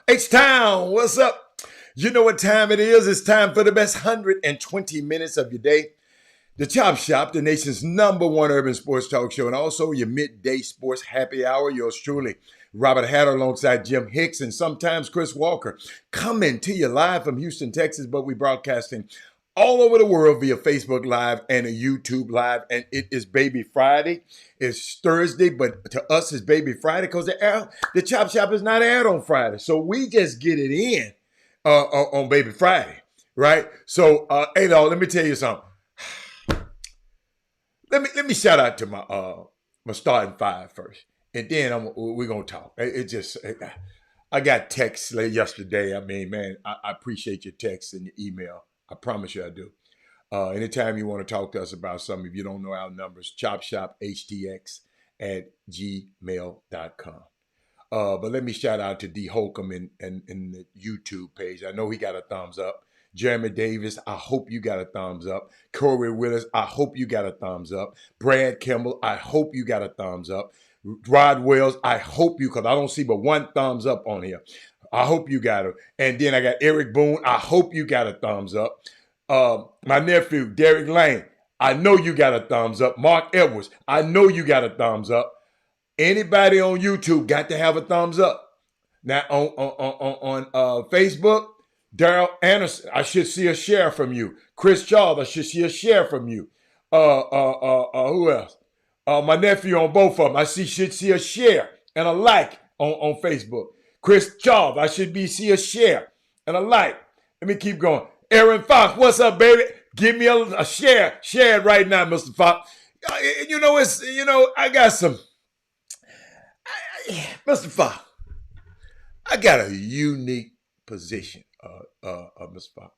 H-Town, what's up? You know what time it is. It's time for the best 120 minutes of your day. The Chop Shop, the nation's #1 urban sports talk show, and also your midday sports happy hour. Yours truly, Robert Hatter, alongside Jim Hicks and sometimes Chris Walker, coming to you live from Houston, Texas, but we broadcasting all over the world via Facebook Live and a YouTube Live, and it is Baby Friday. It's Thursday, but to us it's Baby Friday because the Chop Shop is not aired on Friday, so we just get it in on Baby Friday, right? So, hey, dog, let me tell you something. Let me shout out to my starting five first, and then we're gonna talk. I got texts late yesterday. I mean, man, I appreciate your texts and your email. I promise you I do. Anytime you want to talk to us about something, if you don't know our numbers, Chop Shop Htx at gmail.com. But let me shout out to D. Holcomb in the YouTube page. I know he got a thumbs up. Jeremy Davis, I hope you got a thumbs up. Corey Willis, I hope you got a thumbs up. Brad Kimball, I hope you got a thumbs up. Rod Wells, I hope you, because I don't see but one thumbs up on here. I hope you got it. And then I got Eric Boone, I hope you got a thumbs up. My nephew, Derek Lane, I know you got a thumbs up. Mark Edwards, I know you got a thumbs up. Anybody on YouTube got to have a thumbs up. Now on Facebook, Daryl Anderson, I should see a share from you. Chris Charles, I should see a share from you. Who else? My nephew on both of them, I should see a share and a like on Facebook. Chris Charles, I should see a share and a like. Let me keep going. Aaron Fox, what's up, baby? Give me a share. Share it right now, Mr. Fox. I got some. Mr. Fox, I got a unique position, Mr. Fox.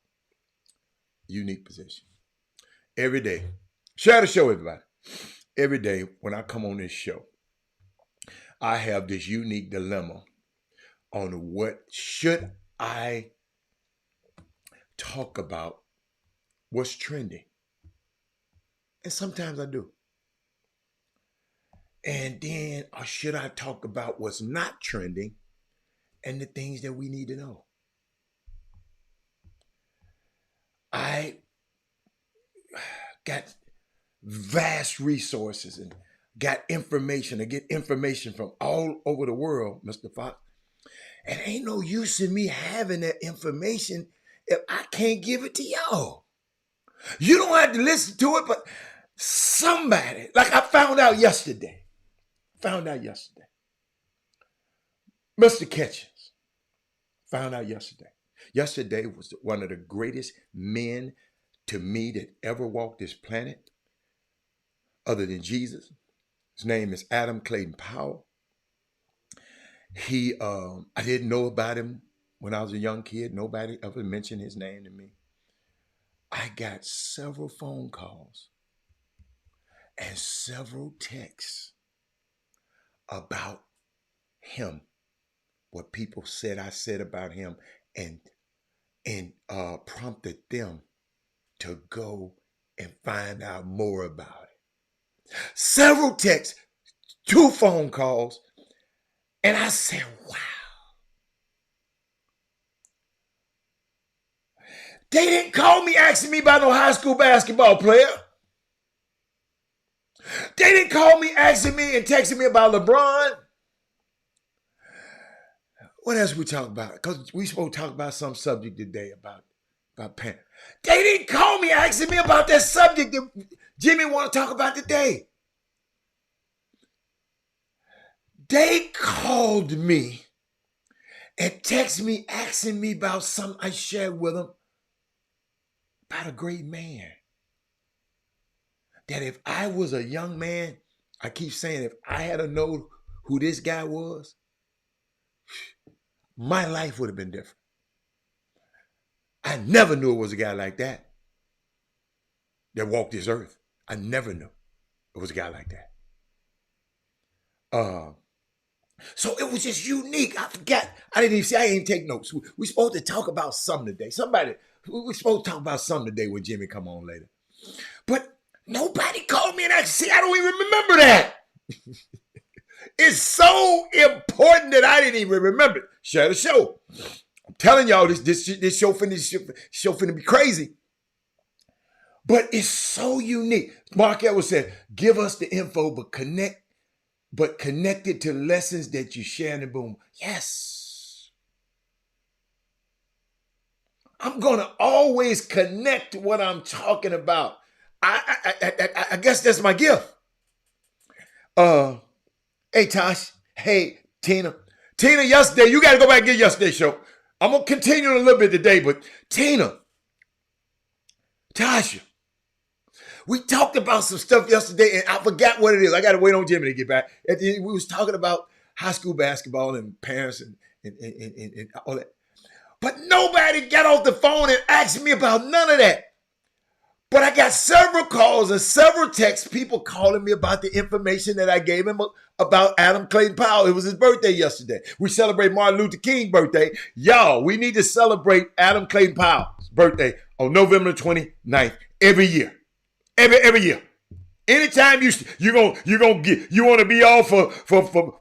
Unique position. Every day. Share the show, everybody. Every day when I come on this show, I have this unique dilemma on what should I talk about, what's trending. And sometimes I do. And then, or should I talk about what's not trending and the things that we need to know? I got vast resources and got information. I get information from all over the world, Mr. Fox. And ain't no use in me having that information if I can't give it to y'all. You don't have to listen to it, but somebody, like I found out yesterday. Mr. Kitchens, found out yesterday. Yesterday was one of the greatest men to me that ever walked this planet, other than Jesus. His name is Adam Clayton Powell. I didn't know about him when I was a young kid. Nobody ever mentioned his name to me. I got several phone calls and several texts about him, what people said I said about him, and prompted them to go and find out more about it. Several texts, 2 phone calls, and I said, wow. They didn't call me asking me about no high school basketball player. They didn't call me asking me and texting me about LeBron. What else we talk about? Because we supposed to talk about some subject today about parents. They didn't call me asking me about that subject that Jimmy want to talk about today. They called me and texted me asking me about something I shared with them about a great man. That if I was a young man, I keep saying if I had to know who this guy was, my life would have been different. I never knew it was a guy like that walked this earth. I never knew it was a guy like that. So it was just unique. I forgot. I didn't even see. I didn't take notes. We supposed to talk about something today. We supposed to talk about something today when Jimmy come on later. But nobody called me and asked. See, I don't even remember that. It's so important that I didn't even remember it. Share the show. I'm telling y'all, this show finna be crazy. But it's so unique. Mark Edwards said, give us the info, but connect it to lessons that you share in the boom. Yes. I'm going to always connect what I'm talking about. I guess that's my gift. Hey, Tosh. Hey, Tina. Tina, yesterday, you got to go back and get yesterday's show. I'm going to continue a little bit today, but Tina, Tasha, we talked about some stuff yesterday, and I forgot what it is. I got to wait on Jimmy to get back. At the end, we was talking about high school basketball and parents and all that. But nobody got off the phone and asked me about none of that. But I got several calls and several texts, people calling me about the information that I gave him about Adam Clayton Powell. It was his birthday yesterday. We celebrate Martin Luther King's birthday. Y'all, we need to celebrate Adam Clayton Powell's birthday on November 29th every year. Every year. Anytime you want to be all for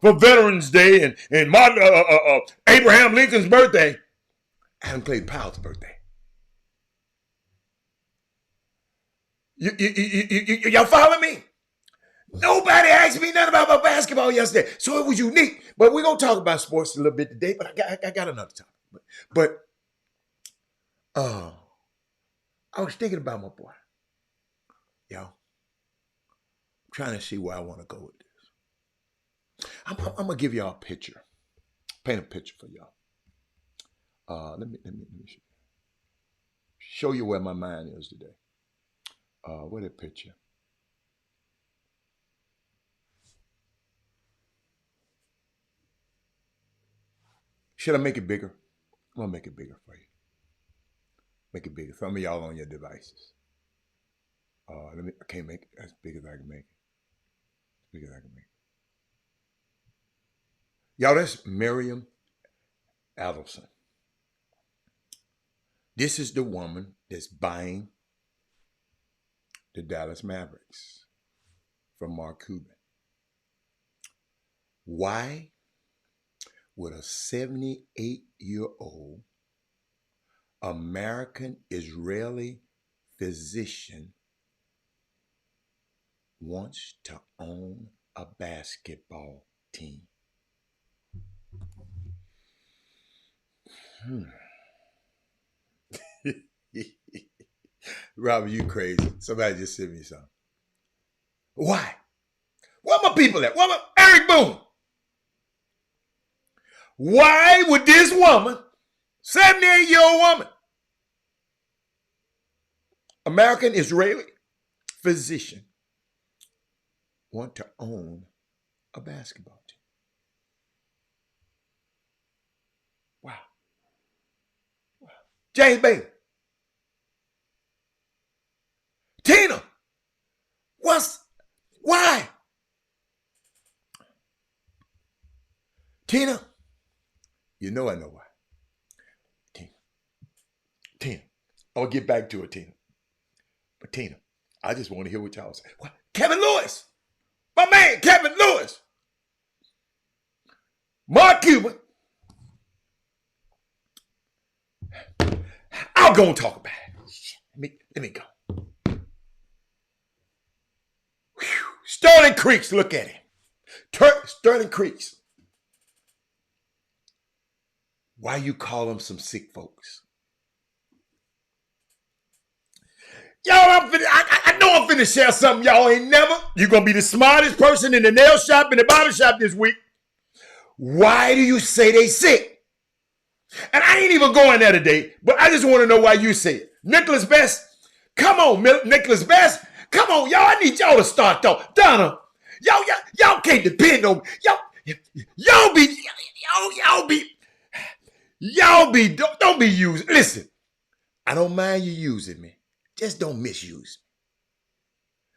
Veterans Day and Martin, Abraham Lincoln's birthday, Adam Clayton Powell's birthday. Y'all follow me? Nobody asked me nothing about basketball yesterday, so it was unique. But we're gonna talk about sports a little bit today. But I got another topic. But I was thinking about my boy. Y'all, I'm trying to see where I want to go with this. I'm gonna give y'all a picture, paint a picture for y'all. Let me show you where my mind is today. What a picture. Should I make it bigger? I'm gonna make it bigger for you. Make it bigger. Some of y'all on your devices. I can't make it as big as I can make it. As big as I can make it. Y'all, that's Miriam Adelson. This is the woman that's buying the Dallas Mavericks from Mark Cuban. Why would a 78-year-old American Israeli physician wants to own a basketball team? Robert, you crazy. Somebody just sent me something. Why? Where my people at? Where my Eric Boone? Why would this woman, 78-year-old woman, American Israeli physician, want to own a basketball team? Wow. James Bailey. Tina, Why? Tina, you know I know why. Tina, I'll get back to it, Tina. But Tina, I just want to hear what y'all say. What? Kevin Lewis, my man, Kevin Lewis, Mark Cuban. I'll go and talk about it. Let me go. Whew. Sterling Creeks, look at him. Sterling Creeks. Why you call them some sick folks? Y'all, I know I'm finna share something y'all ain't never. You're gonna be the smartest person in the nail shop and the barber shop this week. Why do you say they sick? And I ain't even going there today, but I just want to know why you say it. Nicholas Best, come on, Nicholas Best. Come on, y'all. I need y'all to start though. Donna, y'all can't depend on me. Don't be used. Listen, I don't mind you using me. Just don't misuse me.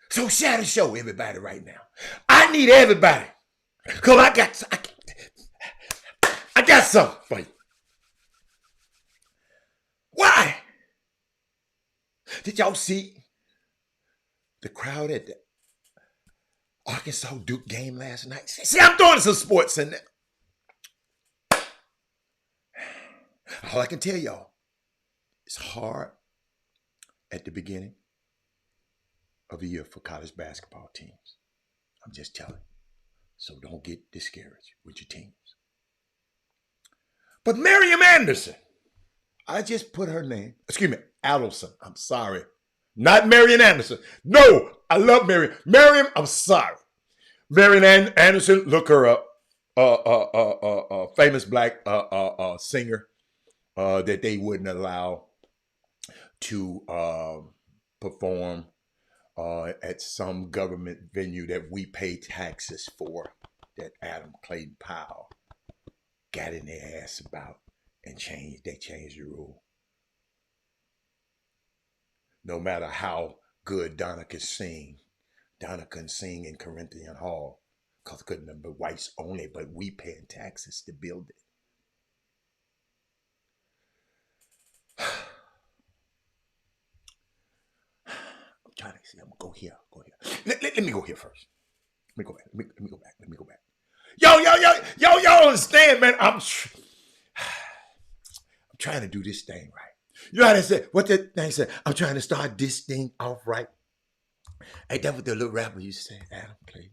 So share the show, everybody, right now. I need everybody. Because I got something for you. Why? Did y'all see the crowd at the Arkansas Duke game last night? See, I'm throwing some sports in there. All I can tell y'all, it's hard at the beginning of the year for college basketball teams. I'm just telling you. So don't get discouraged with your teams. But Miriam Anderson, I just put her name, Adelson. I'm sorry. Not Marian Anderson. No, I love Miriam. Miriam, I'm sorry. Marian Anderson, look her up. Famous black singer that they wouldn't allow to perform at some government venue that we pay taxes for, that Adam Clayton Powell got in their ass about, and they changed the rule. No matter how good Donna could sing, Donna couldn't sing in Corinthian Hall because it couldn't be whites only, but we paying taxes to build it. I'm trying to see. I'm gonna go here. Let me go here first. Let me go back. Y'all understand, man? I'm trying to do this thing right. You know how they say, what that thing said? I'm trying to start this thing off right. Ain't that what the little rapper used to say, Adam Clay?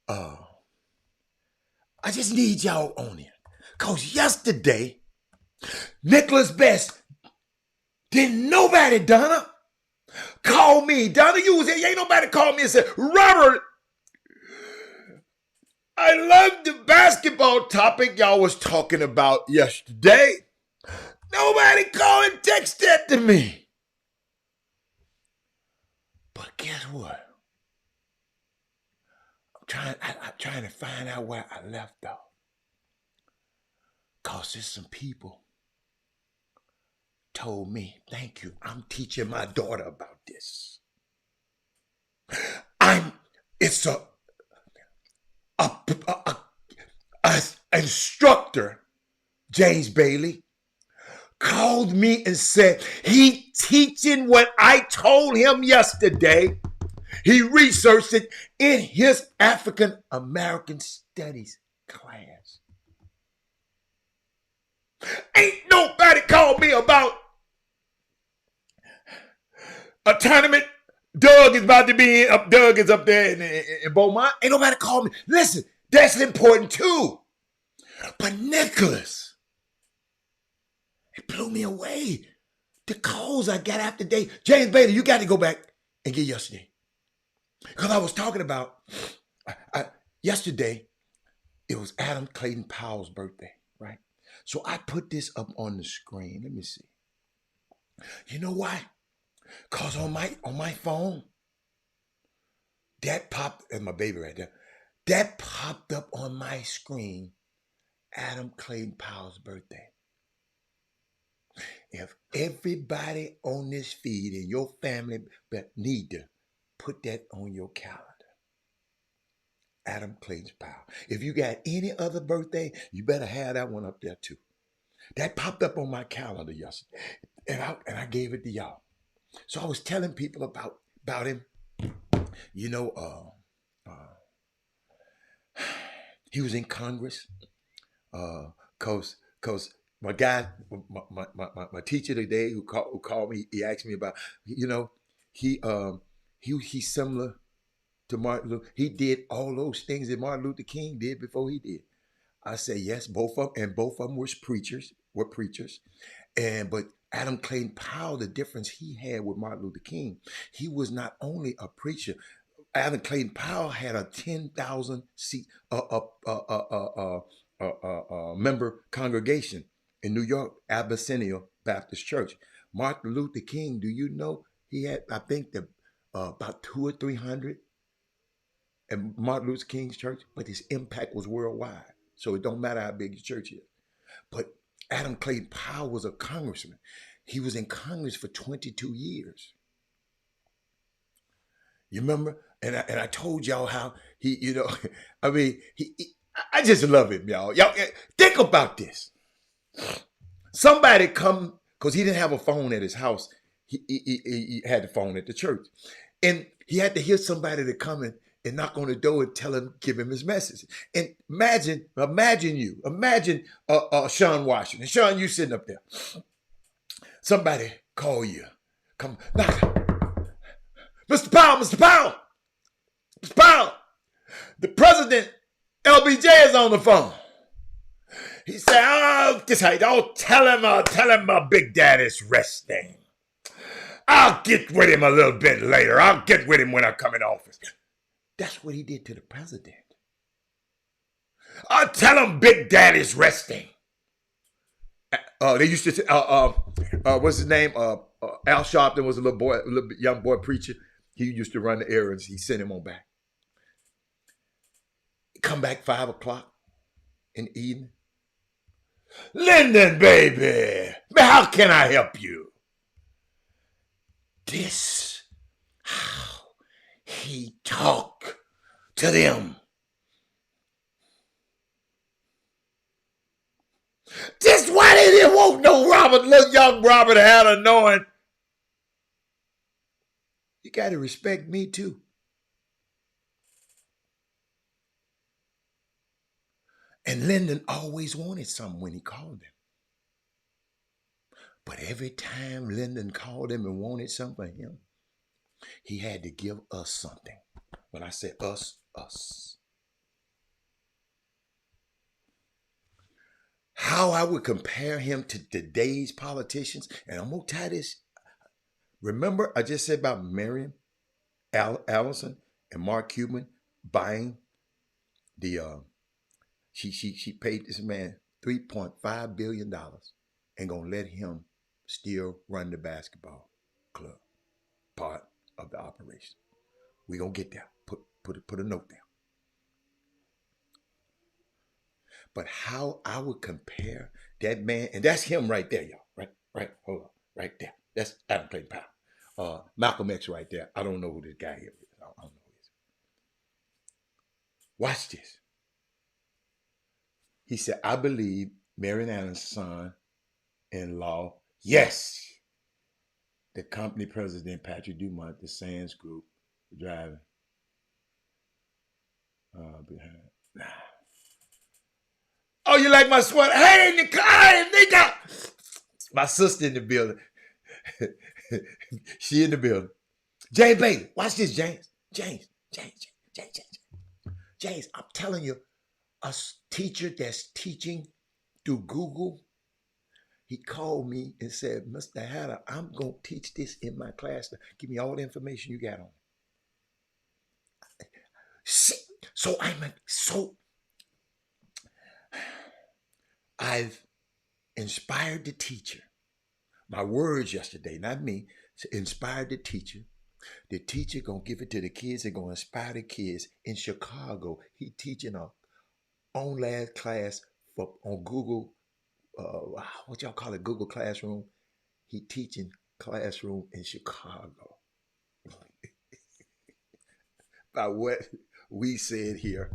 I just need y'all on it. Because yesterday, Nicholas Best, didn't nobody, Donna, call me. Donna, you was here. Ain't nobody called me and said, Robert, I love the basketball topic y'all was talking about yesterday. Nobody called and texted that to me. But guess what? I'm trying to find out where I left off. Because there's some people told me, thank you, I'm teaching my daughter about this. It's a instructor, James Bailey, called me and said he teaching what I told him yesterday. He researched it in his African American Studies class. Ain't nobody called me about a tournament. Doug is about to be in. Doug is up there in Beaumont. Ain't nobody called me. Listen, that's important too. But Nicholas, it blew me away. The calls I got after day. James Bailey, you got to go back and get yesterday. Because I was talking about yesterday, it was Adam Clayton Powell's birthday, right? So I put this up on the screen. Let me see. You know why? Because on my phone, that popped, and my baby right there, that popped up on my screen, Adam Clayton Powell's birthday. If everybody on this feed in your family need to put that on your calendar. Adam Clayton Powell. If you got any other birthday, you better have that one up there too. That popped up on my calendar yesterday, and I gave it to y'all. So I was telling people about him. You know, he was in Congress. Cause my guy, my teacher today who called me, he asked me about, he he's similar to Martin Luther. He did all those things that Martin Luther King did before he did. I say yes, both of them, and both of them were preachers. But Adam Clayton Powell, the difference he had with Martin Luther King, he was not only a preacher. Adam Clayton Powell had a 10,000 seat member congregation in New York, Abyssinian Baptist Church. Martin Luther King, do you know he had, I think, about 200 or 300 at Martin Luther King's church, but his impact was worldwide. So it don't matter how big your church is. But Adam Clayton Powell was a congressman. He was in Congress for 22 years. You remember? And I told y'all how he, I mean, I just love him, y'all. Y'all think about this. Somebody come, because he didn't have a phone at his house. He had the phone at the church. And he had to hear somebody to come in and knock on the door and give him his message. And imagine Sean Washington. Sean, you sitting up there. Somebody call you. Come, knock. Mr. Powell, Mr. Powell. Mr. Powell, the president, LBJ, is on the phone. He said, tell him my big daddy's resting. I'll get with him a little bit later. I'll get with him when I come in office. That's what he did to the president. I'll tell him big daddy's resting. They used to say, what's his name? Al Sharpton was a little young boy preacher. He used to run the errands. He sent him on back. Come back 5 o'clock in the evening. Lyndon, baby, how can I help you? This how he talk to them. This why they didn't want no little young Robert Hatter knowing. You got to respect me too. And Lyndon always wanted something when he called him. But every time Lyndon called him and wanted something from him, he had to give us something. When I say us. How I would compare him to today's politicians, and I'm going to tie this. Remember, I just said about Miriam Allison and Mark Cuban buying the, she paid this man $3.5 billion and going to let him still run the basketball club, part of the operation. We're going to get there. Put a note there. But how I would compare that man, and that's him right there, y'all. Right, hold on, right there. That's Adam Clayton Powell. Malcolm X right there. I don't know who this guy is. I don't know who he is. Watch this. He said, I believe Marion Allen's son-in-law, yes, the company president, Patrick Dumont, the Sands Group, driving behind. Nah. Oh, you like my sweater? Hey, nigga! My sister in the building. She in the building. James Bailey, watch this, James. James, I'm telling you, a teacher that's teaching through Google, he called me and said, Mr. Hatter, I'm going to teach this in my class. Give me all the information you got on it. So I've inspired the teacher. My words yesterday, not me, inspired the teacher. The teacher gonna give it to the kids and gonna inspire the kids. In Chicago, he teaching a online class on Google, what y'all call it, Google Classroom. He teaching classroom in Chicago. About we said here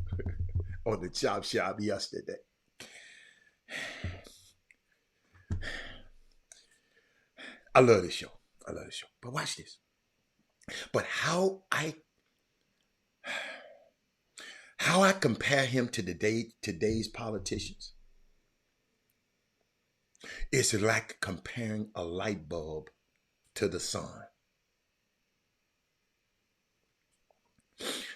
on the Chop Shop yesterday. I love this show. I love this show. But watch this. But how I compare him to today's politicians, it's like comparing a light bulb to the sun.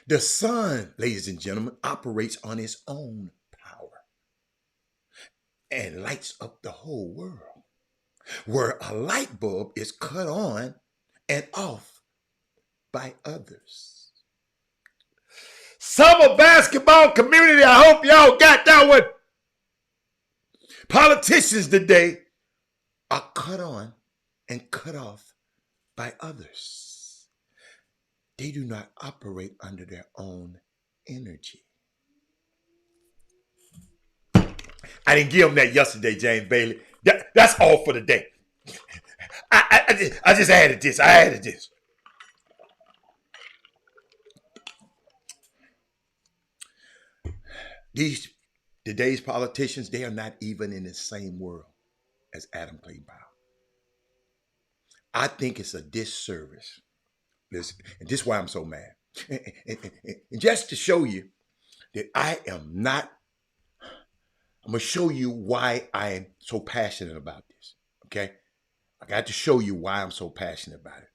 The sun, ladies and gentlemen, operates on its own power and lights up the whole world, where a light bulb is cut on and off by others. Summer basketball community, I hope y'all got that one. Politicians today are cut on and cut off by others. They do not operate under their own energy. I didn't give them that yesterday, James Bailey. That's all for the day. I just added this. I added this. Today's politicians, they are not even in the same world as Adam Clayton Powell. I think it's a disservice. Listen, and this is why I'm so mad. And just to show you that I am not, I'm going to show you why I am so passionate about this, okay? I got to show you why I'm so passionate about it.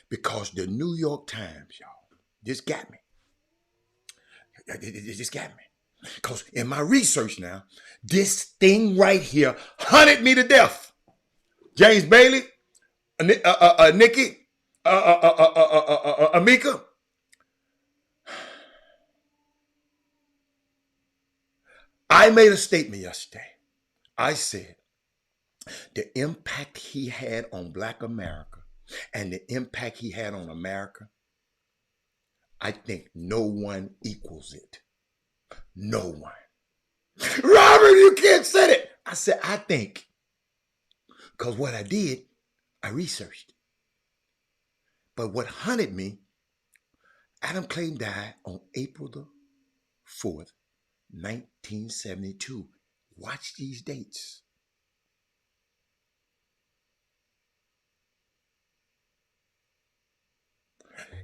Because the New York Times, y'all, just got me. It just got me. Because in my research now, this thing right here hunted me to death. James Bailey, Nikki, Amika. I made a statement yesterday. I said the impact he had on Black America and the impact he had on America, I think no one equals it. No one. Robert, you can't say it. I said, I think. Because what I did, I researched. But what hunted me, Adam Clayton died on April the 4th, 1972. Watch these dates.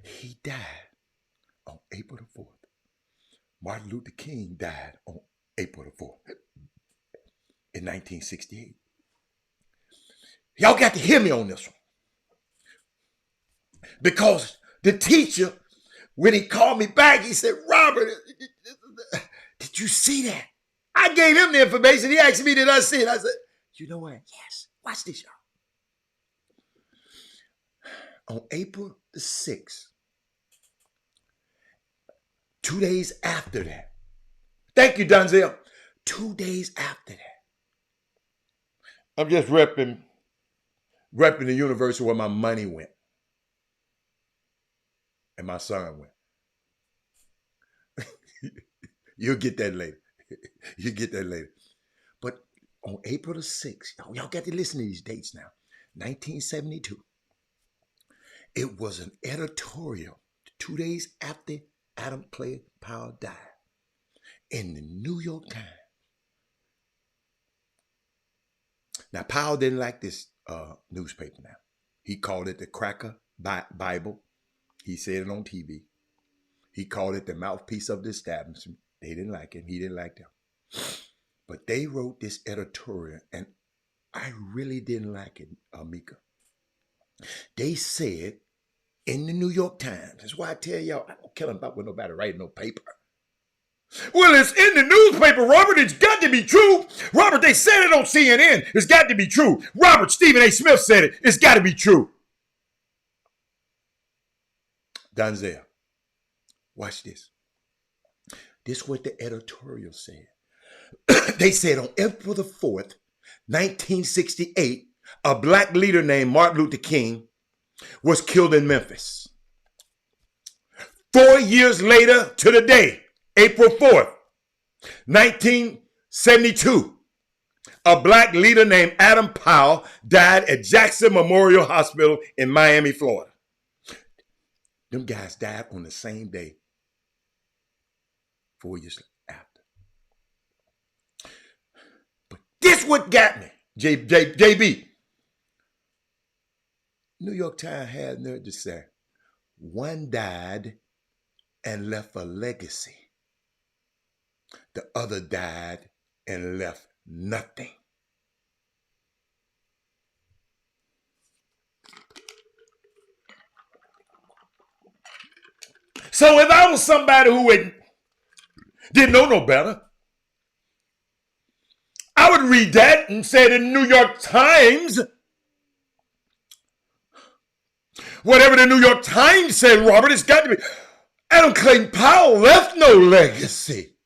He died on April the 4th. Martin Luther King died on April the 4th in 1968. Y'all got to hear me on this one. Because the teacher, when he called me back, he said, Robert, did you see that? I gave him the information. He asked me, did I see it? I said, you know what? Yes. Watch this, y'all. On April the 6th, 2 days after that. Thank you, Donzel. 2 days after that. I'm just repping the universe where my money went. And my son went. You'll get that later. You'll get that later. But on April the 6th, y'all got to listen to these dates now. 1972. It was an editorial 2 days after Adam Clayton Powell died in the New York Times. Now, Powell didn't like this newspaper now. He called it the Cracker Bible. He said it on TV. He called it the mouthpiece of the establishment. They didn't like him. He didn't like them. But they wrote this editorial, and I really didn't like it, Amika. They said in the New York Times, that's why I tell y'all, I don't care about when nobody writing no paper. Well, it's in the newspaper, Robert. It's got to be true. Robert, they said it on CNN. It's got to be true. Robert, Stephen A. Smith said it. It's got to be true. Donzel, watch this. This is what the editorial said. They said on April the 4th, 1968, a black leader named Martin Luther King was killed in Memphis. 4 years later to the day, April 4th, 1972, a black leader named Adam Powell died at Jackson Memorial Hospital in Miami, Florida. Them guys died on the same day. 4 years after. But this what got me, JB. New York Times had nerve to say, one died and left a legacy. The other died and left nothing. So if I was somebody who didn't know no better, I would read that and say the New York Times, whatever the New York Times said, Robert, it's got to be. Adam Clayton Powell left no legacy.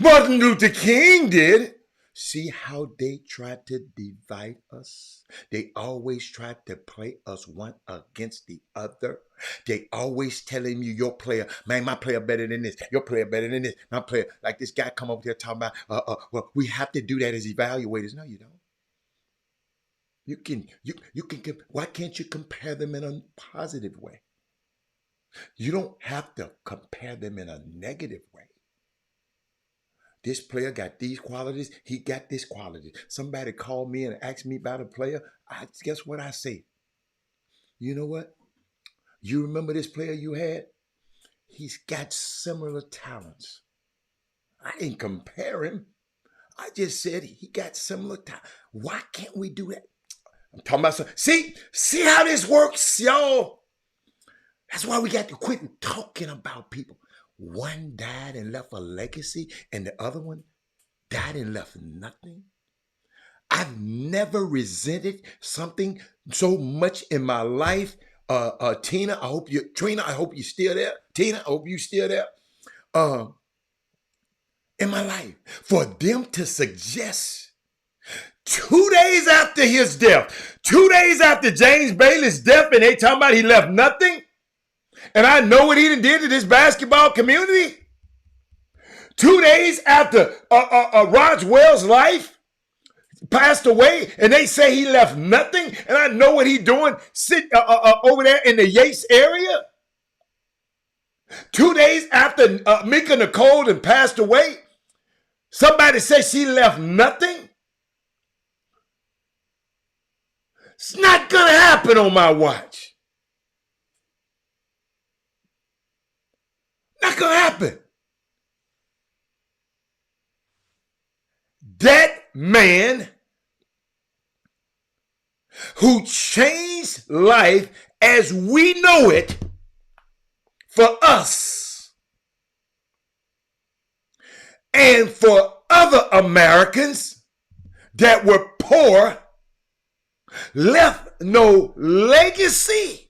Martin Luther King did. See how they tried to divide us? They always tried to play us one against the other. They always telling you your player, man, my player better than this. Your player better than this. My player, like this guy come over here talking about, well, we have to do that as evaluators. No, you don't. You can, why can't you compare them in a positive way? You don't have to compare them in a negative way. This player got these qualities. He got this quality. Somebody called me and asked me about a player. Guess what I say? You know what? You remember this player you had? He's got similar talents. I didn't compare him. I just said he got similar talent. Why can't we do that? I'm talking about something. See how this works, y'all? That's why we got to quit talking about people. One died and left a legacy, and the other one died and left nothing. I've never resented something so much in my life. Trina, I hope you're still there. Tina, I hope you're still there. In my life, for them to suggest 2 days after his death, 2 days after James Bailey's death, and they talking about he left nothing. And I know what he did to this basketball community. 2 days after Rod Wells' life passed away, and they say he left nothing. And I know what he's doing over there in the Yates area. 2 days after Mika Nicole passed away, somebody says she left nothing. It's not going to happen on my watch. Not going to happen. That man who changed life as we know it for us and for other Americans that were poor, left no legacy.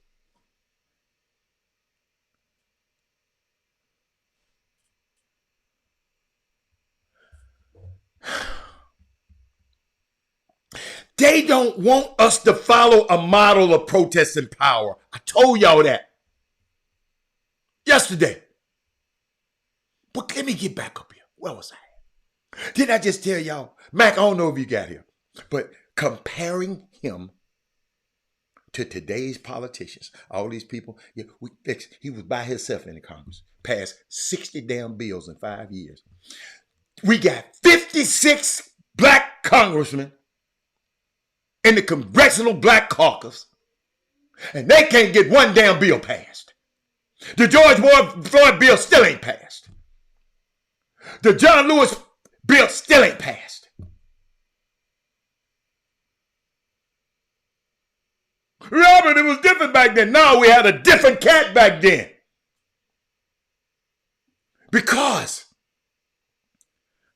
They don't want us to follow a model of protest and power. I told y'all that yesterday. But let me get back up here. Where was I? Didn't I just tell y'all? Mac, I don't know if you got here, but comparing him to today's politicians, all these people, he was by himself in the Congress, passed 60 damn bills in 5 years. We got 56 black congressmen in the Congressional Black Caucus, and they can't get one damn bill passed. The George Floyd bill still ain't passed. The John Lewis bill still ain't passed. Robert, it was different back then. No, we had a different cat back then. Because,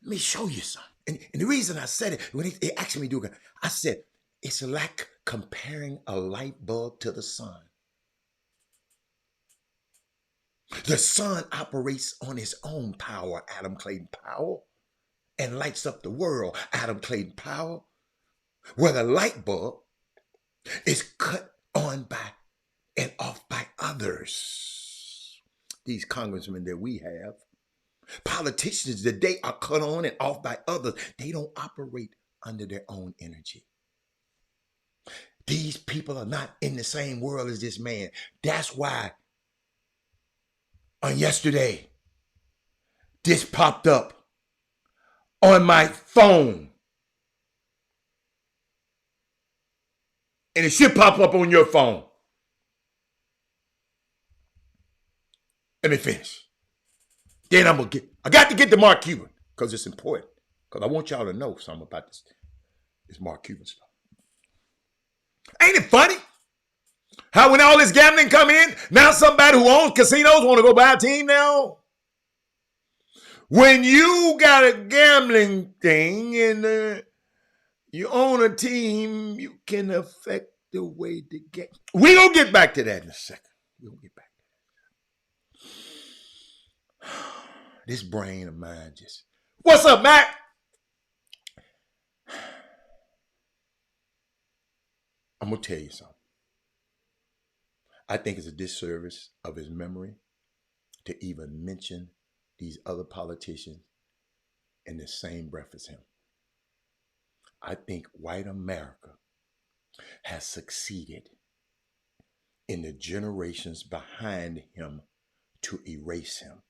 let me show you something. And the reason I said it, when they asked me to do it, I said, it's like comparing a light bulb to the sun. The sun operates on its own power, Adam Clayton Powell, and lights up the world, Adam Clayton Powell, where the light bulb is cut on by and off by others. These congressmen that we have, politicians that they are cut on and off by others, they don't operate under their own energy. These people are not in the same world as this man. That's why on yesterday, This popped up on my phone. And it should pop up on your phone. Let me finish. Then I got to get to Mark Cuban because it's important. Because I want y'all to know something about this Mark Cuban stuff. Ain't it funny? How when all this gambling come in, now somebody who owns casinos want to go buy a team now? When you got a gambling thing and you own a team, you can affect the way the game. We're going to get back to that in a second. We're going to get back to that. This brain of mine just... What's up, Mac? I'm going to tell you something. I think it's a disservice of his memory to even mention these other politicians in the same breath as him. I think white America has succeeded in the generations behind him to erase him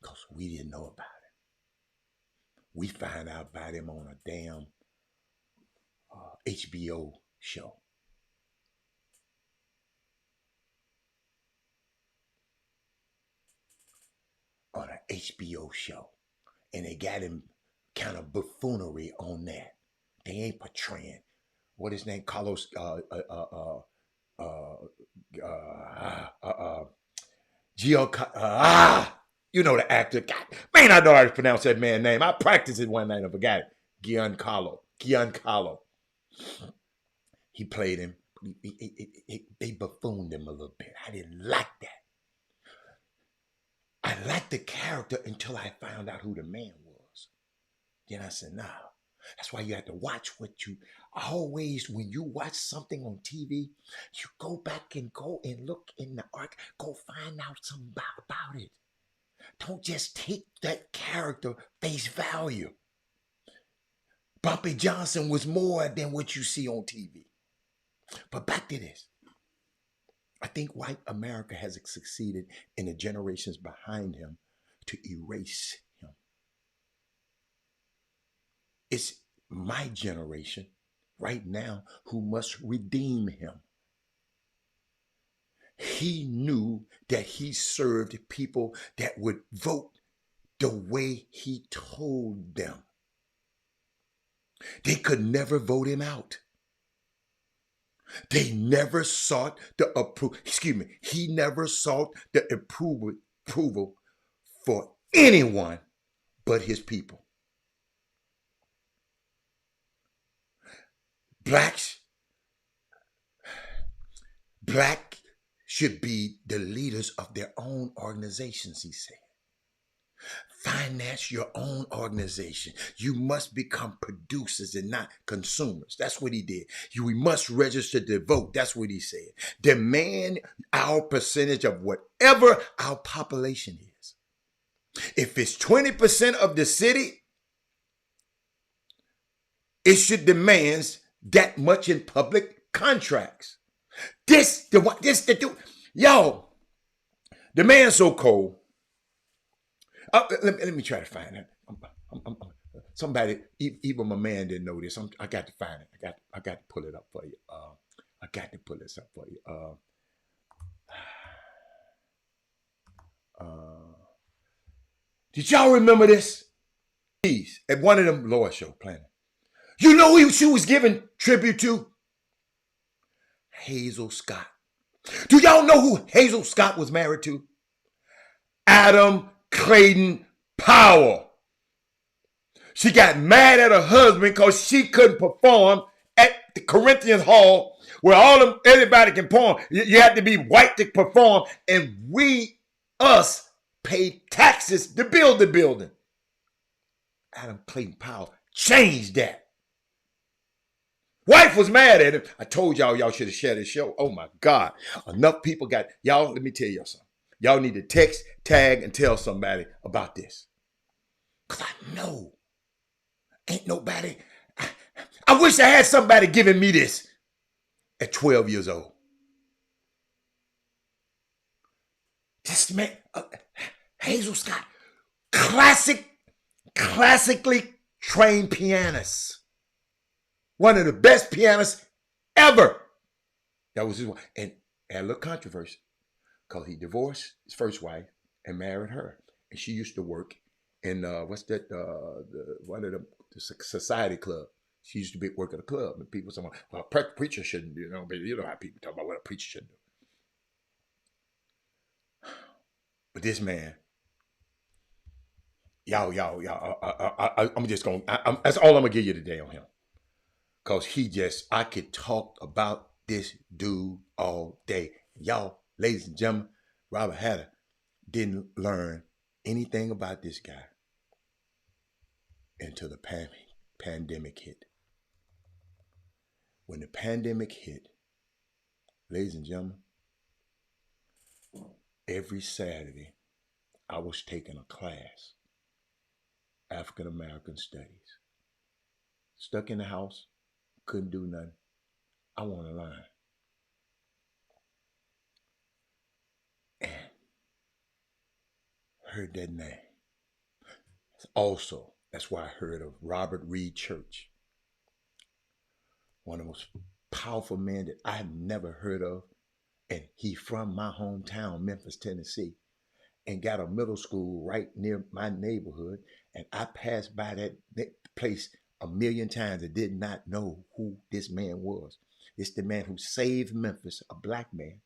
because we didn't know about him. We find out about him on a damn HBO show. On an HBO show. And they got him kind of buffoonery on that. They ain't portraying. What his name? Carlos, you know the actor. God, man, I know how to pronounce that man's name. I practiced it one night and I forgot it. Giancarlo. He played him. They buffooned him a little bit. I didn't like that. I liked the character until I found out who the man was. Then I said, nah. That's why you have to watch what you always, when you watch something on TV, you go back and go and look in the arc, go find out something about it. Don't just take that character face value. Bumpy Johnson was more than what you see on TV. But back to this. I think white America has succeeded in the generations behind him to erase him. It's my generation right now who must redeem him. He knew that he served people that would vote the way he told them. They could never vote him out. They never sought the approval. He never sought the approval for anyone but his people. Black should be the leaders of their own organizations, he said. Finance your own organization. You must become producers and not consumers. That's what he did. We must register to vote. That's what he said. Demand our percentage of whatever our population is. If it's 20% of the city, it should demand that much in public contracts. Yo, the man's so cold. Let me try to find it. Somebody, even my man didn't know this. I got to find it. I got to pull it up for you. I got to pull this up for you. Did y'all remember this? He's at one of them lower show planning. You know who she was giving tribute to? Hazel Scott. Do y'all know who Hazel Scott was married to? Adam Clayton Powell. She got mad at her husband because she couldn't perform at the Corinthians Hall where everybody can perform. You have to be white to perform, and us paid taxes to build the building. Adam Clayton Powell changed that. Wife was mad at him. I told y'all should have shared this show. Oh my God. Enough people got, y'all, let me tell y'all something. Y'all need to text, tag, and tell somebody about this. Because I know ain't nobody, I wish I had somebody giving me this at 12 years old. This man, Hazel Scott, classically trained pianist. One of the best pianists ever. That was his wife. And had a little controversy because he divorced his first wife and married her. And she used to work in, what's that, one of the society club. She used to be work at a club. And people say, well, a preacher shouldn't, but you know how people talk about what a preacher should do. But this man, y'all, I'm just going, that's all I'm going to give you today on him. Because I could talk about this dude all day. Y'all, ladies and gentlemen, Robert Hatter didn't learn anything about this guy until the pandemic hit. When the pandemic hit, ladies and gentlemen, every Saturday I was taking a class, African American Studies. Stuck in the house, couldn't do nothing. I want to learn. And heard that name. Also, that's why I heard of Robert Reed Church. One of the most powerful men that I have never heard of. And he from my hometown, Memphis, Tennessee. And got a middle school right near my neighborhood. And I passed by that place a million times and did not know who this man was. It's the man who saved Memphis, a black man,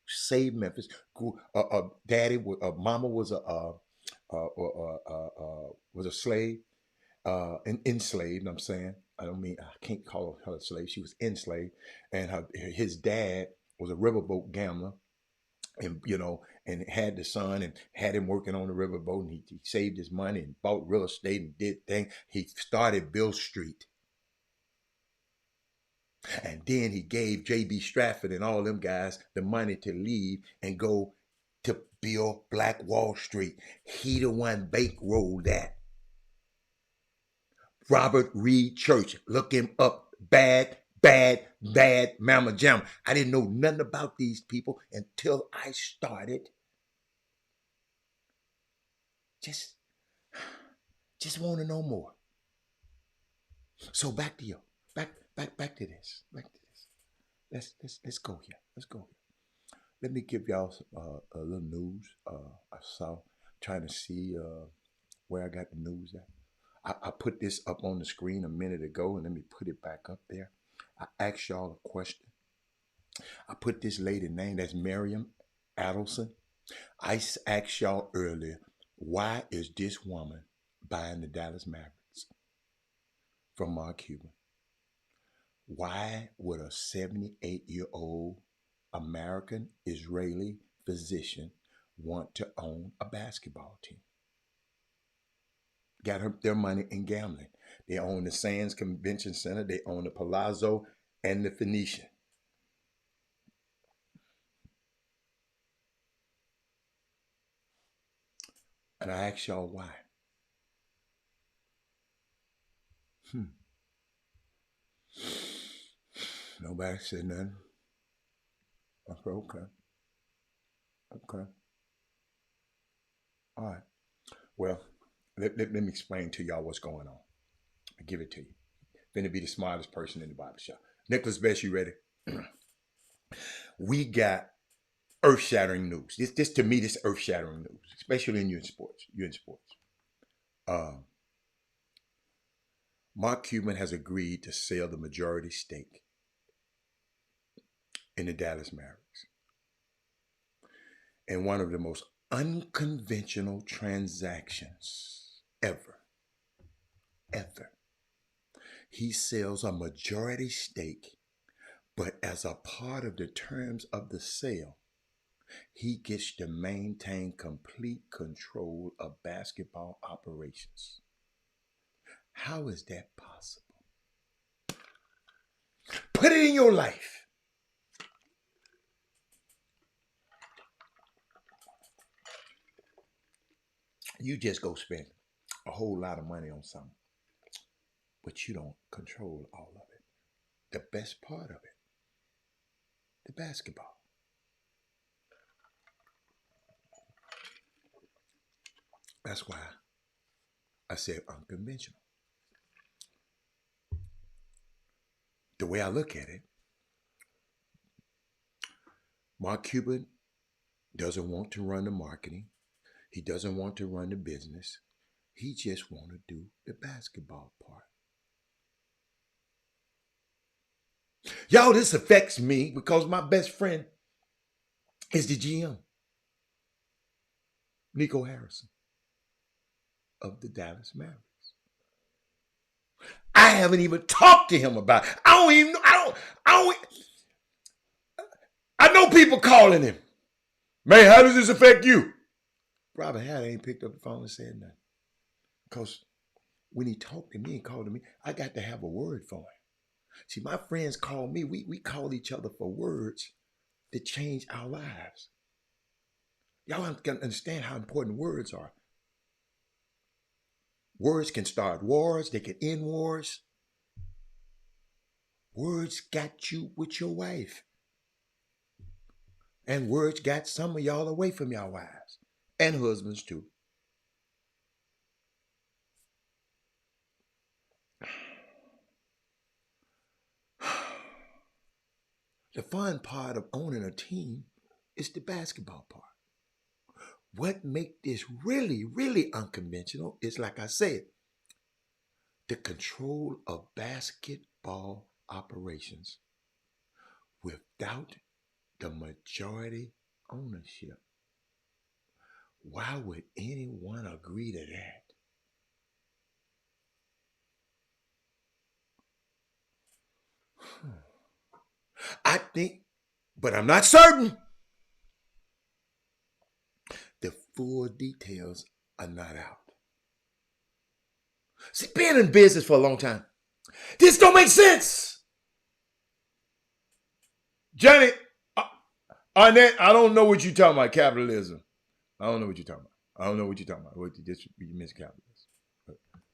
saved Memphis. Mama was a slave, enslaved. I'm saying, I can't call her a slave. She was enslaved, and his dad was a riverboat gambler, and had the son and had him working on the riverboat, and he saved his money and bought real estate and did things. He started Bill Street. And then he gave J.B. Stratford and all them guys the money to leave and go to build Black Wall Street. He the one bankrolled that. Robert Reed Church. Look him up. Bad Mama Jamma. I didn't know nothing about these people until I started just want to know more. So back to you. Back to this. Let's go here. Let me give y'all a little news. I saw, trying to see where I got the news at. I put this up on the screen a minute ago, and let me put it back up there. I asked y'all a question. I put this lady name, that's Miriam Adelson. I asked y'all earlier, why is this woman buying the Dallas Mavericks from Mark Cuban? Why would a 78-year-old American Israeli physician want to own a basketball team? Got their money in gambling. They own the Sands Convention Center. They own the Palazzo and the Phoenician. And I ask y'all why. Nobody said nothing. I said, okay. All right. Well, let me explain to y'all what's going on. I give it to you. Finna be the smartest person in the Bible shop. Nicholas Best, you ready? We got earth-shattering news. This to me, this earth-shattering news, especially in sports. Mark Cuban has agreed to sell the majority stake in the Dallas Mavericks. In one of the most unconventional transactions ever. He sells a majority stake, but as a part of the terms of the sale, he gets to maintain complete control of basketball operations. How is that possible? Put it in your life. You just go spend a whole lot of money on something, but you don't control all of it. The best part of it, the basketball. That's why I said unconventional. The way I look at it, Mark Cuban doesn't want to run the marketing. He doesn't want to run the business. He just want to do the basketball part. Y'all, this affects me because my best friend is the GM, Nico Harrison of the Dallas Mavericks. I haven't even talked to him about it. I know people calling him. Man, how does this affect you? Robert Hatter ain't picked up the phone and said nothing. Because when he talked to me and called to me, I got to have a word for him. See, my friends call me. We call each other for words that change our lives. Y'all can understand how important words are. Words can start wars. They can end wars. Words got you with your wife. And words got some of y'all away from your wives. And husbands too. The fun part of owning a team is the basketball part. What makes this really, really unconventional is, like I said, the control of basketball operations without the majority ownership. Why would anyone agree to that? I think, but I'm not certain. The full details are not out. See, being in business for a long time, this don't make sense. Johnny, Arnett, I don't know what you're talking about, capitalism. I don't know what you're talking about. I don't know what you're talking about. You miss capitalism.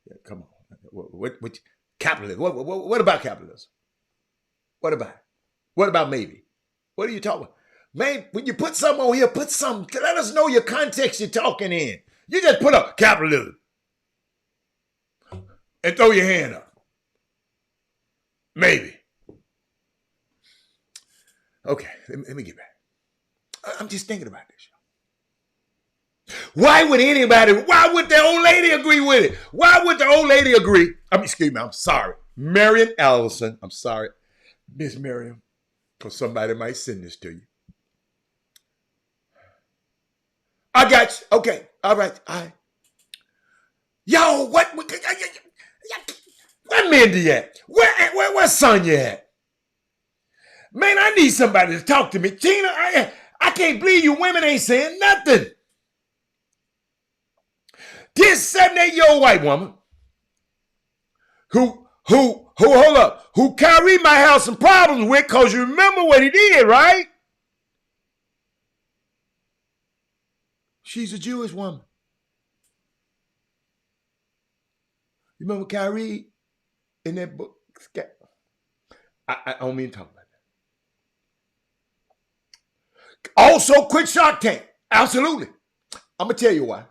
Yeah, come on. What capitalism? What about capitalism? What about it? What about maybe? What are you talking about? Man, when you put something on here, put something. Let us know your context you're talking in. You just put up capitalism and throw your hand up. Maybe. Okay, let me get back. I'm just thinking about this. Why would the old lady agree with it? Why would the old lady agree? Excuse me, I'm sorry. Marion Allison, I'm sorry. Miss Miriam, because somebody might send this to you. I got you. Okay, all right. Yo, where Mindy at? Where Sonya at? Man, I need somebody to talk to me. Tina, I can't believe you women ain't saying nothing. This 78-year-old white woman who hold up, who Kyrie might have some problems with, because you remember what he did, right? She's a Jewish woman. You remember Kyrie in that book? I don't mean to talk about that. Also, quit Shark Tank. Absolutely. I'm going to tell you why.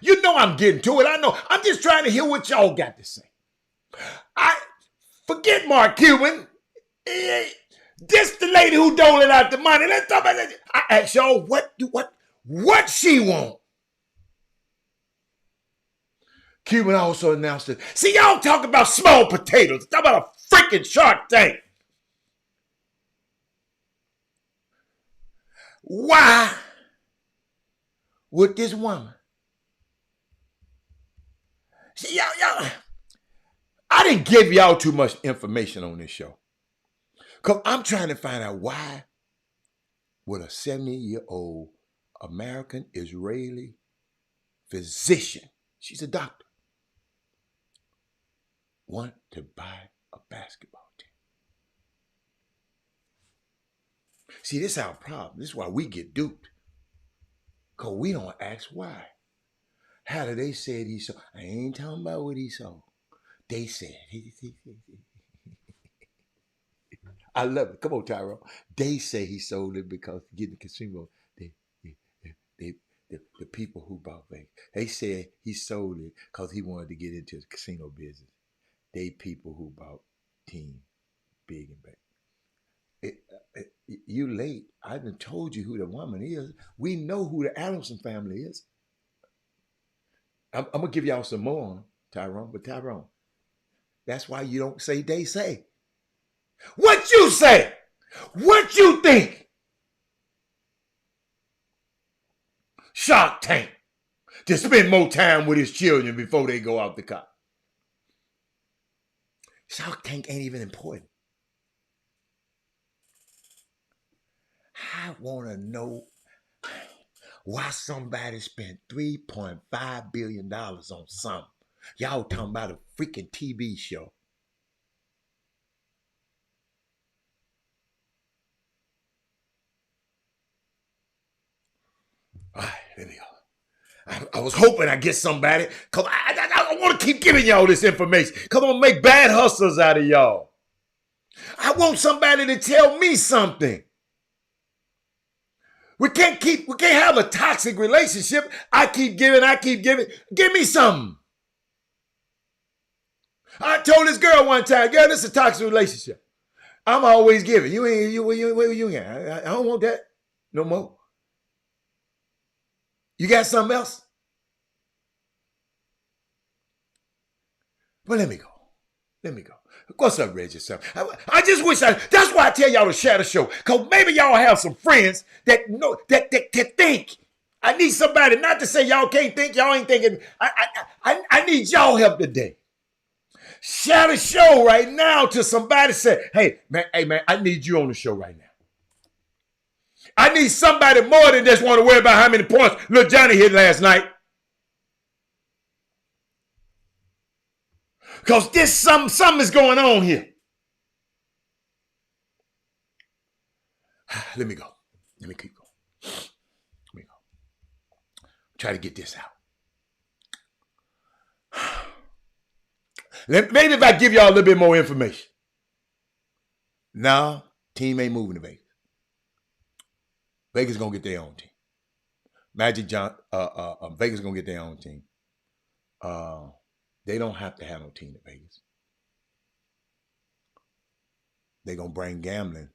You know I'm getting to it. I know. I'm just trying to hear what y'all got to say. Forget Mark Cuban. This the lady who doling out the money. Let's talk about that. I ask y'all what she want. Cuban also announced it. See, y'all talk about small potatoes. Talk about a freaking Shark Tank. Why would this woman? See, y'all, I didn't give y'all too much information on this show. Because I'm trying to find out why would a 70-year-old American Israeli physician, she's a doctor, want to buy a basketball team. See, this is our problem. This is why we get duped. Because we don't ask why. How do they say he sold? I ain't talking about what he sold. They said. I love it. Come on, Tyrone. They say he sold it because getting the consumer. The people who bought Vegas. They said he sold it because he wanted to get into the casino business. They people who bought team big and bad. You late. I done told you who the woman is. We know who the Adelson family is. I'm gonna give y'all some more, Tyrone. But Tyrone, that's why you don't say they say. What you say? What you think? Shark Tank to spend more time with his children before they go out the car. Shark Tank ain't even important. I want to know why somebody spent $3.5 billion on something. Y'all talking about a freaking TV show. All right, there we go. I was hoping I'd get somebody, because I want to keep giving y'all this information, because I'm going to make bad hustlers out of y'all. I want somebody to tell me something. We can't have a toxic relationship. I keep giving. Give me something. I told this girl one time, girl, this is a toxic relationship. I'm always giving. You ain't. I don't want that no more. You got something else? Well, let me go. What's up, Reggie? I just wish that's why I tell y'all to share the show. Because maybe y'all have some friends that know that can think. I need somebody, not to say y'all can't think, y'all ain't thinking. I need y'all help today. Share the show right now to somebody. Say, hey man, I need you on the show right now. I need somebody more than just want to worry about how many points little Johnny hit last night. Because this something is going on here. Let me go. Let me keep going. Let me go. Try to get this out. Maybe if I give y'all a little bit more information. No, team ain't moving to Vegas. Vegas gonna get their own team. Magic Vegas gonna get their own team. They don't have to have no team in Vegas. They gonna bring gambling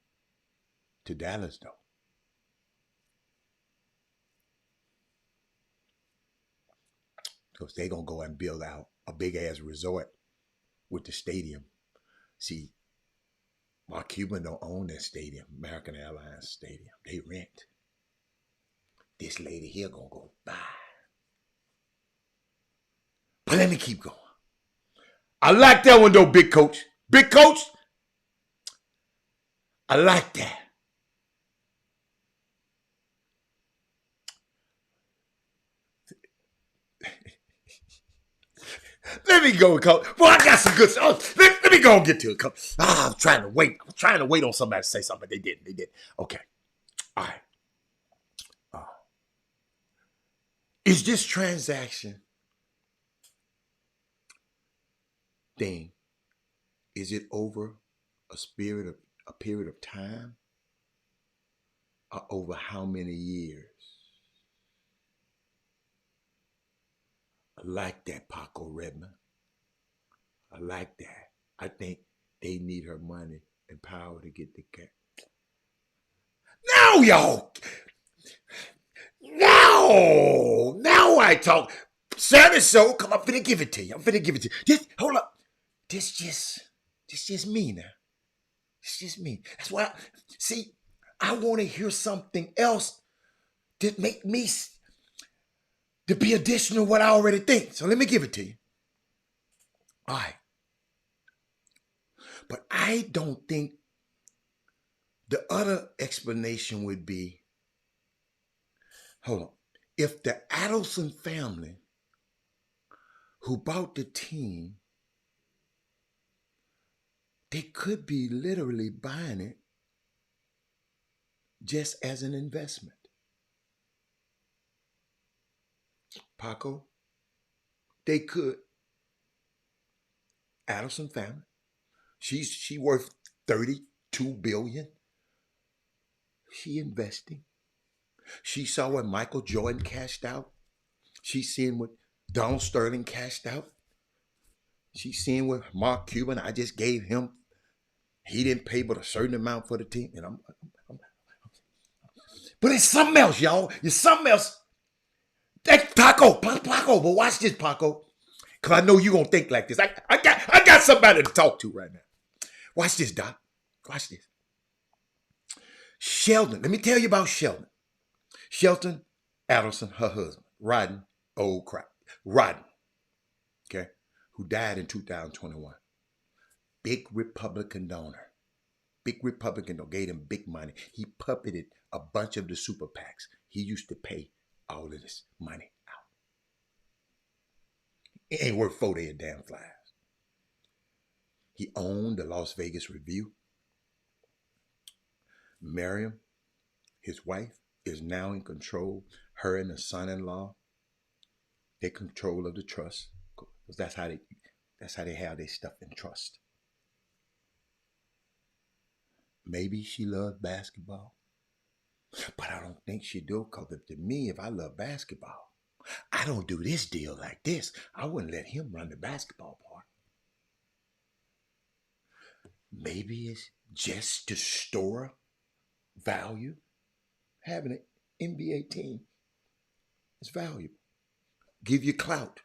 to Dallas though. Because they gonna go and build out a big ass resort with the stadium. See, Mark Cuban don't own that stadium, American Airlines Stadium. They rent. This lady here gonna go buy. But let me keep going. I like that one though, big coach. Big coach, I like that. Let me go, coach. Well, I got some good stuff. Let me go and get to it, coach. I'm trying to wait. I'm trying to wait on somebody to say something. They didn't. Okay. All right. Is this transaction thing, is it over a period of time? Or over how many years? I like that, Paco Redman. I like that. I think they need her money and power to get the cat. Now, y'all. Now I talk. Saturday show, come, I'm finna give it to you. Hold up. This just me now. It's just me. That's why, I want to hear something else that make me to be additional to what I already think. So let me give it to you. All right. But I don't think the other explanation would be, hold on, if the Adelson family who bought the team, they could be literally buying it just as an investment. Paco, they could. Adelson family, she worth $32 billion. She investing. She saw what Michael Jordan cashed out. She's seeing what Donald Sterling cashed out. She's seeing what Mark Cuban, I just gave him. He didn't pay but a certain amount for the team. And but it's something else, y'all. It's something else. That's Paco. Paco. But watch this, Paco. Because I know you're going to think like this. I got somebody to talk to right now. Watch this, Doc. Watch this. Sheldon. Let me tell you about Sheldon. Shelton Adelson, her husband, Rodden, old crap. Rodden, okay, who died in 2021. Big Republican donor. Big Republican donor. Gave him big money. He puppeted a bunch of the super PACs. He used to pay all of this money out. It ain't worth 4 damn flies. He owned the Las Vegas Review. Miriam, his wife, is now in control. Her and the son-in-law, they control of the trust. Because that's how they have their stuff in trust. Maybe she loves basketball. But I don't think she do, because to me, if I love basketball, I don't do this deal like this. I wouldn't let him run the basketball part. Maybe it's just to store value. Having an NBA team is valuable. Give you clout.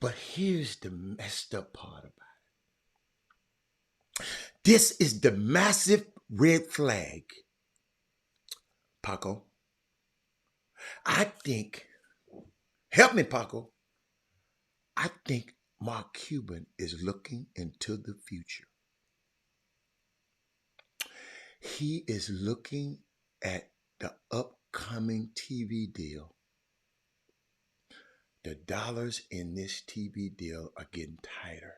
But here's the messed up part about it. This is the massive red flag, Paco. I think, help me, Paco. I think Mark Cuban is looking into the future. He is looking at the upcoming TV deal. The dollars in this TV deal are getting tighter.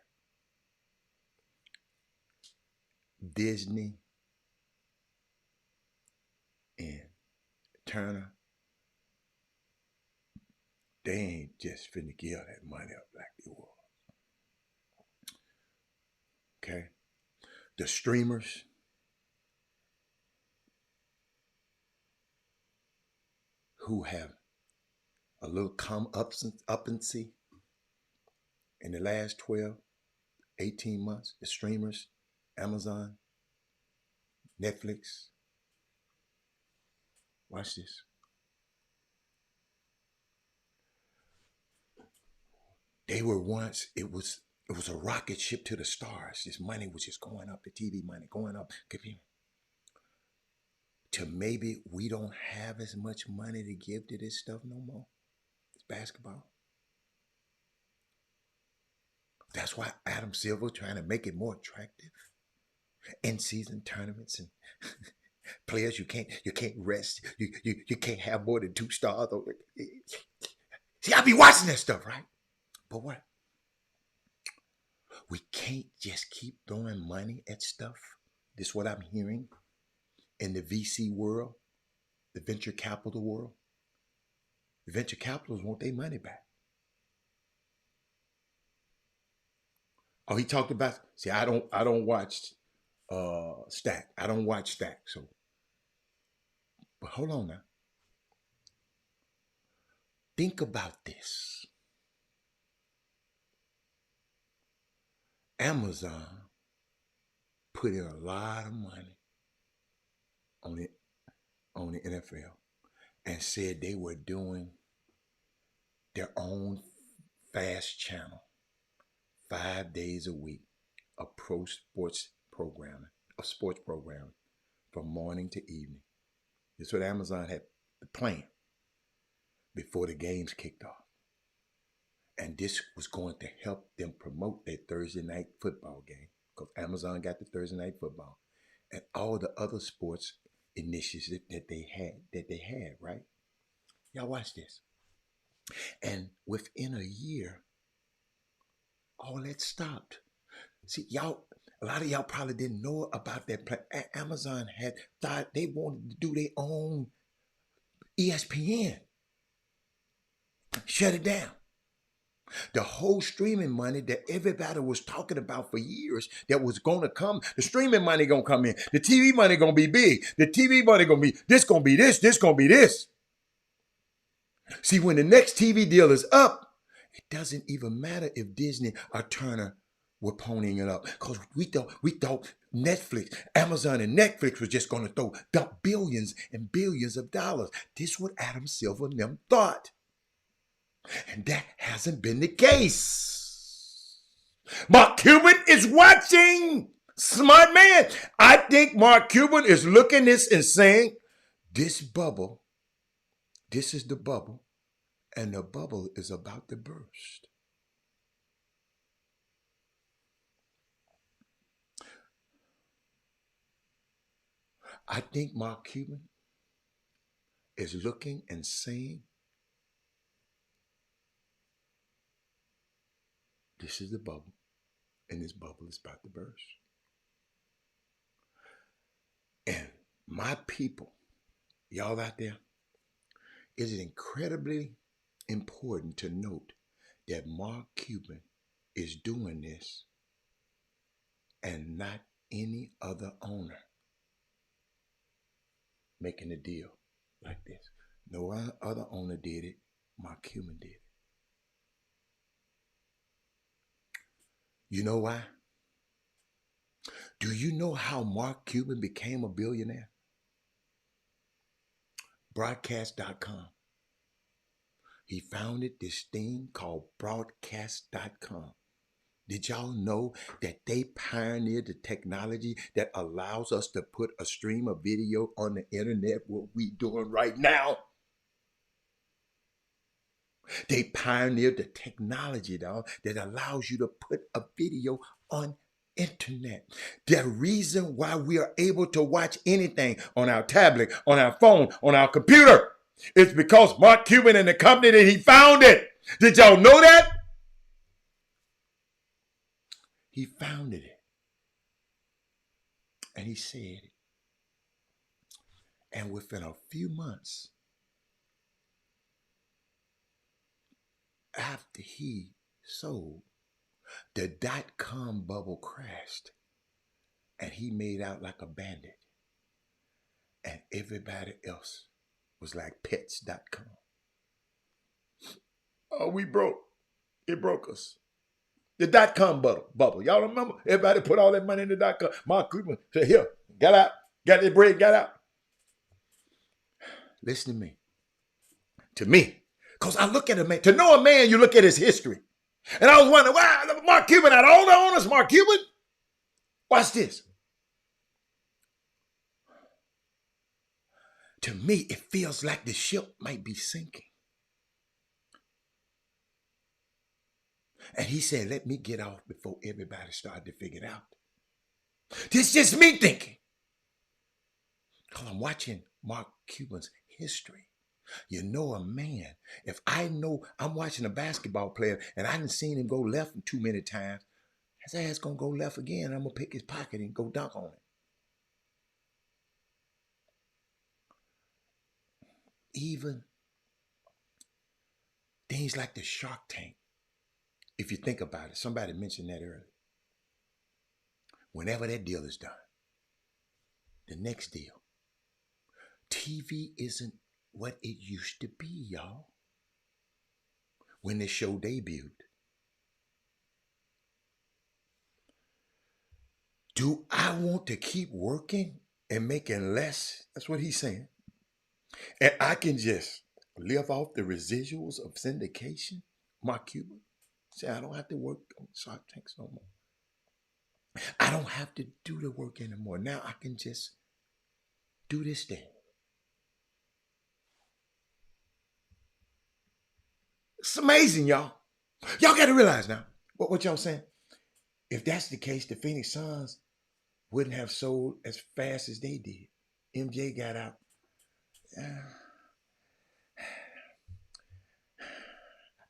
Disney and Turner, they ain't just finna give that money up like they was. Okay? The streamers, who have a little uppancy in the last 12, 18 months, the streamers, Amazon, Netflix. Watch this. They were once, it was a rocket ship to the stars. This money was just going up, the TV money going up. To maybe we don't have as much money to give to this stuff no more. It's basketball. That's why Adam Silver trying to make it more attractive. In-season tournaments and players you can't rest. You can't have more than 2 stars. See, I be watching that stuff, right? But what? We can't just keep throwing money at stuff. This is what I'm hearing in the VC world, the venture capital world. The venture capitalists want their money back. Oh, he talked about, see, I don't watch Stack. I don't watch Stack. So, but hold on now. Think about this. Amazon put in a lot of money on the NFL and said they were doing their own fast channel 5 days a week of sports programming from morning to evening. This is what Amazon had planned before the games kicked off. And this was going to help them promote their Thursday night football game, because Amazon got the Thursday night football and all the other sports initiatives that they had, right? Y'all watch this. And within a year, all that stopped. See, y'all, a lot of y'all probably didn't know about that plan. Amazon had thought they wanted to do their own ESPN. Shut it down. The whole streaming money that everybody was talking about for years that was going to come, the streaming money going to come in. The TV money going to be big. The TV money going to be this, going to be this going to be this. See, when the next TV deal is up, it doesn't even matter if Disney or Turner were ponying it up, because we thought Netflix, Amazon, and Netflix was just going to dump billions and billions of dollars. This is what Adam Silver and them thought. And that hasn't been the case. Mark Cuban is watching. Smart man. I think Mark Cuban is looking at this and saying, this bubble, this is the bubble, and the bubble is about to burst. I think Mark Cuban is looking and saying, this is the bubble, and this bubble is about to burst. And my people, y'all out there, it is incredibly important to note that Mark Cuban is doing this and not any other owner making a deal like this. No other owner did it. Mark Cuban did it. You know why? Do you know how Mark Cuban became a billionaire? Broadcast.com. He founded this thing called Broadcast.com. Did y'all know that they pioneered the technology that allows us to put a stream of video on the internet, what we doing right now? They pioneered the technology, dog, that allows you to put a video on internet. The reason why we are able to watch anything on our tablet, on our phone, on our computer, is because Mark Cuban and the company that he founded. Did y'all know that? He founded it. And he said it. And within a few months, after he sold, the dot-com bubble crashed. And he made out like a bandit. And everybody else was like pets.com. Oh, we broke. It broke us. The dot-com bubble. Y'all remember? Everybody put all that money in the dot-com. Mark Cuban said, here, got out. Got that bread, got out. Listen to me. To me. Because I look at a man. To know a man, you look at his history. And I was wondering, wow, Mark Cuban, out of all the owners, Mark Cuban? Watch this. To me, it feels like the ship might be sinking. And he said, let me get off before everybody started to figure it out. This is just me thinking. Because I'm watching Mark Cuban's history. You know a man, if I know I'm watching a basketball player and I didn't seen him go left too many times, his ass going to go left again. I'm going to pick his pocket and go dunk on it. Even things like the Shark Tank. If you think about it, somebody mentioned that earlier. Whenever that deal is done, the next deal, TV isn't what it used to be, y'all. When the show debuted. Do I want to keep working and making less? That's what he's saying. And I can just live off the residuals of syndication, Mark Cuban. Say, I don't have to work on Shark Tanks no more. I don't have to do the work anymore. Now I can just do this thing. It's amazing, y'all. Y'all got to realize now, what y'all saying? If that's the case, the Phoenix Suns wouldn't have sold as fast as they did. MJ got out.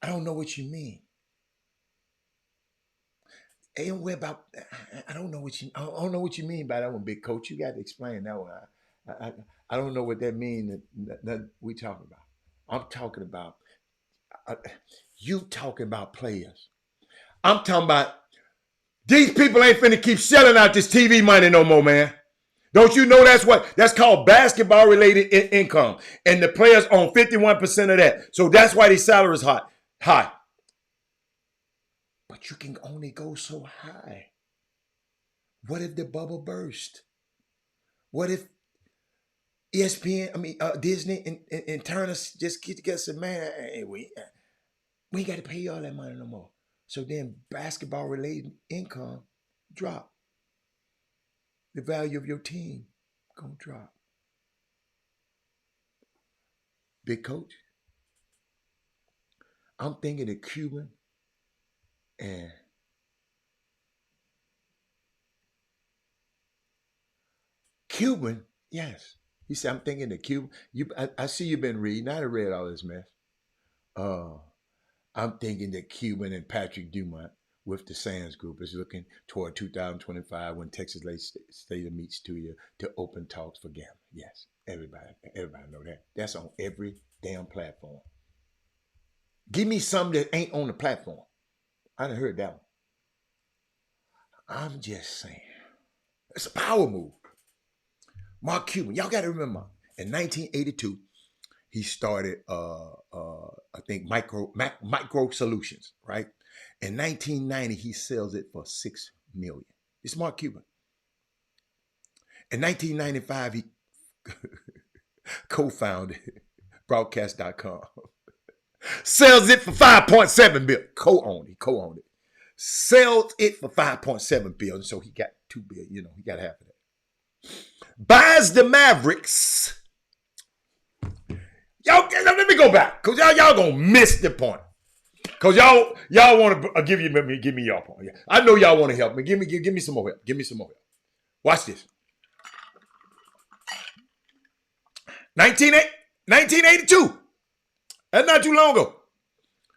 I don't know what you mean. Ain't worry about. I don't know what you mean by that one, big coach. You got to explain that one. I don't know what that means. That we talking about. I'm talking about. You talking about players. I'm talking about these people ain't finna keep shelling out this TV money no more, man. Don't you know that's called basketball related income? And the players own 51% of that. So that's why these salaries high. But you can only go so high. What if the bubble burst? What if Disney and Turner just get together and say, man, hey, we ain't got to pay you all that money no more. So then basketball related income drop. The value of your team gonna drop. Big coach, I'm thinking of Cuban and Cuban, yes. He said, I'm thinking of Cuban. I see you've been reading. I done read all this mess. I'm thinking that Cuban and Patrick Dumont with the Sands Group is looking toward 2025 when Texas State meets to open talks for gambling. Yes, everybody know that. That's on every damn platform. Give me something that ain't on the platform. I done heard that one. I'm just saying. It's a power move. Mark Cuban, y'all got to remember, in 1982, he started, I think, Micro Solutions, right? In 1990, he sells it for $6 million. It's Mark Cuban. In 1995, he co-founded Broadcast.com. Sells it for $5.7 billion. Co-owned it. Sells it for $5.7 billion. So he got $2 billion. He got half of that. Buys the Mavericks. Y'all, let me go back, cause y'all gonna miss the point. Cause y'all want to give me your point. Yeah. I know y'all want to help me. Give me some more help. Give me some more help. Watch this. 1982. That's not too long ago.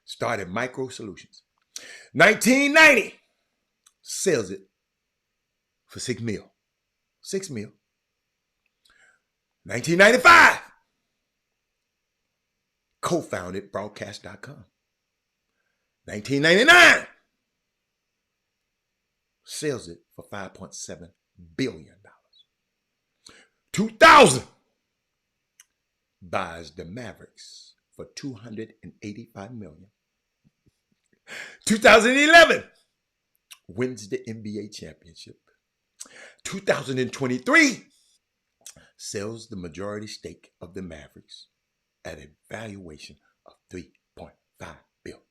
Started Micro Solutions. 1990. Sells it for $6 million. $6 million. 1995. Co-founded Broadcast.com. 1999. Sells it for $5.7 billion. 2000. Buys the Mavericks for $285 million. 2011. Wins the NBA championship. 2023. Sells the majority stake of the Mavericks at a valuation of $3.5 billion.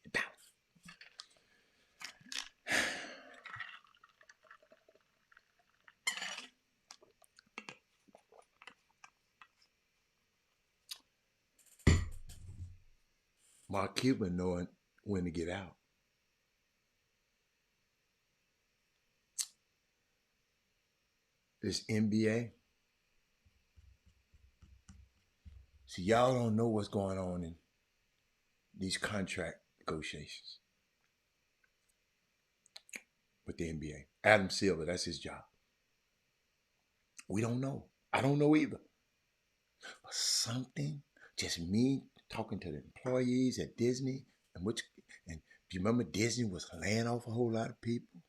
Mark Cuban knowing when to get out. This NBA. See, y'all don't know what's going on in these contract negotiations with the NBA. Adam Silver, that's his job. We don't know. I don't know either. But something, just me talking to the employees at Disney, and if you remember, Disney was laying off a whole lot of people.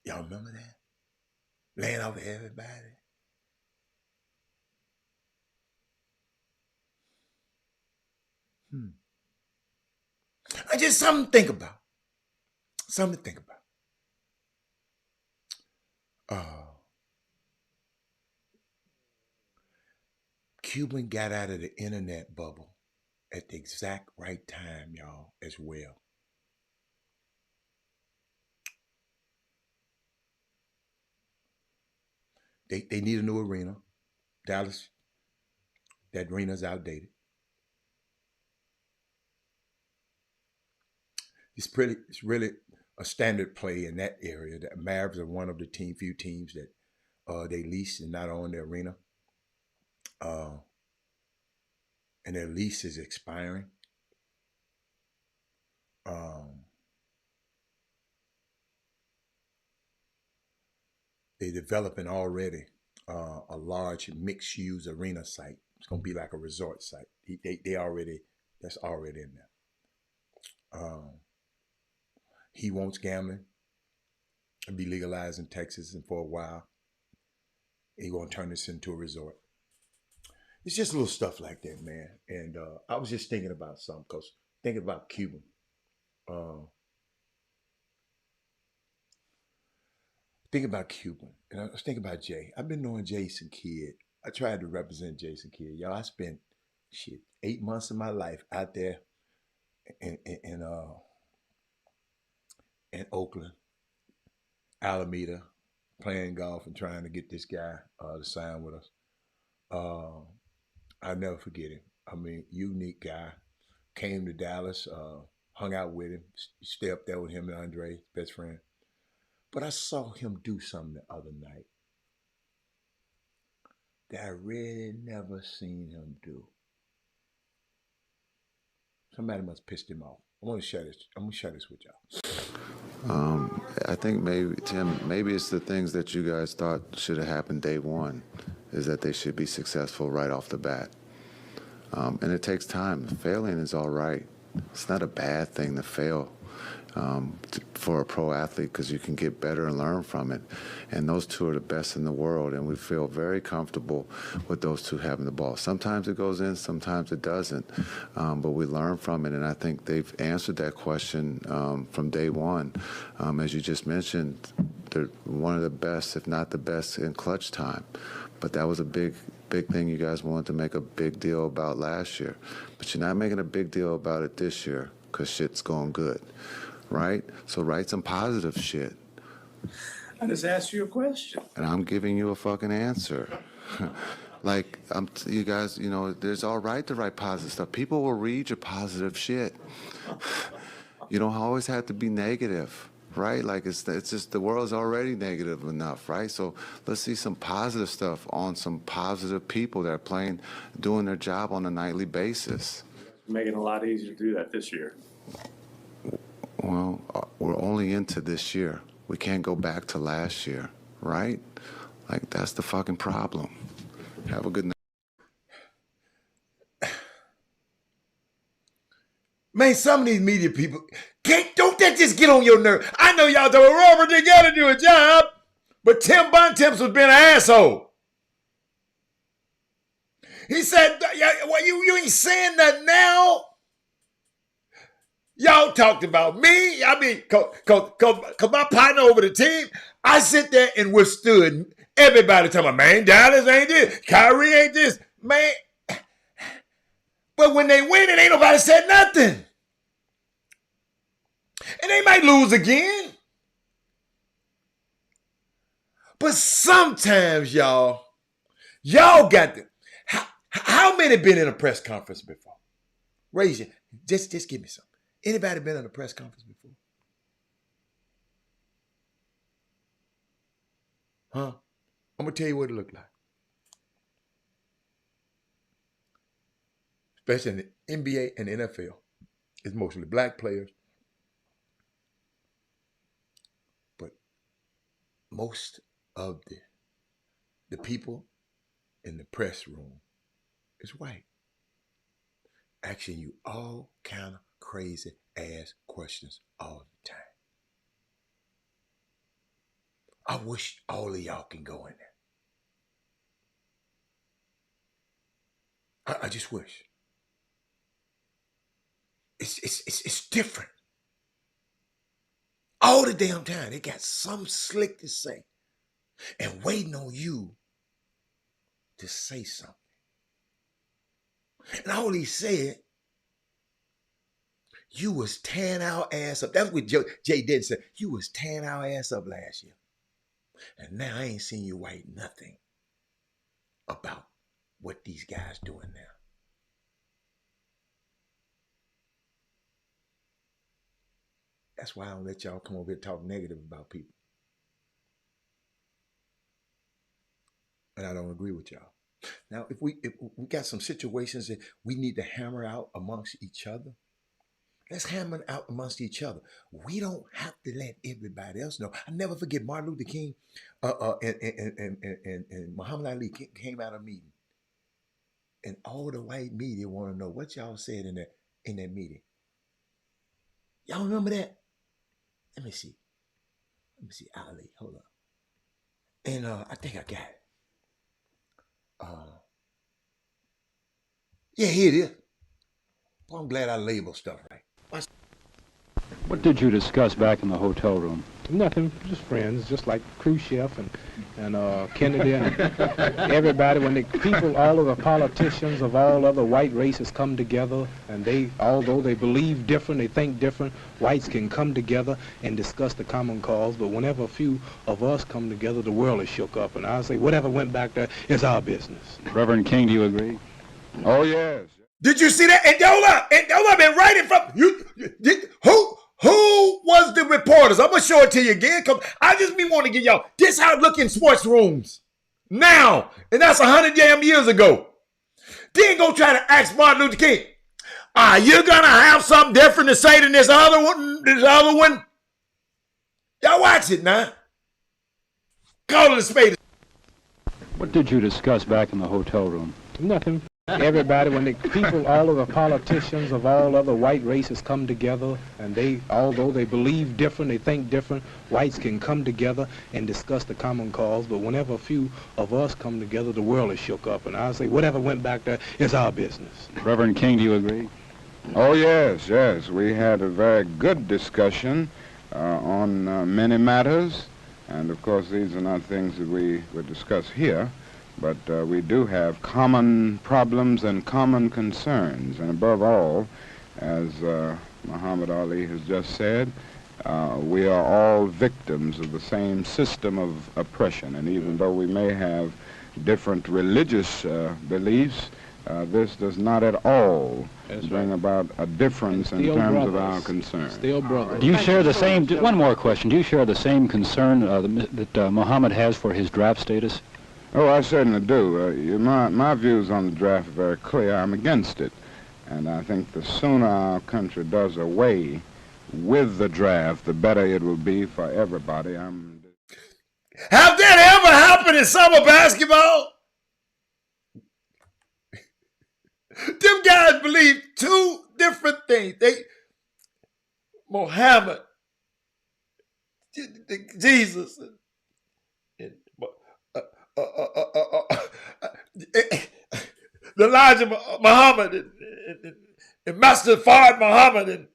Y'all remember that? Laying off everybody. Just something to think about. Something to think about. Cuban got out of the internet bubble at the exact right time, y'all, as well. They need a new arena. Dallas, that arena's outdated. It's really a standard play in that area. The Mavs are one of the few teams that they lease and not own the arena. And their lease is expiring. They're developing already a large mixed-use arena site. It's going to be like a resort site. They already That's already in there. He wants gambling to be legalized in Texas, and for a while, he's gonna turn this into a resort. It's just little stuff like that, man. And I was just thinking about something, cause thinking about Cuba. Uh, thinking about Cuba, and I was thinking about Jay. I've been knowing Jason Kidd. I tried to represent Jason Kidd. Y'all, I spent 8 months of my life out there in in, uh, in Oakland, Alameda, playing golf and trying to get this guy to sign with us. Uh, I'll never forget him. I mean, unique guy. Came to Dallas, hung out with him, stay up there with him and Andre, best friend. But I saw him do something the other night that I really never seen him do. Somebody must have pissed him off. I want to share this. I'm gonna share this with y'all. I think maybe, Tim, maybe it's the things that you guys thought should have happened day one, is that they should be successful right off the bat. And it takes time. Failing is all right. It's not a bad thing to fail for a pro athlete, because you can get better and learn from it. And those two are the best in the world, and we feel very comfortable with those two having the ball. Sometimes it goes in, sometimes it doesn't, but we learn from it, and I think they've answered that question from day one. As you just mentioned, they're one of the best, if not the best, in clutch time. But that was a big thing you guys wanted to make a big deal about last year. But you're not making a big deal about it this year because shit's going good, right? So write some positive shit. I just asked you a question. And I'm giving you a fucking answer. Like, you guys, you know, there's all right to write positive stuff. People will read your positive shit. You don't always have to be negative, right? Like, it's just the world's already negative enough, right? So let's see some positive stuff on some positive people that are doing their job on a nightly basis. Making it a lot easier to do that this year. Well, we're only into this year. We can't go back to last year, right? Like, that's the fucking problem. Have a good night. Man, some of these media people, don't that just get on your nerve? I know y'all told Robert, they got to do a job, but Tim Bontemps was being an asshole. He said, well, you ain't saying that now. Y'all talked about me. I mean, cause my partner over the team, I sit there and withstood everybody talking about, man, Dallas ain't this, Kyrie ain't this, man. But when they win, it ain't nobody said nothing. And they might lose again. But sometimes, y'all got to. How many been in a press conference before? Raise your, just give me some. Anybody been in a press conference before? Huh? I'm going to tell you what it looked like. Especially in the NBA and the NFL. It's mostly black players. But most of the people in the press room is white. Asking you all kind of crazy ass questions all the time. I wish all of y'all can go in there. I just wish. It's different. All the damn time they got something slick to say and waiting on you to say something. And all he said, you was tearing our ass up. That's what Jay did say. You was tearing our ass up last year. And now I ain't seen you write nothing about what these guys doing now. That's why I don't let y'all come over here and talk negative about people. And I don't agree with y'all. Now, if we got some situations that we need to hammer out amongst each other, let's hammer it out amongst each other. We don't have to let everybody else know. I never forget Martin Luther King and Muhammad Ali came out of a meeting. And all the white media want to know what y'all said in there. in that meeting. Y'all remember that? Let me see. Ali, hold up. And I think I got it. Yeah, here it is. Well, I'm glad I labeled stuff right. What did you discuss back in the hotel room? Nothing, just friends, just like Khrushchev and Kennedy and everybody. When the people, all of the politicians of all other white races come together, and they, although they believe different, they think different, whites can come together and discuss the common cause. But whenever a few of us come together, the world is shook up. And I say, whatever went back there is our business. Reverend King, do you agree? Oh, yes. Did you see that? Andola been right in front. Who was the reporters? I'm gonna show it to you again. Cause I just be want to get y'all. This how it look in sports rooms now, and that's 100 damn years ago. Then go try to ask Martin Luther King. Are you gonna have something different to say than this other one? Y'all watch it now. Call it a spade. What did you discuss back in the hotel room? Nothing. Everybody, when the people, all of the politicians of all other white races come together, and they, although they believe different, they think different, whites can come together and discuss the common cause. But whenever a few of us come together, the world is shook up. And I say, whatever went back there is our business. Reverend King, do you agree? Oh, yes, yes. We had a very good discussion on many matters. And, of course, these are not things that we would discuss here. But we do have common problems and common concerns. And above all, as Muhammad Ali has just said, we are all victims of the same system of oppression. And even though we may have different religious beliefs, this does not at all bring about a difference in terms of our concern. Still brothers. Do you share the same, one more question, do you share the same concern that Muhammad has for his draft status? Oh, I certainly do. My views on the draft are very clear. I'm against it. And I think the sooner our country does away with the draft, the better it will be for everybody. Have that ever happened in summer basketball? Them guys believe two different things. Muhammad, Jesus, the Elijah Muhammad and Master Fard Muhammad,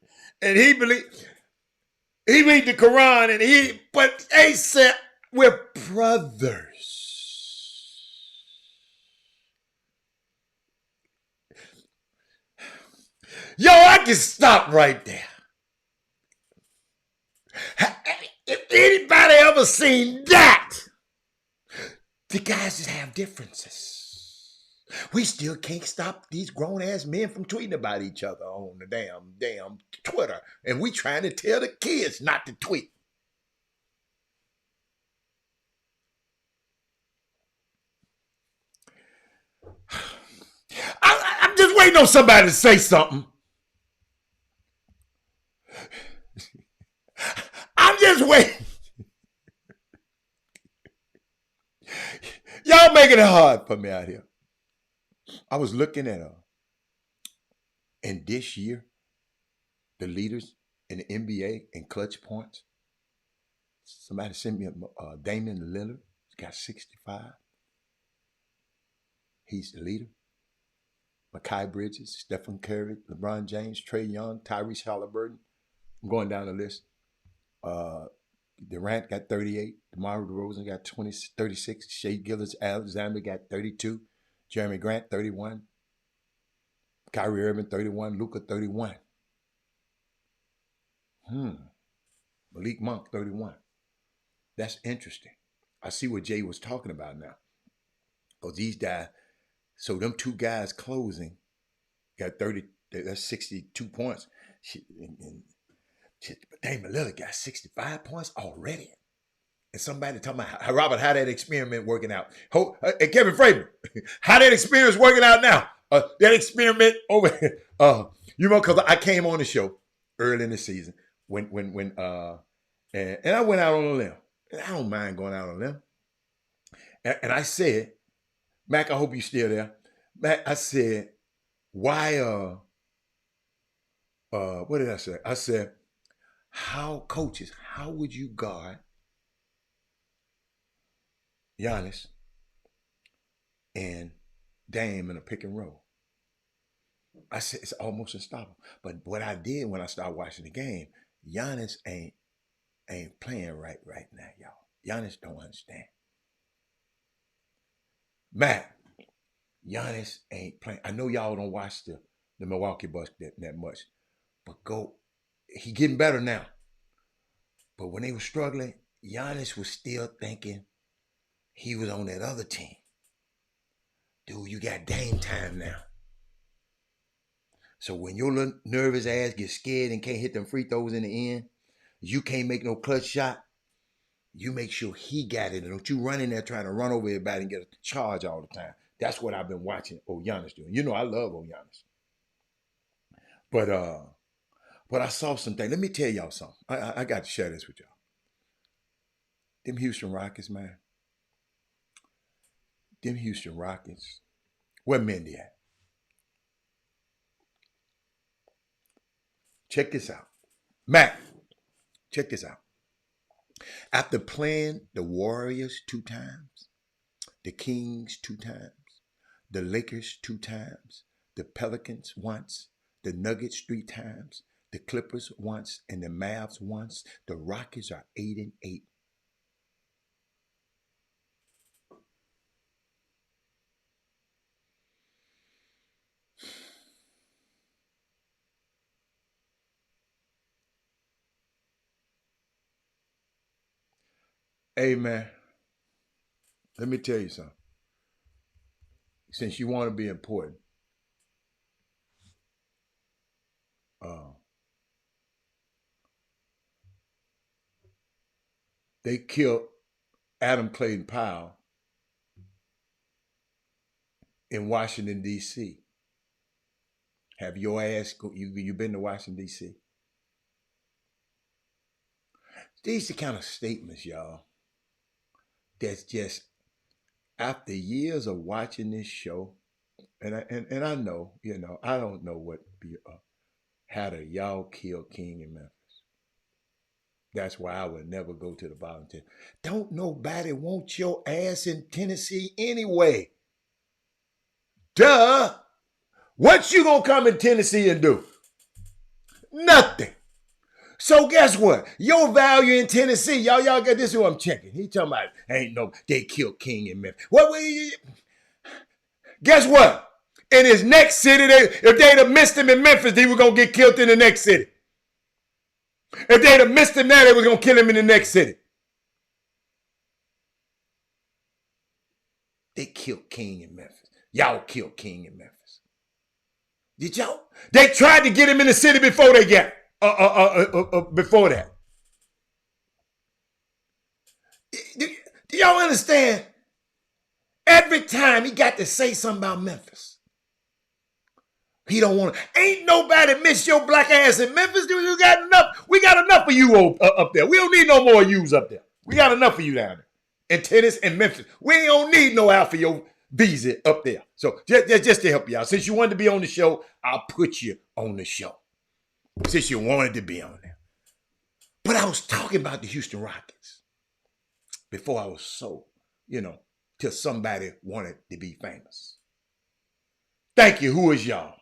and he read the Quran, but they said we're brothers. Yo, I can stop right there. If anybody ever seen that, the guys just have differences. We still can't stop these grown-ass men from tweeting about each other on the damn Twitter. And we trying to tell the kids not to tweet. I'm just waiting on somebody to say something. I'm just waiting. Y'all making it hard for me out here. I was looking at and this year, the leaders in the NBA in clutch points. Somebody sent me Damian Lillard. He's got 65. He's the leader. Mikal Bridges, Stephen Curry, LeBron James, Trae Young, Tyrese Halliburton. I'm going down the list. Durant got 38. DeMar DeRozan got 36. Shea Gilgeous-Alexander got 32. Jeremy Grant, 31. Kyrie Irving, 31. Luka, 31. Malik Monk, 31. That's interesting. I see what Jay was talking about now. Because these guys, so them two guys closing got 30, that's 62 points. But Damian Lillard got 65 points already. And somebody talking about, Robert, how that experiment working out. And Kevin Fraber, how that experience working out now. That experiment over, because I came on the show early in the season when and I went out on a limb. And I don't mind going out on a limb. And I said, Mac, I hope you're still there. Mac, I said, why what did I say? I said, coaches, how would you guard Giannis and Dame in a pick and roll? I said it's almost unstoppable. But what I did when I started watching the game, Giannis ain't playing right now, y'all. Giannis don't understand. Matt, Giannis ain't playing. I know y'all don't watch the Milwaukee Bucks that much, but he getting better now. But when they were struggling, Giannis was still thinking he was on that other team. Dude, you got Dame time now. So when your little nervous ass gets scared and can't hit them free throws in the end, you can't make no clutch shot, you make sure he got it. And don't you run in there trying to run over everybody and get a charge all the time. That's what I've been watching Giannis doing. You know I love Giannis. But I saw something. Let me tell y'all something. I got to share this with y'all. Them Houston Rockets, man. Them Houston Rockets. Where Mendy at? Check this out. Matt, check this out. After playing the Warriors 2 times, the Kings 2 times, the Lakers 2 times, the Pelicans once, the Nuggets 3 times, the Clippers once, and the Mavs once, the Rockets are 8-8. Hey, man, let me tell you something. Since you want to be important, they killed Adam Clayton Powell in Washington, D.C. Have your ass, you been to Washington, D.C.? These are the kind of statements, y'all, that's just, after years of watching this show, and I know, I don't know what how the y'all kill King in Memphis. That's why I would never go to the volunteer. Don't nobody want your ass in Tennessee anyway. Duh. What you gonna come in Tennessee and do? Nothing. So guess what? Your value in Tennessee, y'all got this is who I'm checking. He talking about they killed King in Memphis. Guess what? In his next city, if they'd have missed him in Memphis, he was gonna get killed in the next city. If they'd have missed him there, they was gonna kill him in the next city. They killed King in Memphis. Y'all killed King in Memphis. Did y'all? They tried to get him in the city before they got before that. Do y'all understand? Every time he got to say something about Memphis, he don't want to. Ain't nobody miss your black ass in Memphis. You got enough. We got enough of you up there. We don't need no more of yous up there. We got enough of you down there in Tennessee and Memphis. We don't need no Alpha Yo Visa up there. So just to help you out, since you wanted to be on the show, I'll put you on the show. Since you wanted to be on there. But I was talking about the Houston Rockets before I was so, till somebody wanted to be famous. Thank you. Who is y'all?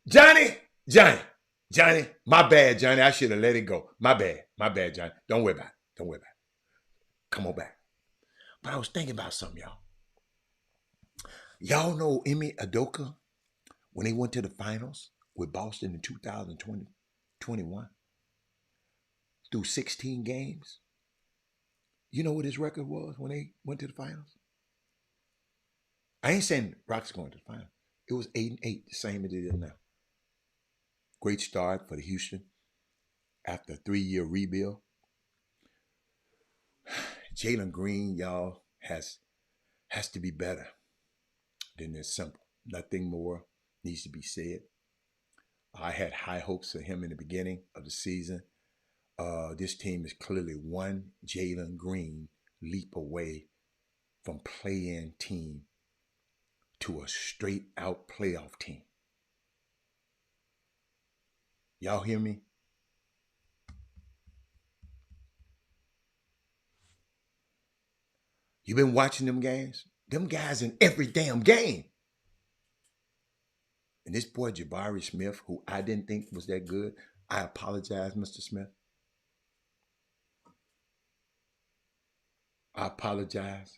Johnny, my bad, Johnny. I should have let it go. My bad, Johnny. Don't worry about it. Come on back. But I was thinking about something, y'all. Y'all know Emi Udoka when they went to the finals with Boston in 2021 through 16 games? You know what his record was when they went to the finals? I ain't saying Rockets going to the finals. It was 8-8, the same as it is now. Great start for the Houston after a 3-year rebuild. Jalen Green, y'all, has to be better than this simple. Nothing more needs to be said. I had high hopes for him in the beginning of the season. This team is clearly one Jalen Green leap away from play-in team to a straight-out playoff team. Y'all hear me? You been watching them games? Them guys in every damn game. And this boy Jabari Smith, who I didn't think was that good, I apologize, Mr. Smith. I apologize.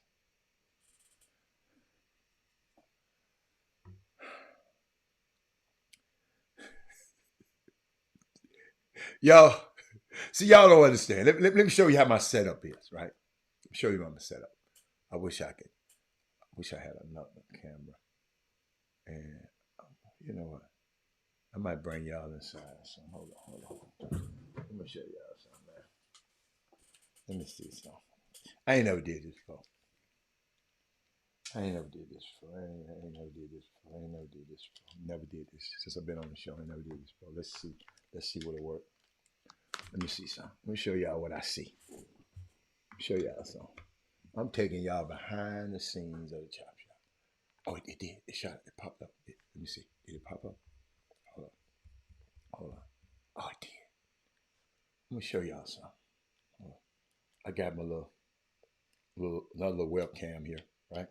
Y'all, see, y'all don't understand. Let me show you how my setup is, right? Show you my setup. I wish I had another camera. And you know what? I might bring y'all inside. So hold on. Let me show y'all something, man. Let me see something. I ain't never did this before. Never did this before. Never did this. Since I've been on the show, I never did this before. Let's see what it works. Let me see something. Let me show y'all what I see. Show y'all something. I'm taking y'all behind the scenes of the Chop Shop. Oh, it did. It shot. It popped up. Let me see. Did it pop up? Hold on. Oh, it did. Let me show y'all something. I got my another little webcam here, right?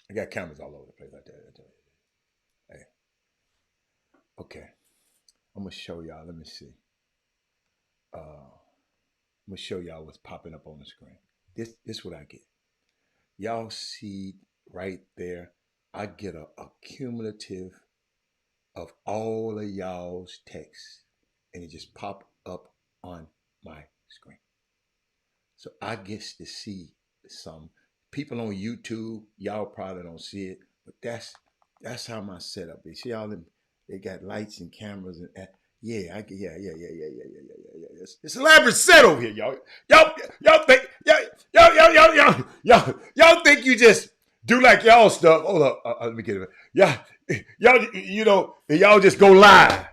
I got cameras all over the place. I tell you. Hey. Okay. I'm gonna show y'all. Let me see. I'm gonna show y'all what's popping up on the screen. This is what I get. Y'all see right there, I get a cumulative of all of y'all's texts, and it just pop up on my screen. So I get to see some people on YouTube. Y'all probably don't see it, but that's how my setup is. See all them? They got lights and cameras and yeah. It's elaborate set over here, y'all. Y'all think you just do like y'all stuff. Hold up, let me get it. Y'all just go live.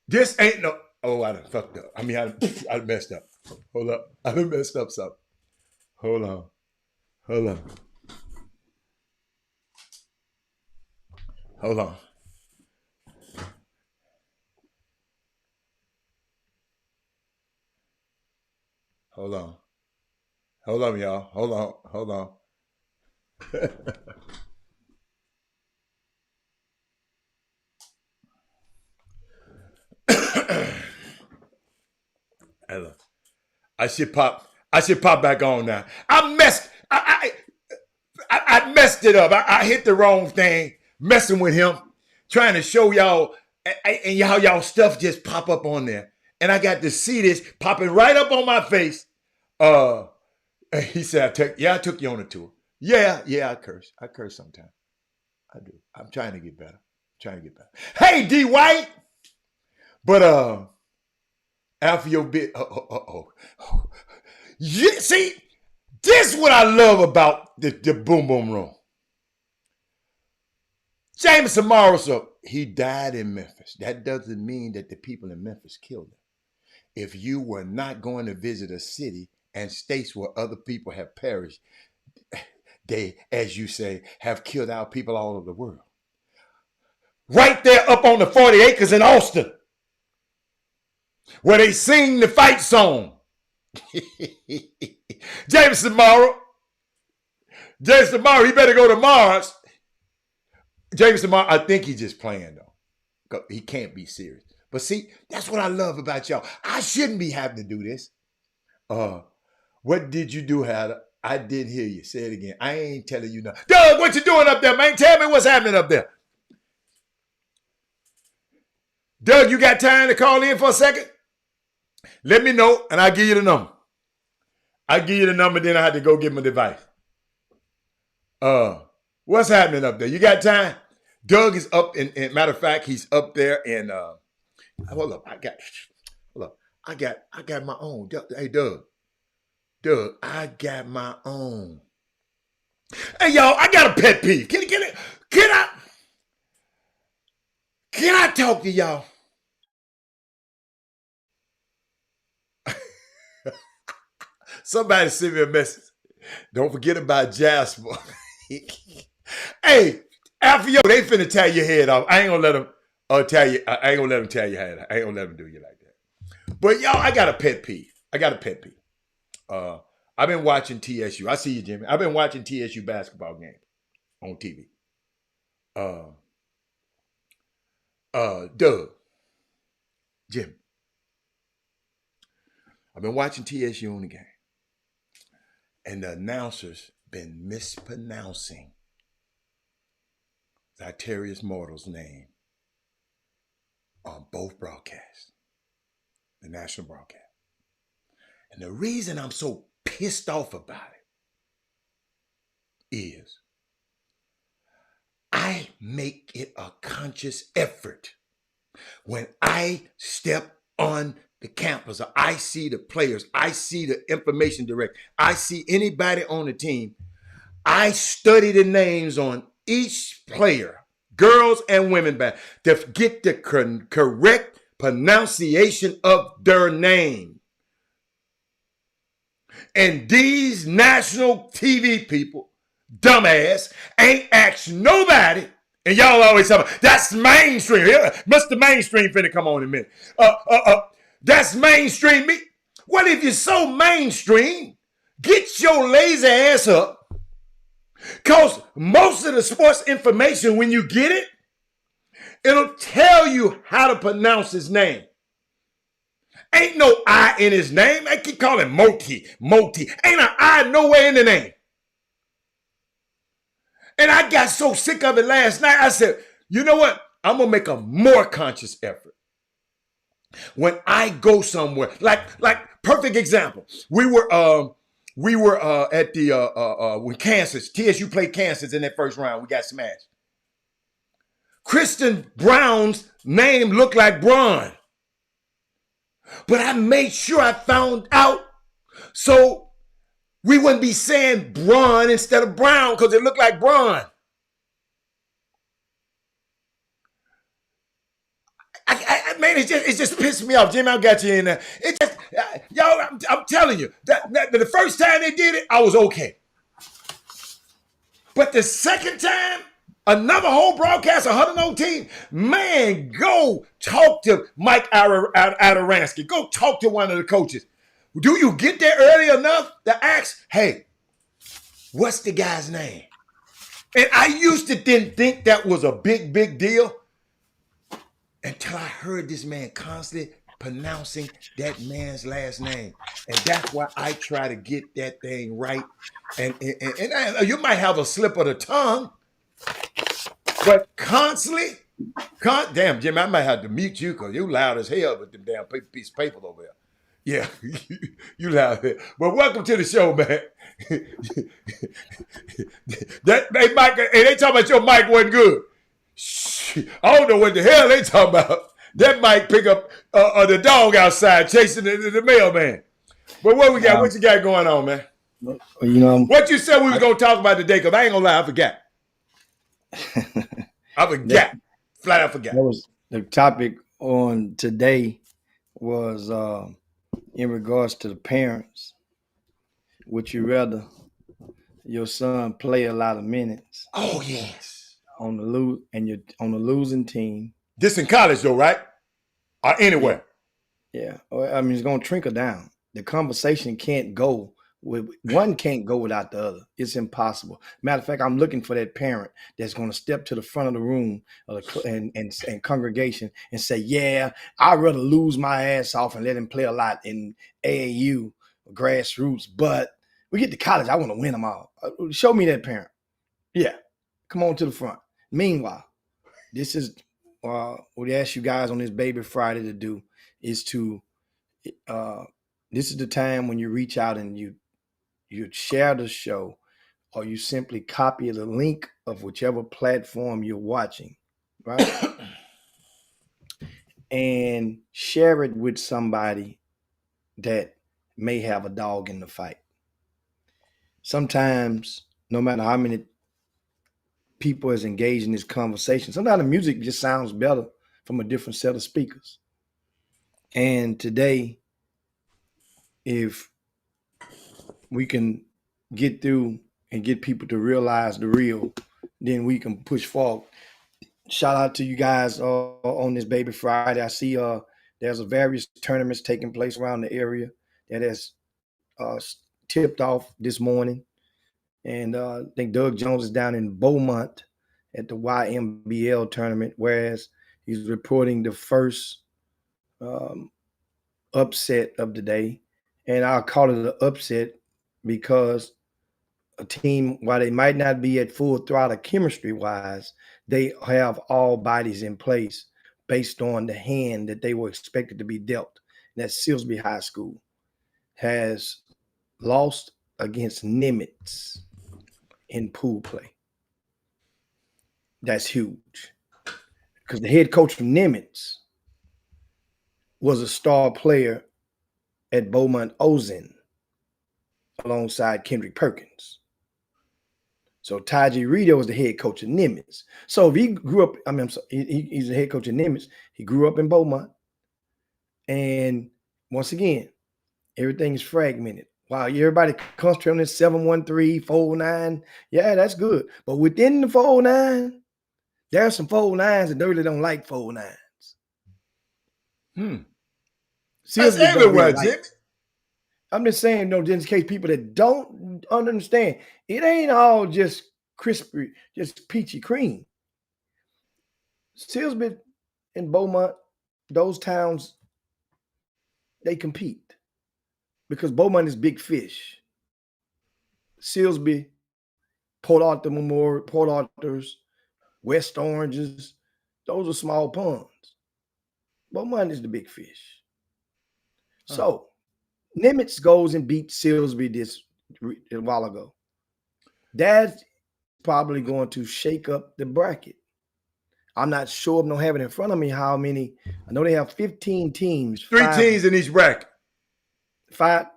This ain't no. Oh, I done fucked up. I mean, I messed up. Hold up, I done messed up something. Hold on. Hold on. Hold on, y'all. Hold on. Hello. I should pop back on now. I messed it up. I hit the wrong thing, messing with him, trying to show y'all, and y'all stuff just pop up on there. And I got to see this popping right up on my face. He said, I took you on a tour. Yeah, I curse. I curse sometimes. I do. I'm trying to get better. Hey, D White. But after your bit, yeah, see, this is what I love about the Boom Boom Room. James Morrison, he died in Memphis. That doesn't mean that the people in Memphis killed him. If you were not going to visit a city and states where other people have perished, they, as you say, have killed our people all over the world. Right there up on the 40 acres in Austin, where they sing the fight song. James tomorrow, he better go to Mars. James tomorrow, I think he's just playing though. He can't be serious. But see, that's what I love about y'all. I shouldn't be having to do this. What did you do, Hatter? I didn't hear you. Say it again. I ain't telling you nothing. Doug, what you doing up there, man? Tell me what's happening up there. Doug, you got time to call in for a second? Let me know, and I'll give you the number. Then I had to go get my device. What's happening up there? You got time? Doug is up, and matter of fact, he's up there, and hold up, I got my own. Hey, Doug, I got my own. Hey, y'all, I got a pet peeve. Can I talk to y'all? Somebody send me a message. Don't forget about Jasper. Hey, after they finna tear your head off. I ain't gonna let them. I'll tell you, I ain't gonna let him tell you how to, I ain't gonna let him do you like that. But y'all, I got a pet peeve. I've been watching TSU. I see you, Jimmy. I've been watching TSU basketball games on TV. Doug, Jimmy. I've been watching TSU on the game. And the announcers been mispronouncing Zyterius Mortal's name on both broadcasts, the national broadcast. And the reason I'm so pissed off about it is I make it a conscious effort when I step on the campus, or I see the players, I see the information direct, I see anybody on the team, I study the names on each player, girls and women, back to get the correct pronunciation of their name. And these national TV people, dumbass, ain't asked nobody. And y'all always talk about, that's mainstream. Mr. Mainstream finna come on in a minute. That's mainstream. Well, if you're so mainstream, get your lazy ass up. Because most of the sports information, when you get it, it'll tell you how to pronounce his name. Ain't no I in his name. I keep calling Moti. Ain't an I nowhere in the name. And I got so sick of it last night, I said, you know what? I'm going to make a more conscious effort. When I go somewhere, like perfect example, we were at the when Kansas, TSU played Kansas in that first round, we got smashed. Kristen Brown's name looked like Braun, but I made sure I found out so we wouldn't be saying Braun instead of Brown because it looked like Braun. Man, it just pissed me off. Jimmy, I got you in there. It just, y'all, I'm telling you, that the first time they did it, I was okay. But the second time, another whole broadcast, 118, man, go talk to Mike Adoransky. Go talk to one of the coaches. Do you get there early enough to ask, hey, what's the guy's name? And I used to didn't think that was a big deal until I heard this man constantly pronouncing that man's last name. And that's why I try to get that thing right. And you might have a slip of the tongue, but constantly, damn, Jim, I might have to mute you because you loud as hell with them damn piece of paper over there. Yeah, you loud here. But welcome to the show, man. Hey, Mike, hey, they talking about your mic wasn't good. I don't know what the hell they talking about. That might pick up the dog outside chasing the mailman. But what we got? What you got going on, man? You know, what you said we was gonna talk about today? Because I ain't gonna lie, I forgot. I forgot. Flat out forgot. That was the topic on today was in regards to the parents. Would you rather your son play a lot of minutes? Oh yes. On the losing team. This in college though, right? Or anywhere. Yeah. I mean, it's gonna trickle down. The conversation can't go one can't go without the other. It's impossible. Matter of fact, I'm looking for that parent that's going to step to the front of the room and congregation and say, yeah, I'd rather lose my ass off and let him play a lot in AAU, grassroots, but we get to college, I want to win them all. Show me that parent. Yeah, come on to the front. Meanwhile, this is what we ask you guys on this Baby Friday to do is to this is the time when you reach out and you share the show, or you simply copy the link of whichever platform you're watching, right? And share it with somebody that may have a dog in the fight. Sometimes, no matter how many people is engaged in this conversation, sometimes the music just sounds better from a different set of speakers. And today, if we can get through and get people to realize the real, then we can push forward shout out to you guys on this Baby Friday. I see there's a various tournaments taking place around the area that has uh, tipped off this morning. And I think Doug Jones is down in Beaumont at the YMBL tournament, whereas he's reporting the first um, upset of the day. And I'll call it an upset because a team, while they might not be at full throttle chemistry wise, they have all bodies in place based on the hand that they were expected to be dealt. And that Silsbee High School has lost against Nimitz in pool play. That's huge because the head coach from Nimitz was a star player at Beaumont Ozen alongside Kendrick Perkins. So Taji Rito was the head coach of Nimitz. So if he grew up, I mean, he's the head coach of Nimitz. He grew up in Beaumont. And once again, everything is fragmented. Wow, everybody concentrate on this 713, 409. Yeah, that's good. But within the 409, there are some 409s that really don't like 409s. That's everywhere, Jimmy. I'm just saying, just in case people that don't understand, it ain't all just crispy, just peachy cream. Silsbee and Beaumont, those towns, they compete because Beaumont is big fish. Silsbee, Port Arthur Memorial, Port Arthur's, West Oranges, those are small ponds. Beaumont is the big fish. So Nimitz goes and beats Silsbee a while ago. That's probably going to shake up the bracket. I'm not sure. I don't have it in front of me how many. I know they have 15 teams. Three teams in each bracket. Five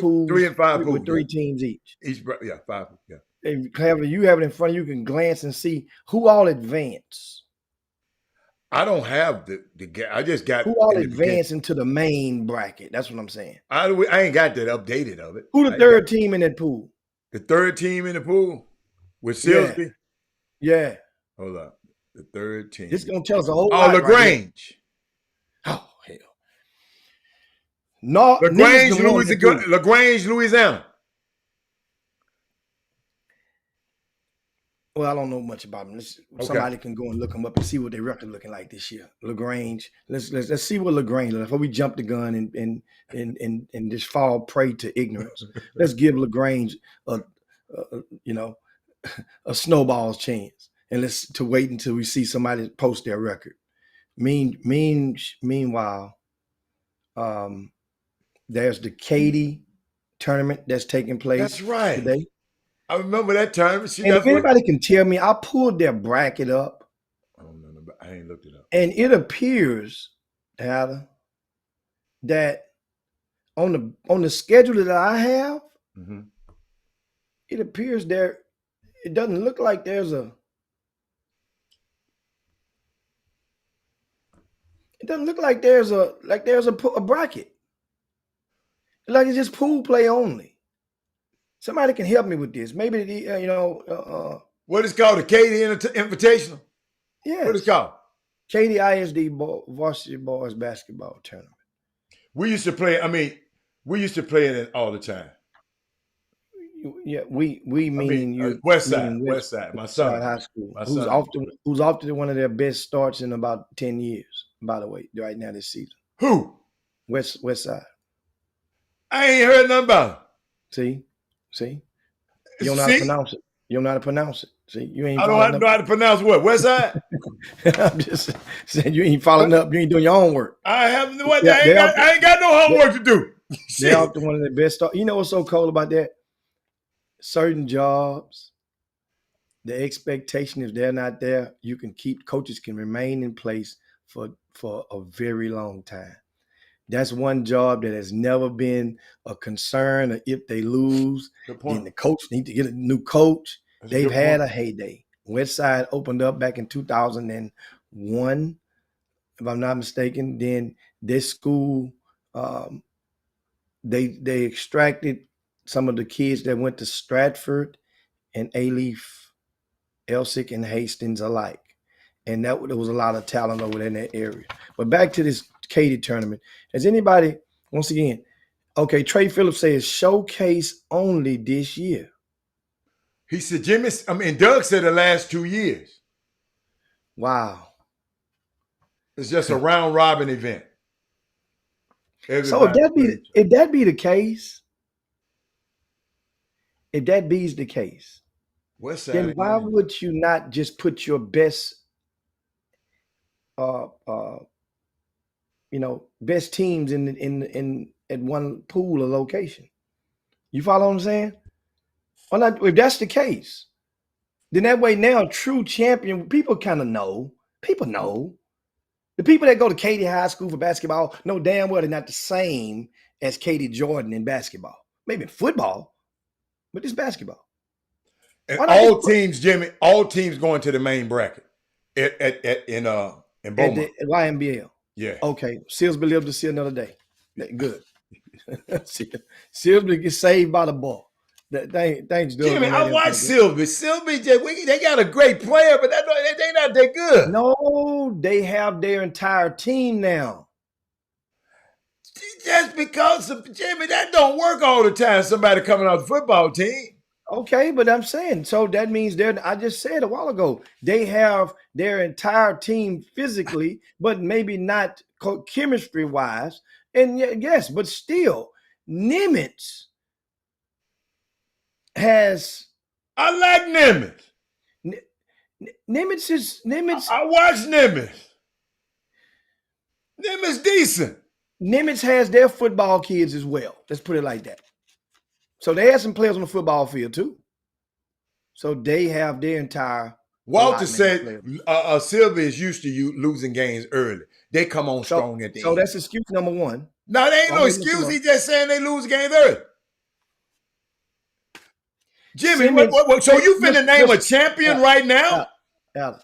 pools. 3 and 5 pools. With 3 teams each. Yeah, 5. Yeah. If you have it in front of you, can glance and see who all advance. I don't have the I just got who all advance into the main bracket. That's what I'm saying. I ain't got that updated of it. Who the third team in that pool? The third team in the pool with Silsbee? Yeah. Hold up. The third team. This is going to tell us a whole lot. LaGrange. Right, oh, hell. No, LaGrange, Louisiana. Well, I don't know much about them. Somebody can go and look them up and see what their record looking like this year. LaGrange. Let's see what LaGrange looks like before we jump the gun and just fall prey to ignorance. Let's give LaGrange a snowball's chance, and let's wait until we see somebody post their record. Meanwhile, there's the Katy tournament that's taking place. That's right. Today. I remember that time. And if anybody can tell me, I pulled their bracket up. I don't know. I ain't looked it up. And it appears, Adam, that on the schedule that I have, it appears it doesn't look like there's a. It doesn't look like there's a bracket. Like it's just pool play only. Somebody can help me with this. Maybe what is called the Katy Invitational? Yeah. What is called? Katy ISD Varsity Boys Basketball Tournament. We used to play. It all the time. Yeah, we meaning you. West Side. My son, High School. Who's off to one of their best starts in about 10 years. By the way, right now this season. Who? West Side. I ain't heard nothing about it. See? You don't know how to pronounce it. You don't know how to pronounce it. See, you ain't. I don't know how to pronounce what? West Side? I'm just saying you ain't following up. You ain't doing your homework. I have no. I ain't got no homework to do. They're off to one of the best starts. You know what's so cool about that? Certain jobs, the expectation, if they're not there, coaches can remain in place for a very long time. That's one job that has never been a concern. Or if they lose, then the coach need to get a new coach. They've had a heyday. West Side opened up back in 2001, if I'm not mistaken. Then this school, they extracted some of the kids that went to Stratford and Alief, Elsick, and Hastings alike. and there was a lot of talent over there in that area. But back to this Katy tournament. Has anybody, once again, okay, Trey Phillips says showcase only this year. He said, Doug said the last 2 years. Wow. It's just a round robin event. So Everybody if that be the case, what's then Saturday? why would you not just put your best best teams in at one pool or location? You follow what I'm saying? Or not, if that's the case, then that way now true champion people kind of know. People know. The people that go to Katy High School for basketball know damn well they're not the same as Katy Jordan in basketball. Maybe in football, but it's basketball. And all teams, Jimmy, all teams going to the main bracket in Beaumont. At the YMBL. Yeah. Okay. Silsby lived to see another day. Good. Silsby gets saved by the ball. Thanks, Doug. Jimmy, I watched Silby. Silby, they got a great player, but they not that good. No, they have their entire team now. Just because of Jimmy, that don't work all the time. Somebody coming off the football team. Okay, but I'm saying, so that means I just said a while ago, they have their entire team physically, but maybe not chemistry wise. And yes, but still, Nimitz has. I like Nimitz. Nimitz. I watch Nimitz. Nimitz decent. Nimitz has their football kids as well. Let's put it like that. So they have some players on the football field too. So they have their entire. Walter said Sylvia is used to you losing games early. They come on strong at the end. So that's excuse number one. No, they ain't no excuse. He's just saying they lose games early. Jimmy, so you finna name a champion right now? Alan,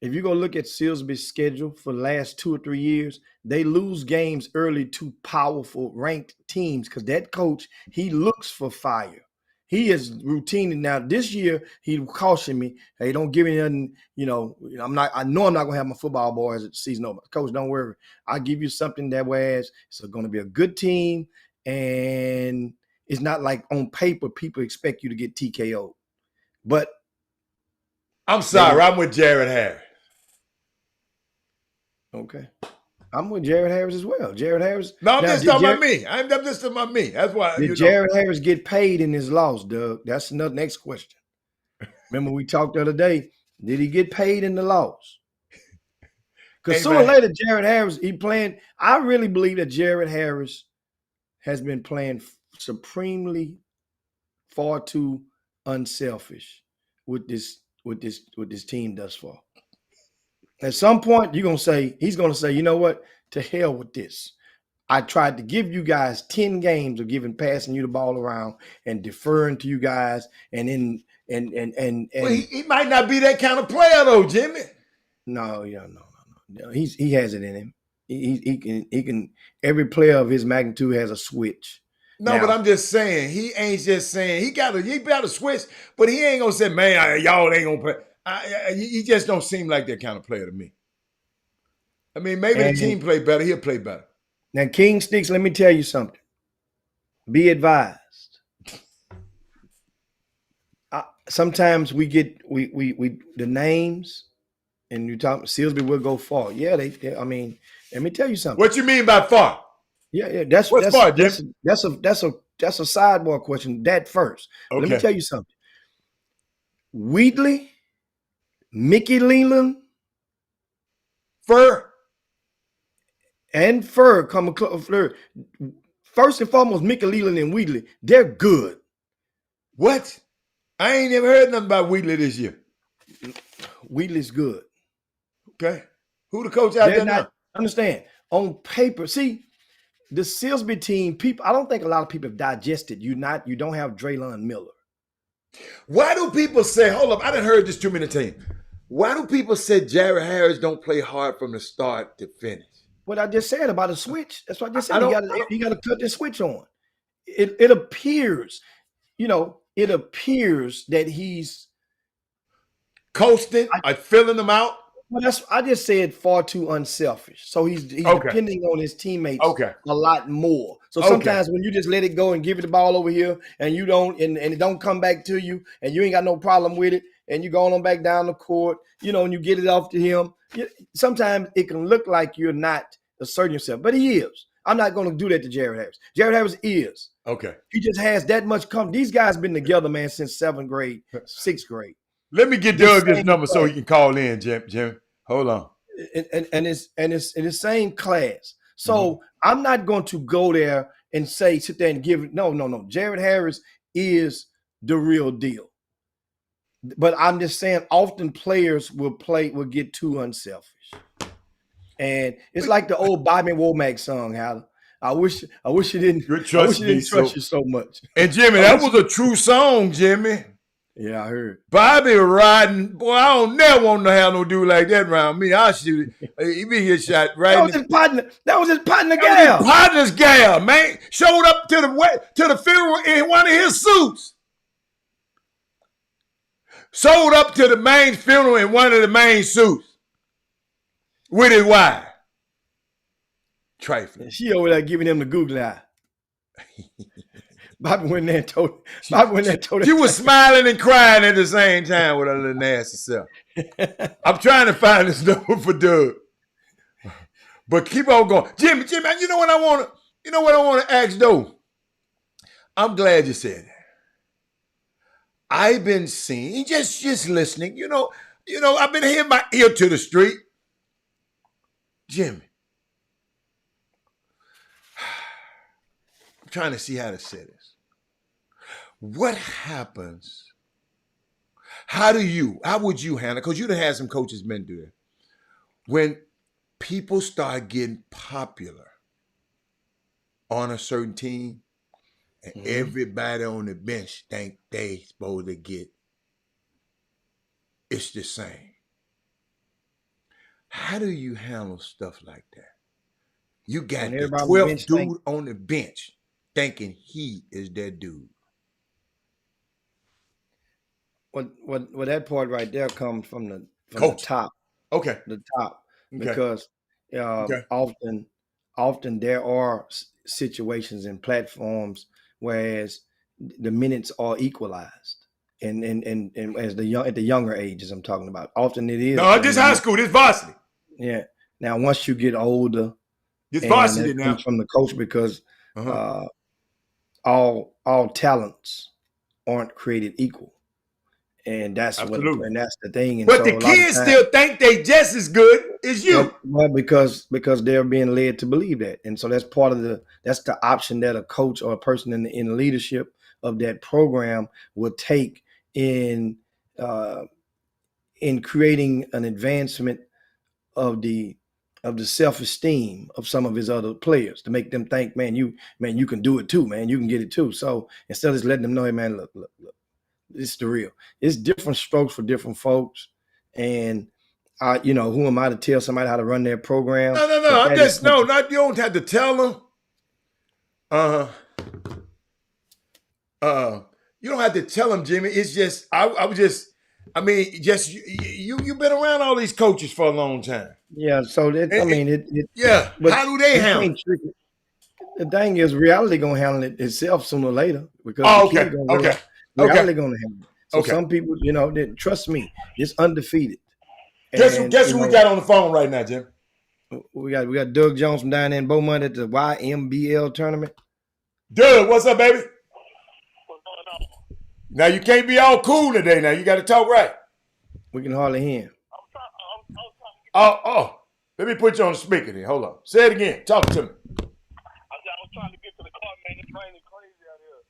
if you go look at Silsby's schedule for the last 2 or 3 years, they lose games early to powerful ranked teams because that coach, he looks for fire. He is routinely now. This year, he cautioned me, "Hey, don't give me nothing. I know I'm not gonna have my football boys at the season over. Coach, don't worry. I'll give you something that was it's going to be a good team, and it's not like on paper people expect you to get TKO. But I'm sorry, I'm with Jared Harris. Okay. I'm with Jared Harris as well. Jared Harris. No, I'm just talking about me. I'm just talking about me. That's why. Did Jared Harris get paid in his loss, Doug? That's another next question. Remember we talked the other day. Did he get paid in the loss? Because sooner or later, Jared Harris, I really believe that Jared Harris has been playing supremely far too unselfish with this team thus far. At some point, he's going to say, you know what? To hell with this. I tried to give you guys 10 games of passing you the ball around and deferring to you guys. And well, he might not be that kind of player though, Jimmy. No. He has it in him. He can, every player of his magnitude has a switch. No, but I'm just saying, he ain't just saying he got a switch, but he ain't gonna say, man, y'all ain't gonna play. He just don't seem like that kind of player to me. I mean, maybe the team play better. He'll play better. Now, King Sticks, let me tell you something. Be advised. Sometimes we get the names, and you talk Silsby will go far. Yeah, I mean, let me tell you something. What you mean by far? Yeah. That's far, Jim? That's a sidebar question. That first. Okay. Let me tell you something. Wheatley, Mickey Leland, Fur come a first and foremost, Mickey Leland and Wheatley, they're good. What? I ain't never heard nothing about Wheatley this year. Wheatley's good. Okay. Who the coach out there now? Understand. On paper, see, the Silsby team, I don't think a lot of people have digested. You don't have Draylon Miller. Why do people say, hold up, I done heard this too many times. Why do people say Jared Harris don't play hard from the start to finish? What I just said about a switch. That's what I just said. You got to cut the switch on. It appears, that he's coasting, filling them out. Well, I just said far too unselfish. So he's Okay. depending on his teammates Okay. a lot more. So Okay. sometimes when you just let it go and give it the ball over here and you don't and it don't come back to you and you ain't got no problem with it and you going on back down the court, and you get it off to him. Sometimes it can look like you're not asserting yourself, but he is. I'm not going to do that to Jared Harris. Jared Harris is. Okay. He just has that much These guys been together, man, since 7th grade, 6th grade. Let me get Doug this number so he can call in, Jim. Hold on. And it's in the same class. So I'm not going to go there and sit there and give it. No. Jared Harris is the real deal. But I'm just saying, often players will get too unselfish. And it's like the old Bobby Womack song, Hal. I wish you didn't trust you so much. And Jimmy, that was a true song, Jimmy. Yeah, I heard. Bobby riding, boy, I don't never want to have no dude like that around me. I'll shoot it. He be here shot right. That was his partner. That was his partner gal. His partner's gal, man. Showed up to the funeral in one of his suits. Showed up to the main funeral in one of the main suits. With his wife. Trifling. She over there giving him the Google eye. Bobby went there and told her. She was smiling and crying at the same time with her little nasty self. I'm trying to find this number for Doug. But keep on going. Jimmy, you know what I want to ask though? I'm glad you said that. I've been seeing, just listening, I've been hearing my ear to the street. Jimmy. I'm trying to see how to say this. What happens? How would you handle, because you done had some coaches men do it, when people start getting popular on a certain team and everybody on the bench think they supposed to get it's the same. How do you handle stuff like that? You got the 12th dude on the bench thinking he is that dude. What that part right there comes from the top. Okay. The top. Okay. Because often there are situations and platforms whereas the minutes are equalized. And as at the younger ages I'm talking about. Often it is. No, this high school, this varsity. Yeah. Now once you get older, it's varsity now from the coach because all talents aren't created equal. And that's the thing. And but the kids still think they just as good as you. Well, because they're being led to believe that. And so that's part of that's the option that a coach or a person in leadership of that program will take in creating an advancement of the self-esteem of some of his other players to make them think, man, you can do it too, man. You can get it too. So instead of just letting them know, hey, man, look, this is the real. It's different strokes for different folks. And who am I to tell somebody how to run their program? No. You don't have to tell them. You don't have to tell them, Jimmy. It's just you've been around all these coaches for a long time. Yeah, so But how do they handle it? The thing is, reality gonna handle it itself sooner or later because reality gonna handle it. So some people, trust me, it's undefeated. Guess who we got on the phone right now, Jim? We got Doug Jones from down there in Beaumont at the YMBL tournament. Doug, what's up, baby? Now you can't be all cool today. Now you got to talk right. We can hardly hear him. Oh, let me put you on the speaker then. Hold on. Say it again. Talk to me. I was trying to get to the car, man. It's raining crazy out here.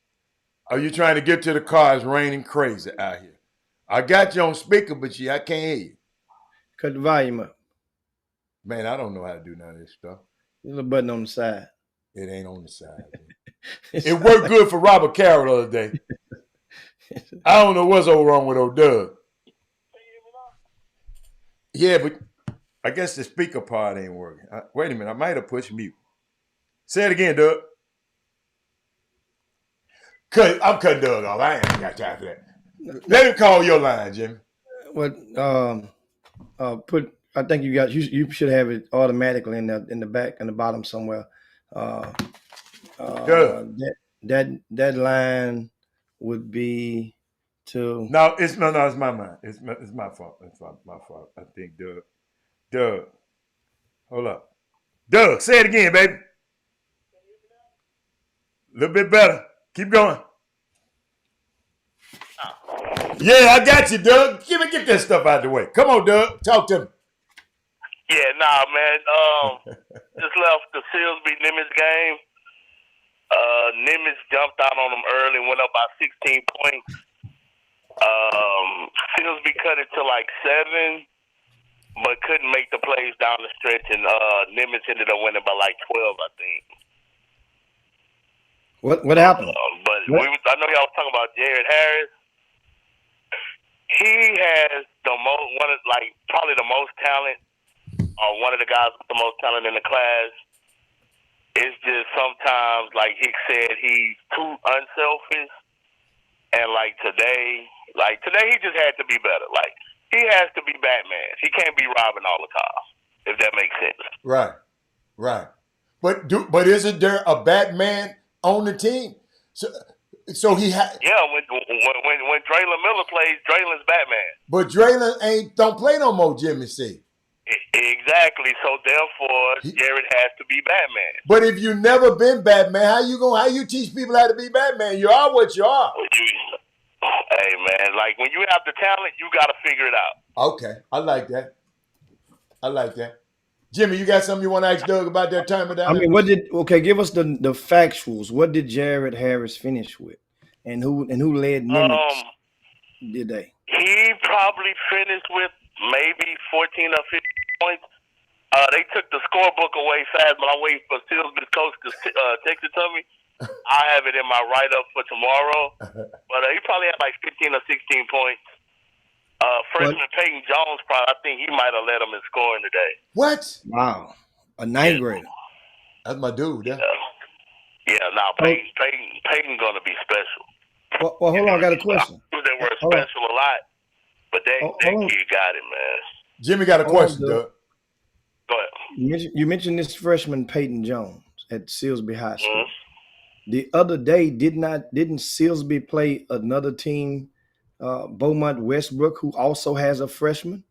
Are you trying to get to the car? It's raining crazy out here. I got you on speaker, but I can't hear you. Cut the volume up. Man, I don't know how to do none of this stuff. There's a little button on the side. It ain't on the side. It worked good for Robert Carroll the other day. I don't know what's wrong with old Doug. Yeah, but I guess the speaker part ain't working. Wait a minute. I might have pushed mute. Say it again, Doug. I'm cutting Doug off. I ain't got time for that. Let him call your line, Jimmy. I think you should have it automatically in the back in the bottom somewhere. Uh, Doug. that line would be to No, it's my mind. It's my fault. It's my fault. I think Doug. Hold up. Doug, say it again, baby. A little bit better. Keep going. Yeah, I got you, Doug. Get that stuff out of the way. Come on, Doug. Talk to me. Yeah, nah, man. Just left the Silsby Nimitz game. Nimitz jumped out on them early, went up by 16 points. Silsby cut it to like 7, but couldn't make the plays down the stretch, and Nimitz ended up winning by like 12, I think. what happened? I know y'all was talking about Jared Harris. He has probably the most talent, or one of the guys with the most talent in the class. It's just sometimes, like Hick said, he's too unselfish. And like today he just had to be better. Like, he has to be Batman. He can't be Robin all the time, if that makes sense. Right. But isn't there a Batman on the team? So he had. Yeah, when Draylon Miller plays, Draylon's Batman. But Draylon don't play no more, Jimmy C. Exactly. So therefore, Jared has to be Batman. But if you never been Batman, how you teach people how to be Batman? You are what you are. Hey man, like when you have the talent, you got to figure it out. Okay, I like that. Jimmy, you got something you want to ask Doug about that tournament down there? Give us the factuals. What did Jared Harris finish with? And who led Nimitz? Did they? He probably finished with maybe 14 or 15 points. They took the scorebook away fast, but I'm waiting for Silsby's coach to text it to me. I have it in my write-up for tomorrow. But he probably had like 15 or 16 points. Freshman Peyton Jones, I think he might have led them in scoring today. What? Wow. A ninth grader. That's my dude. Yeah. Peyton's going to be special. Well, hold on. I got a question. They were special a lot, but that kid got it, man. Jimmy got a question, Doug. Go ahead. You mentioned this freshman Peyton Jones at Silsby High School. The other day, didn't Silsby play another team, Beaumont Westbrook, who also has a freshman?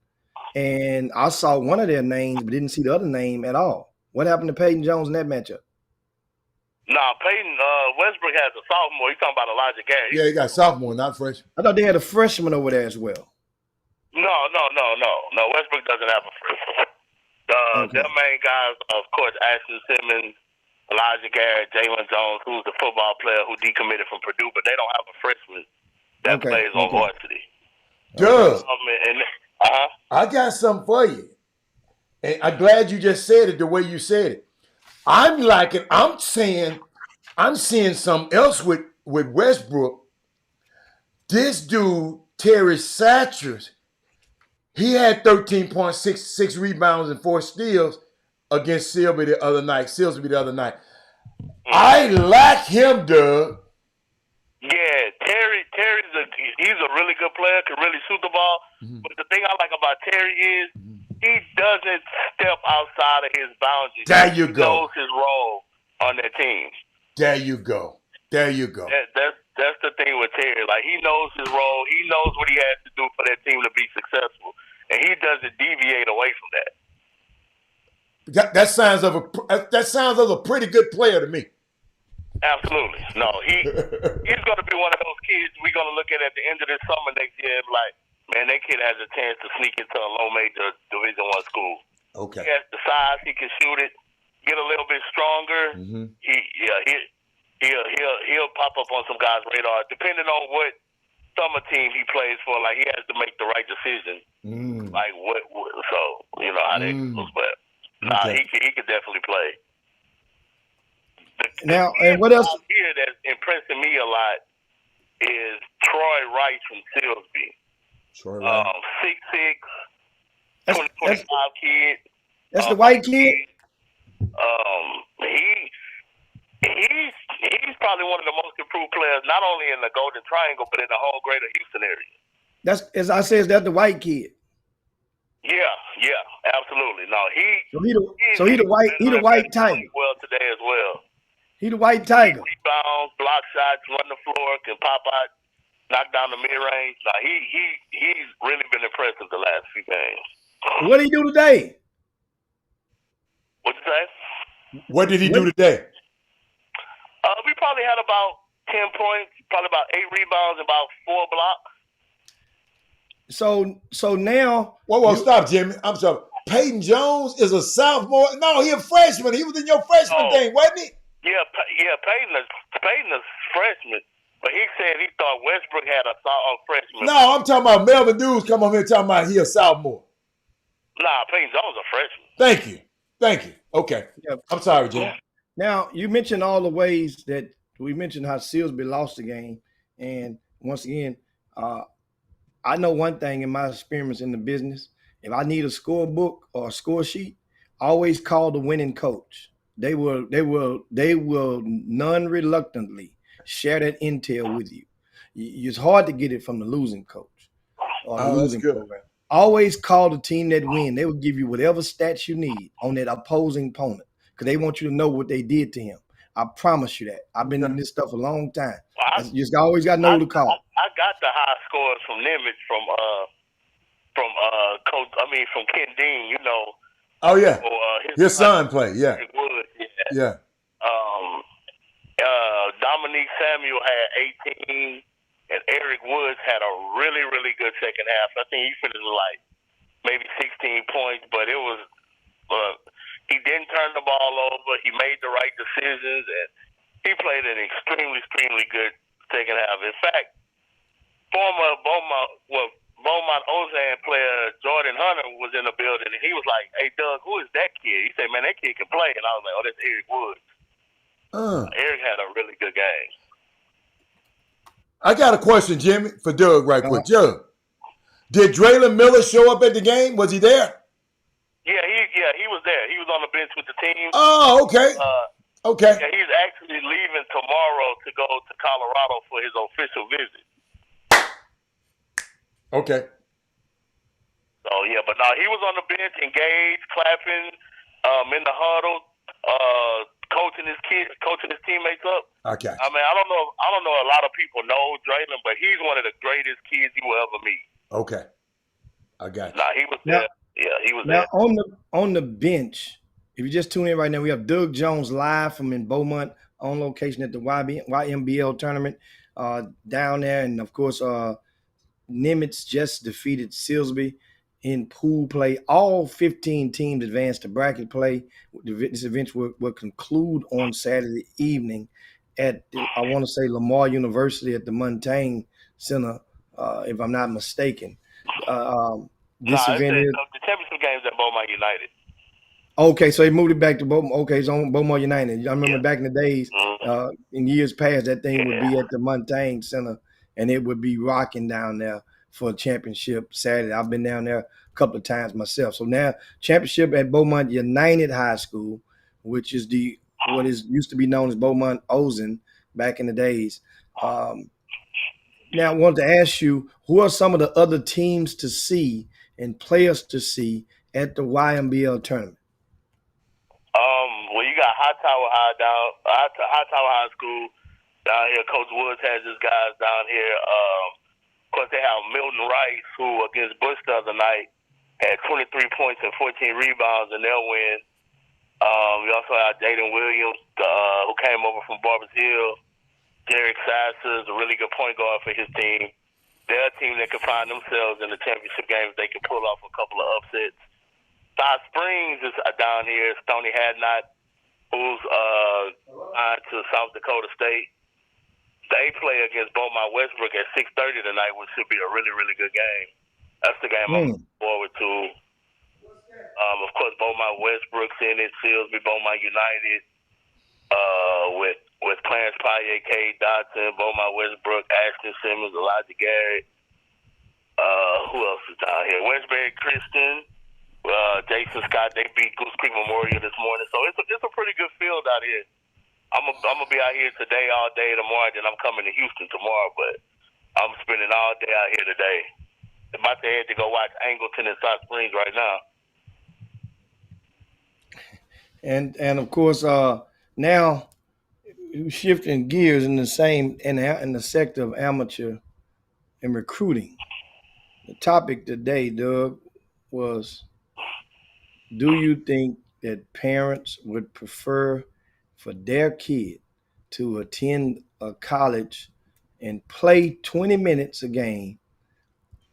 And I saw one of their names, but didn't see the other name at all. What happened to Peyton Jones in that matchup? Peyton Westbrook has a sophomore. You're talking about Elijah Gary. Yeah, he got sophomore, not freshman. I thought they had a freshman over there as well. No. Westbrook doesn't have a freshman. Their main guys, of course, Ashton Simmons, Elijah Garrett, Jalen Jones, who's the football player who decommitted from Purdue, but they don't have a freshman that plays on varsity. Doug, I got something for you. And I'm glad you just said it the way you said it. I'm seeing something else with Westbrook. This dude, Terry Satchers, he had 13.6 rebounds and 4 steals against Silsby the other night. I like him, Doug. Yeah, Terry's he's a really good player, can really shoot the ball. But the thing I like about Terry is he doesn't step outside of his boundaries. There you go. He knows his role on that team. There you go. That's the thing with Terry. Like, he knows his role. He knows what he has to do for that team to be successful, and he doesn't deviate away from that. That sounds of a pretty good player to me. Absolutely. No, he's going to be one of those kids we're going to look at the end of this summer next year and be like, man, that kid has a chance to sneak into a low major Division I school. Okay. He has the size. He can shoot it. Get a little bit stronger. He'll pop up on some guys' radar. Depending on what summer team he plays for, like, he has to make the right decision. Like, so, you know how that goes. But, he could definitely play. Now, and what else? Here that's impressing me a lot is Troy Rice from Silsby. Troy Rice. 6'6", 25 kid. That's the white kid? He's probably one of the most improved players, not only in the Golden Triangle, but in the whole greater Houston area. That's, as I said, is that the white kid? Yeah, Yeah, absolutely. No, So he the white tiger. well today as well. He the white tiger. Rebounds, block shots, run the floor, can pop out, knock down the mid range. No, he's really been impressive the last few games. What did he do today? What'd you say? What did he do today? We probably had about 10 points, probably about 8 rebounds, about 4 blocks. So now. Whoa, stop, Jimmy. I'm sorry. Peyton Jones is a sophomore. No, he a freshman. He was in your freshman thing, wasn't he? Yeah, Peyton is freshman. But he said he thought Westbrook had a freshman. No, I'm talking about Melvin News come on here talking about he a sophomore. Nah, Peyton Jones a freshman. Thank you. Okay. Yeah. I'm sorry, Jim. Now, you mentioned all the ways that we mentioned how Silsby lost the game. And once again, I know one thing in my experience in the business. If I need a scorebook or a score sheet, always call the winning coach. They will non-reluctantly share that intel with you. It's hard to get it from the losing coach or the losing program. Always call the team that win. They will give you whatever stats you need on that opposing opponent because they want you to know what they did to him. I promise you that. I've been in this stuff a long time. You just always got to know who to call. I got the high scores from Nimitz Coach. From Ken Dean. You know. Oh yeah. His son played. Yeah. Yeah. Dominique Samuel had 18, and Eric Woods had a really, really good second half. I think he finished with like maybe 16 points, but it was he didn't turn the ball over. He made the right decisions, and he played an extremely, extremely good second half. In fact, former Beaumont Ozan player Jordan Hunter was in the building, and he was like, "Hey, Doug, who is that kid?" He said, "Man, that kid can play." And I was like, "Oh, that's Eric Woods." Eric had a really good game. I got a question, Jimmy, for Doug right quick. Doug, did Draylon Miller show up at the game? Was he there? Yeah, he was there. He was on the bench with the team. Oh, okay. Okay. Yeah, he's actually leaving tomorrow to go to Colorado for his official visit. Okay. So yeah, but no, he was on the bench, engaged, clapping, in the huddle, coaching his teammates up. Okay. I mean, I don't know. A lot of people know Draylon, but he's one of the greatest kids you will ever meet. Okay. I got you. Nah, he was there. Yeah, he was there. Now on the bench, if you just tune in right now, we have Doug Jones live from in Beaumont on location at the YMBL tournament down there, and of course, Nimitz just defeated Silsby in pool play. All 15 teams advanced to bracket play. This event will conclude on Saturday evening at, I want to say, Lamar University at the Montaigne Center, if I'm not mistaken. This event is the championship games at Beaumont United. Okay, so they moved it back to Beaumont. Okay, it's on Beaumont United. I remember back in the days, in years past, that thing would be at the Montaigne Center, and it would be rocking down there for a championship Saturday. I've been down there a couple of times myself. So now, championship at Beaumont United High School, which is what is used to be known as Beaumont Ozen back in the days. Now, I wanted to ask you, who are some of the other teams to see and players to see at the YMBL tournament? Well, you got High Tower High School down here. Coach Woods has his guys down here. Of course, they have Milton Rice, who against Bush the other night had 23 points and 14 rebounds in their win. We also have Jaden Williams, who came over from Barbers Hill. Derek Sasser is a really good point guard for his team. They're a team that can find themselves in the championship games. They can pull off a couple of upsets. South Springs is down here. Stony Hadnot, who's on to South Dakota State. They play against Beaumont Westbrook at 6:30 tonight, which should be a really, really good game. That's the game I'm looking forward to. Of course, Beaumont Westbrook's in it. Silsby, Beaumont United, with Clarence Paye, Cade Dotson, Beaumont Westbrook, Ashton Simmons, Elijah Garrett. Who else is down here? Westbury Christian. Jason Scott, they beat Goose Creek Memorial this morning, so it's a pretty good field out here. I'm gonna be out here today, all day tomorrow, then I'm coming to Houston tomorrow. But I'm spending all day out here today. I'm about to head to go watch Angleton and South Springs right now. And of course, now shifting gears in the same in the sector of amateur and recruiting. The topic today, Doug, was do you think that parents would prefer for their kid to attend a college and play 20 minutes a game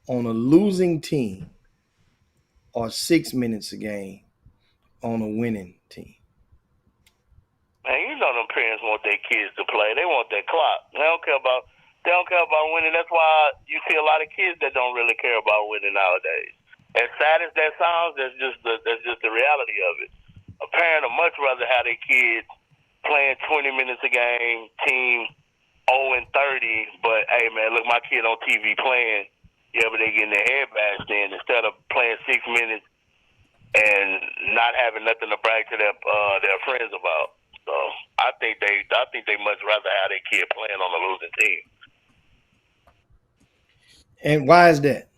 on a losing team or 6 minutes a game on a winning team? Man, you know them parents want their kids to play. They want that clock. They don't care about winning. That's why you see a lot of kids that don't really care about winning nowadays. As sad as that sounds, that's just the reality of it. A parent would much rather have their kids playing 20 minutes a game, team 0-30, but hey man, look my kid on TV playing, yeah, but they getting their head bashed in instead of playing 6 minutes and not having nothing to brag to their friends about. So I think they much rather have their kid playing on a losing team. And why is that?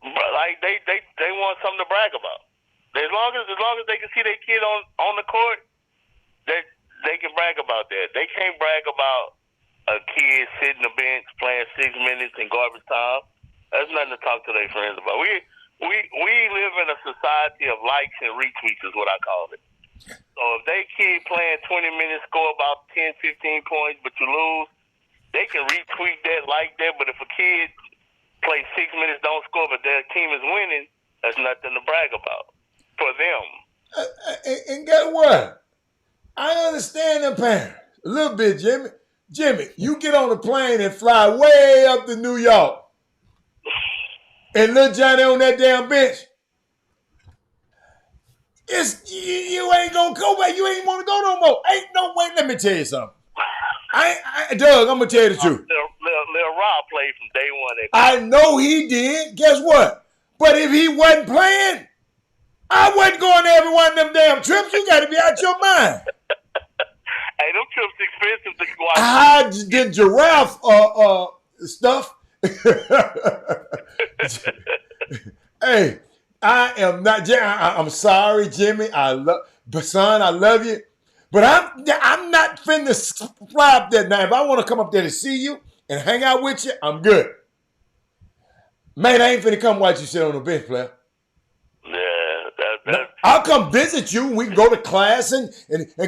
But like they want something to brag about. As long as they can see their kid on the court, they can brag about that. They can't brag about a kid sitting the bench playing 6 minutes in garbage time. That's nothing to talk to their friends about. We live in a society of likes and retweets is what I call it. So if they kid playing 20 minutes, score about 10, 15 points, but you lose, they can retweet that, like that. But if a kid plays 6 minutes, don't score, but their team is winning, that's nothing to brag about for them. And guess what? I understand the parents a little bit, Jimmy. Jimmy, you get on a plane and fly way up to New York, and little Johnny on that damn bench. You ain't gonna go back. You ain't want to go no more. Ain't no way. Let me tell you something. Doug, I'm gonna tell you the truth. Lil Rob played from day one. I know he did. Guess what? But if he wasn't playing, I wasn't going to every one of them damn trips. You got to be out your mind. Hey, them trips expensive to watch. I did giraffe stuff. Hey, I am not. I'm sorry, Jimmy. I love you, but I'm not finna fly up there now. If I want to come up there to see you and hang out with you, I'm good. Man, I ain't finna come watch you sit on the bench, player. Yeah, I'll come visit you. We can go to class and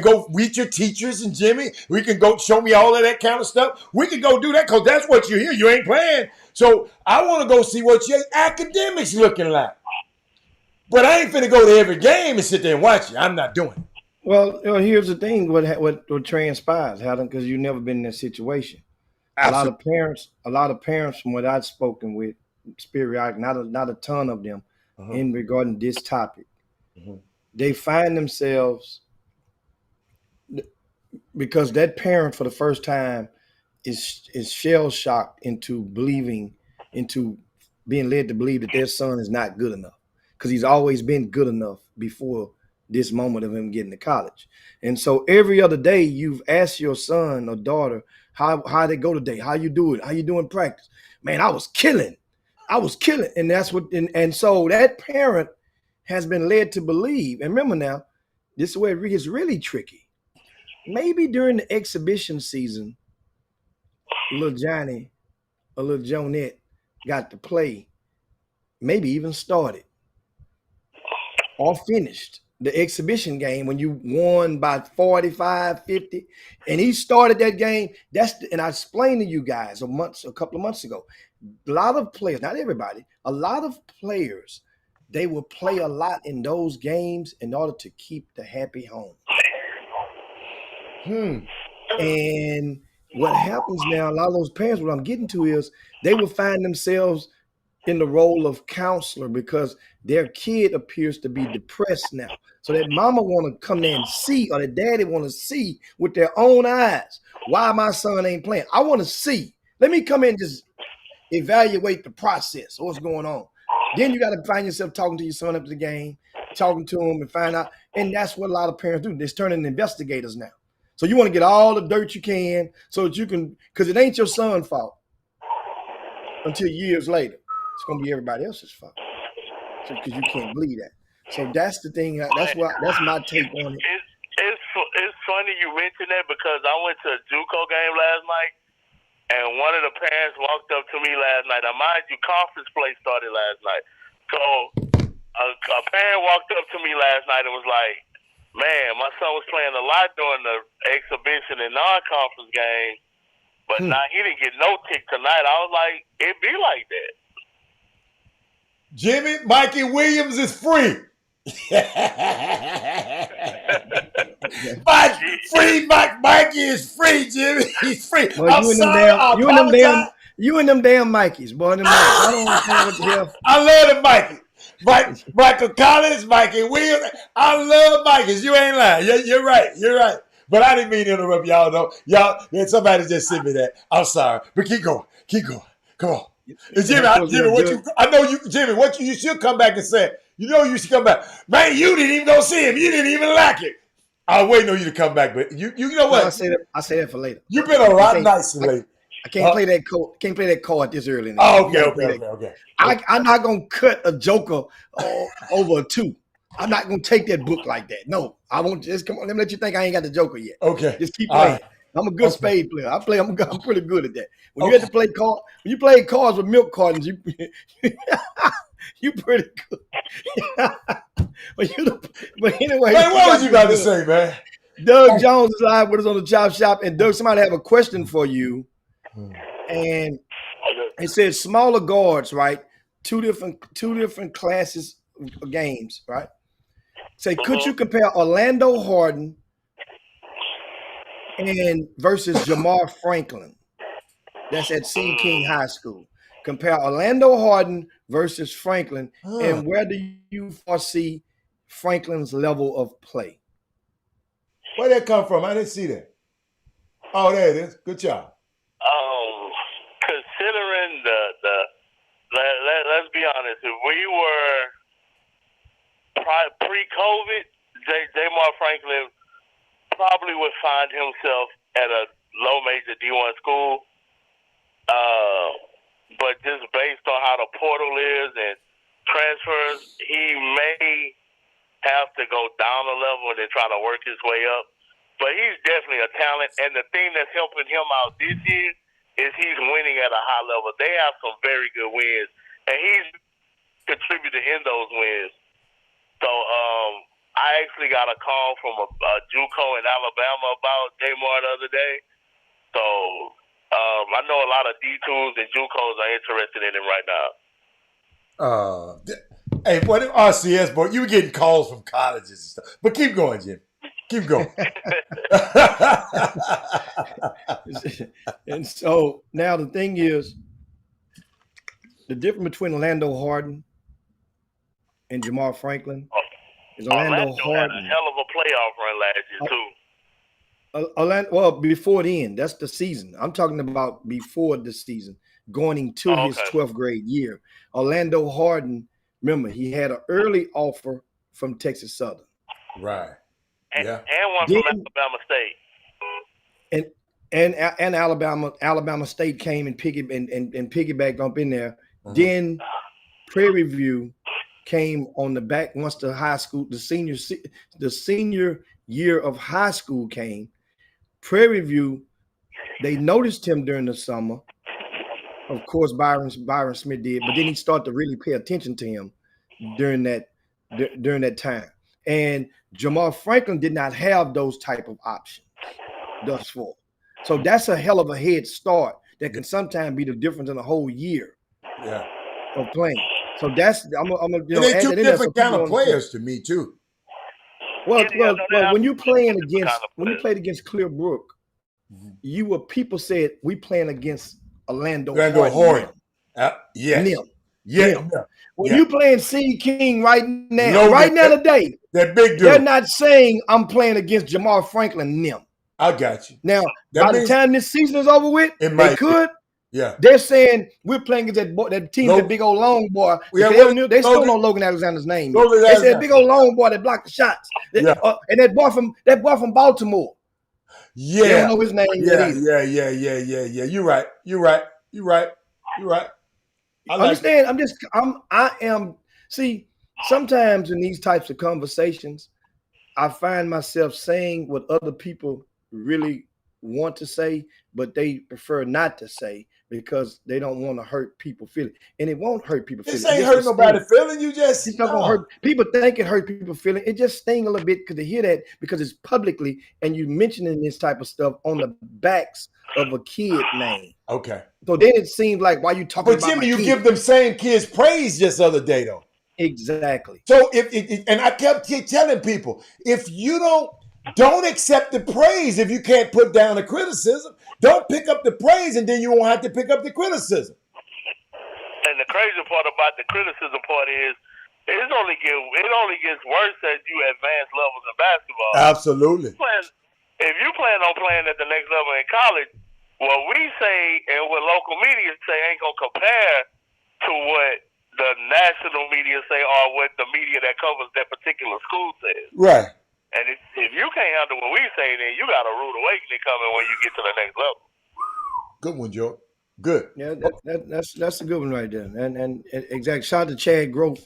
go meet your teachers and Jimmy. We can go show me all of that kind of stuff. We can go do that because that's what you're here. You ain't playing. So I want to go see what your academics looking like. But I ain't finna go to every game and sit there and watch you. I'm not doing it. Well, here's the thing: what transpires, Helen, because you've never been in that situation. Absolutely. A lot of parents, from what I've spoken with, periodic, not a ton of them, in regarding this topic, they find themselves because that parent for the first time is shell shocked into being led to believe that their son is not good enough because he's always been good enough before this moment of him getting to college. And so every other day you've asked your son or daughter how they go today, how you do it, how you doing practice. Man, I was killing. And that's what and so that parent has been led to believe. And remember now, this is where it gets really tricky. Maybe during the exhibition season, little Johnny or little Jonette got to play, maybe even started or finished the exhibition game when you won by 45, 50, and he started that game. And I explained to you guys a couple of months ago, a lot of players, not everybody, a lot of players, they will play a lot in those games in order to keep the happy home. And what happens now, a lot of those parents, what I'm getting to is they will find themselves in the role of counselor because their kid appears to be depressed now. So that mama want to come there and see, or the daddy want to see with their own eyes why my son ain't playing. I want to see. Let me come in and just evaluate the process, what's going on. Then you got to find yourself talking to your son after the game, talking to him and find out. And that's what a lot of parents do. They're turning investigators now. So you want to get all the dirt you can so that you can, because it ain't your son's fault until years later. It's going to be everybody else's fault because you can't believe that. So that's the thing. That's my take on it. It's funny you mentioned that because I went to a JUCO game last night, and one of the parents walked up to me last night. Now, mind you, conference play started last night. So a parent walked up to me last night and was like, "Man, my son was playing a lot during the exhibition and non-conference game, but now he didn't get no tick tonight." I was like, "It be like that." Jimmy, Mikey Williams is free. Mikey is free, Jimmy. He's free. Well, I'm sorry. You and them damn Mikeys, boy. Them Mikeys. I don't understand what the hell. I love the Mikey. Michael Collins, Mikey Williams. I love Mikeys. You ain't lying. You're right. You're right. But I didn't mean to interrupt y'all, though. Somebody just sent me that. I'm sorry. But keep going. Come on. And Jimmy, you should come back and say, you should come back. Man, you didn't even go see him. You didn't even like it. I was waiting on you to come back, but you know what? No, I say that for later. You've been a lot nicer lately. I can't play that card. Can't play that card this early. Okay. I'm not gonna cut a Joker over a 2. I'm not gonna take that book like that. No, I won't. Just come on. Let me let you think I ain't got the Joker yet. Okay, just keep playing. Right. I'm a good spade player. I'm pretty good at that. When you have to play when you play cards with milk cartons, you pretty good. but anyway, man, what was you about to say, man? Doug Jones is live with us on the Chop Shop, and Doug, somebody have a question for you, and it says smaller guards, right? Two different classes of games, right? Say, could you compare Orlando Harden versus Jamar Franklin? That's at C. King High School. Compare Orlando Harden versus Franklin, and where do you foresee Franklin's level of play? Where'd that come from? I didn't see that. Oh, there it is. Good job. Considering let's be honest, if we were pre-COVID, Jamar Franklin probably would find himself at a low major D1 school. But just based on how the portal is and transfers, he may have to go down a level and then try to work his way up. But he's definitely a talent. And the thing that's helping him out this year is he's winning at a high level. They have some very good wins, and he's contributed in those wins. So I actually got a call from a JUCO in Alabama about Jamar the other day. So I know a lot of D2s and JUCOs are interested in him right now. Hey, what RCS, boy? You were getting calls from colleges and stuff. But keep going, Jim. Keep going. And so now the thing is, the difference between Orlando Harden and Jamar Franklin is Orlando Harden had a hell of a playoff run last year too. Well, before then, that's the season. I'm talking about before the season, going into his 12th grade year. Orlando Harden, remember, he had an early offer from Texas Southern. Right. And one from Alabama State. And Alabama State came and piggybacked up in there. Mm-hmm. Then Prairie View came on the back once the senior year of high school came. Prairie View, they noticed him during the summer. Of course, Byron Smith did, but then he started to really pay attention to him during that time. And Jamar Franklin did not have those type of options thus far. So that's a hell of a head start that can sometimes be the difference in a whole year of playing. So that's I'm they're two different kind of players to me too. Well, when you played against Clearbrook, people said we playing against Orlando Harden. When you playing C. King right now today, that big dude, they're not saying I'm playing against Jamar Franklin. I got you. Now, by the time this season is over with, they could. Yeah, they're saying we're playing against that team, that big old long boy. They still know Logan Alexander's name. They said big old long boy that blocked the shots. And that boy from Baltimore. Yeah, they don't know his name. Yeah. You're right. I understand. See, sometimes in these types of conversations, I find myself saying what other people really want to say, but they prefer not to say because they don't want to hurt people feeling. And it won't hurt people This feeling. ain't hurt nobody feeling. You It's just not gonna hurt. People think it hurt people feeling. It just sting a little bit because they hear that because it's publicly and you mentioning this type of stuff on the backs of a kid name. Okay. So then it seems like why you talking But about Jimmy, my you kid? give them same kids praise just the other day though. Exactly. So and I kept telling people, if you don't accept the praise, if you can't put down the criticism, don't pick up the praise, and then you won't have to pick up the criticism. And the crazy part about the criticism part is it only gets worse as you advance levels in basketball. Absolutely. If you plan on playing at the next level in college, what we say and what local media say ain't gonna compare to what the national media say or what the media that covers that particular school says. Right. And if you can't handle what we say, then you got a rude awakening coming when you get to the next level. Good one, Joe. Good. Yeah, that's a good one right there. And exactly. Shout out to Chad Grove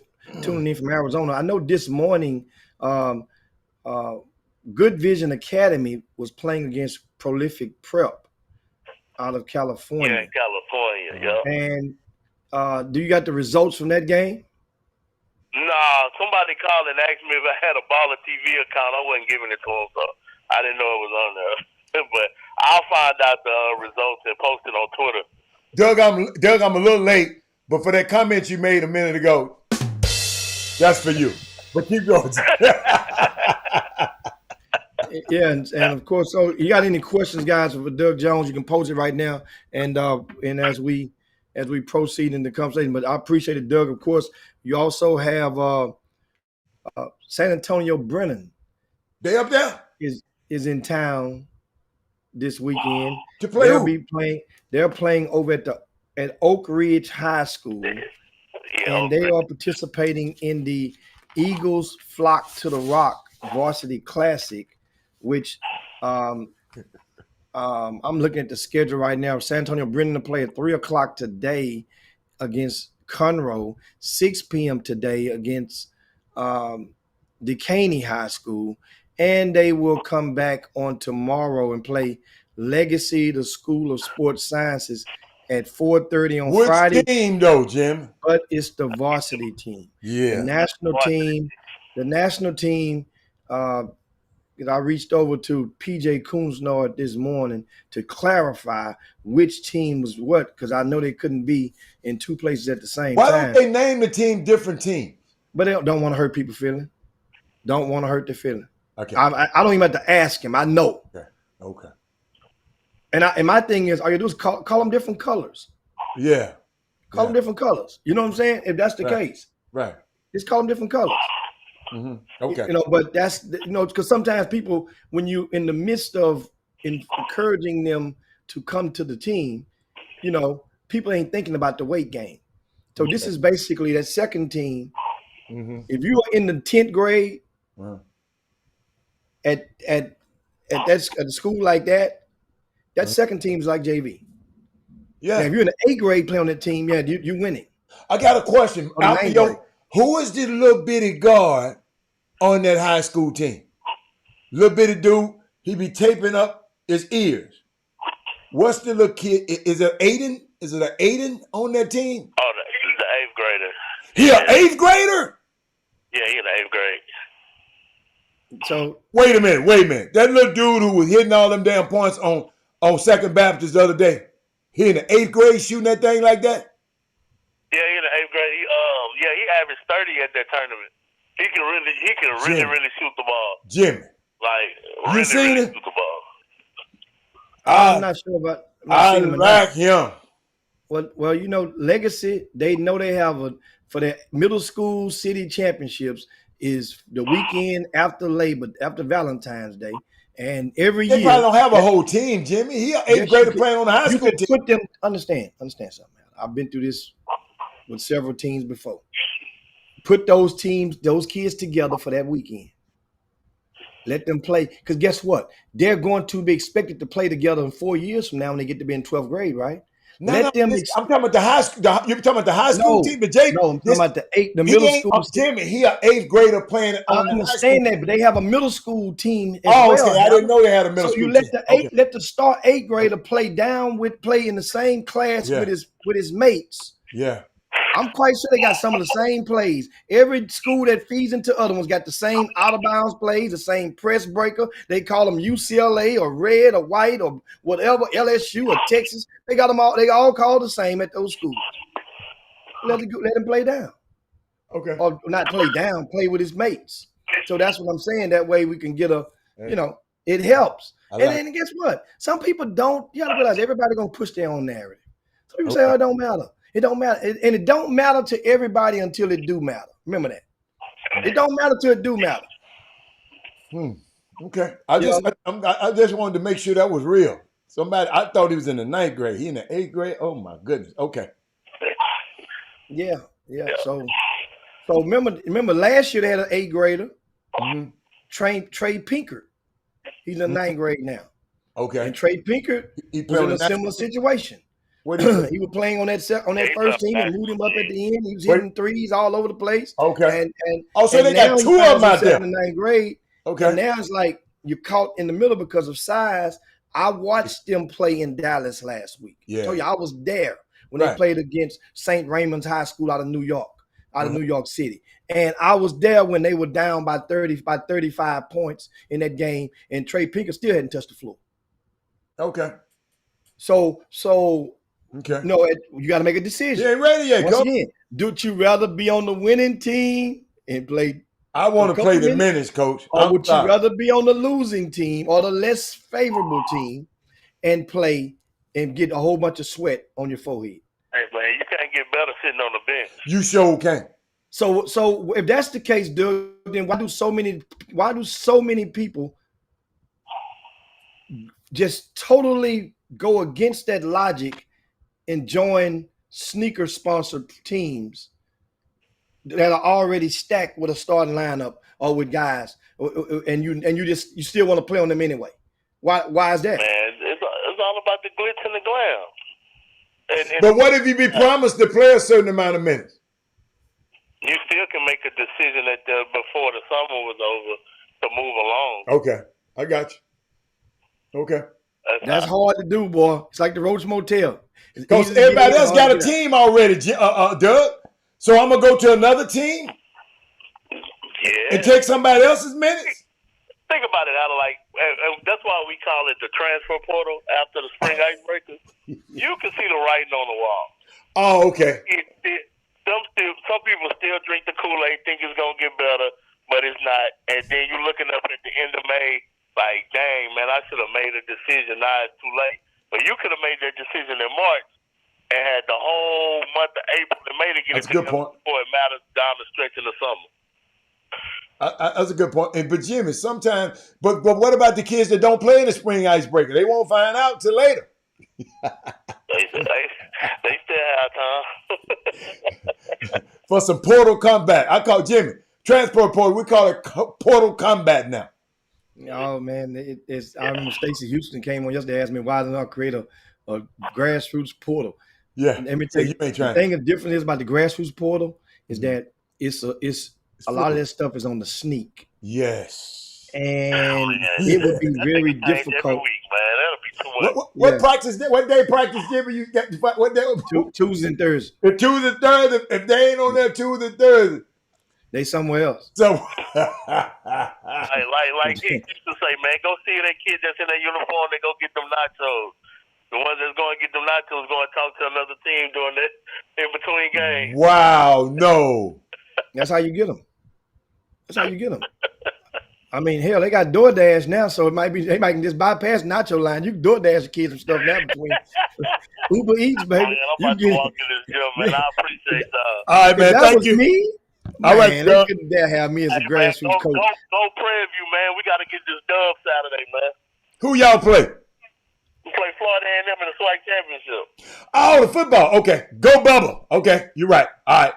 tuning in from Arizona. I know this morning, Good Vision Academy was playing against Prolific Prep out of California. Yeah, in California. Yeah. And do you got the results from that game? Nah, somebody called and asked me if I had a Baller TV account. I wasn't giving it to them, so I didn't know it was on there. But I'll find out the results and post it on Twitter. Doug, I'm a little late, but for that comment you made a minute ago, that's for you. But keep going. Yeah, and of course, so you got any questions, guys, for Doug Jones, you can post it right now. And as we proceed in the conversation, but I appreciate it, Doug. Of course, you also have San Antonio Brennan. They up there? Is in town this weekend. To play They're playing over at Oak Ridge High School, and they are participating in the Eagles Flock to the Rock Varsity Classic, which I'm looking at the schedule right now. San Antonio Brennan to play at 3:00 today against Conroe, 6 p.m. today against Decaney High School, and they will come back on tomorrow and play Legacy, the School of Sports Sciences, at 4:30 on Friday. Which team though, Jim? But it's the varsity team. Yeah. The national team. I reached over to PJ Koonsnard this morning to clarify which team was what, because I know they couldn't be in two places at the same time. Why don't they name the team different teams? But they don't want to hurt people's feeling. Don't want to hurt their feeling. Okay. I don't even have to ask him. I know. Okay. And my thing is, all you do is call them different colors. Yeah. Call them different colors. You know what I'm saying? If that's the case. Right. Just call them different colors. Mm-hmm. Okay. But that's, because sometimes people, when you in the midst of encouraging them to come to the team, people ain't thinking about the weight gain. So this is basically that second team. Mm-hmm. If you are in the 10th grade at a school like that, that second team is like JV. Yeah. Now, if you're in the 8th grade playing on that team, you're winning. I got a question. Who is the little bitty guard on that high school team? Little bitty dude, he be taping up his ears. What's the little kid? Is it Aiden? Is it an Aiden on that team? Oh, the 8th grader. He an 8th grader? Yeah, he's in 8th grade. So wait a minute. That little dude who was hitting all them damn points on Second Baptist the other day, he in the 8th grade shooting that thing like that? Yeah, he in the 8th grade. He averaged 30 at that tournament. He can really shoot the ball. Jimmy. Like, you seen it? Shoot the ball. I'm not sure about. I like him. Well, Legacy, they know they have for their middle school city championships is the weekend after Valentine's Day. And every year. They probably don't have a whole team, Jimmy. He an 8th grader playing on the high school team. Put them, understand something, man. I've been through this with several teams before. Put those kids together for that weekend. Let them play. Because guess what? They're going to be expected to play together in 4 years from now when they get to be in 12th grade, right? No, Let them. I'm talking about the high school. You're talking about the high school No, team, but Jay, no, I'm talking about the he middle ain't school. Jimmy. He an 8th grader playing I on the high school understand that, but they have a middle school team as Oh, well. okay. I didn't know they had a middle So you school let team. let the start 8th grader play in the same class Yeah. with his mates. Yeah. I'm quite sure they got some of the same plays. Every school that feeds into other ones got the same out of bounds plays, the same press breaker. They call them UCLA or red or white or whatever, LSU or Texas. They got them all. They all call the same at those schools. Let them play down. Okay. Or not play down, play with his mates. So that's what I'm saying. That way we can get it helps. And then guess what? Some people don't, you gotta realize everybody gonna push their own narrative. Some people say, oh, it don't matter. It don't matter. And it don't matter to everybody until it do matter. Remember that. It don't matter till it do matter. Okay. I just wanted to make sure that was real. I thought he was in the 9th grade. He in the 8th grade. Oh my goodness. Okay. Yeah. So remember last year they had an 8th grader, Trey Pinkert. He's in the 9th grade now. Okay. And Trey Pinkert was in a similar situation. He was playing on that first team and moved him up at the end. He was hitting threes all over the place. Okay. So they got 2 of them out there in the 9th grade. Okay. And now it's like you're caught in the middle because of size. I watched them play in Dallas last week. Yeah. I told you I was there when they played against St. Raymond's High School out of New York, out of New York City. And I was there when they were down by 35 points in that game, and Trey Pinkett still hadn't touched the floor. Okay. So okay. No, you got to make a decision. You ain't ready yet, Once Coach. again, would you rather be on the winning team and play? I want to play the minutes, Coach. Or would you rather be on the losing team or the less favorable team and play and get a whole bunch of sweat on your forehead? Hey, man, you can't get better sitting on the bench. You sure can. So if that's the case, Doug, then why do so many people just totally go against that logic and join sneaker sponsored teams that are already stacked with a starting lineup or with guys, and you still want to play on them anyway? Why is that? Man, it's all about the glitz and the glam. But what if you be promised to play a certain amount of minutes? You still can make a decision before the summer was over to move along. Okay, I got you. Okay. That's hard to do, boy. It's like the Roach Motel. Because everybody else got a team already, Doug. So I'm going to go to another team and take somebody else's minutes? Think about it, that's why we call it the transfer portal after the spring icebreakers. You can see the writing on the wall. Oh, okay. Some people still drink the Kool-Aid, think it's going to get better, but it's not. And then you're looking up at the end of May, like, dang, man, I should have made a decision. Now it's too late. But you could have made that decision in March and had the whole month of April and May to get That's a good point. Before it matters down the stretch in the summer. That's a good point. But Jimmy, sometimes, but what about the kids that don't play in the spring icebreaker? They won't find out till later. They still have time. For some portal combat. I call Jimmy transport portal. We call it portal combat now. Oh man, I remember Stacey Houston came on yesterday, asked me why didn't I create a grassroots portal. Yeah, let me tell you, the thing that's different is about the grassroots portal is that it's a lot of that stuff is on the sneak. Yes, and it would be very difficult. Every week, man, that'll be too much. What practice? What day practice, Jimmy? You got what day? Tuesday and Thursday. Tuesday and Thursday. If they ain't on there Tuesday and Thursday, they somewhere else. So, like he used to say, man, go see that kid that's in that uniform. They go get them nachos. The ones that's going to get them nachos going to talk to another team during that in between games. Wow, no. That's how you get them. I mean, hell, they got DoorDash now, so they might just bypass nacho line. You can DoorDash the kids some stuff now between Uber Eats, baby. Man, I'm about to walk in this gym, man. I appreciate that. All right, man. Thank you. Me, all right, man, they couldn't dare have me as a grassroots coach. Go Prairie, man. We got to get this dub Saturday, man. Who y'all play? We play Florida A&M in the SWAC championship. Oh, the football. Okay. Go Bubba. Okay. You're right. All right.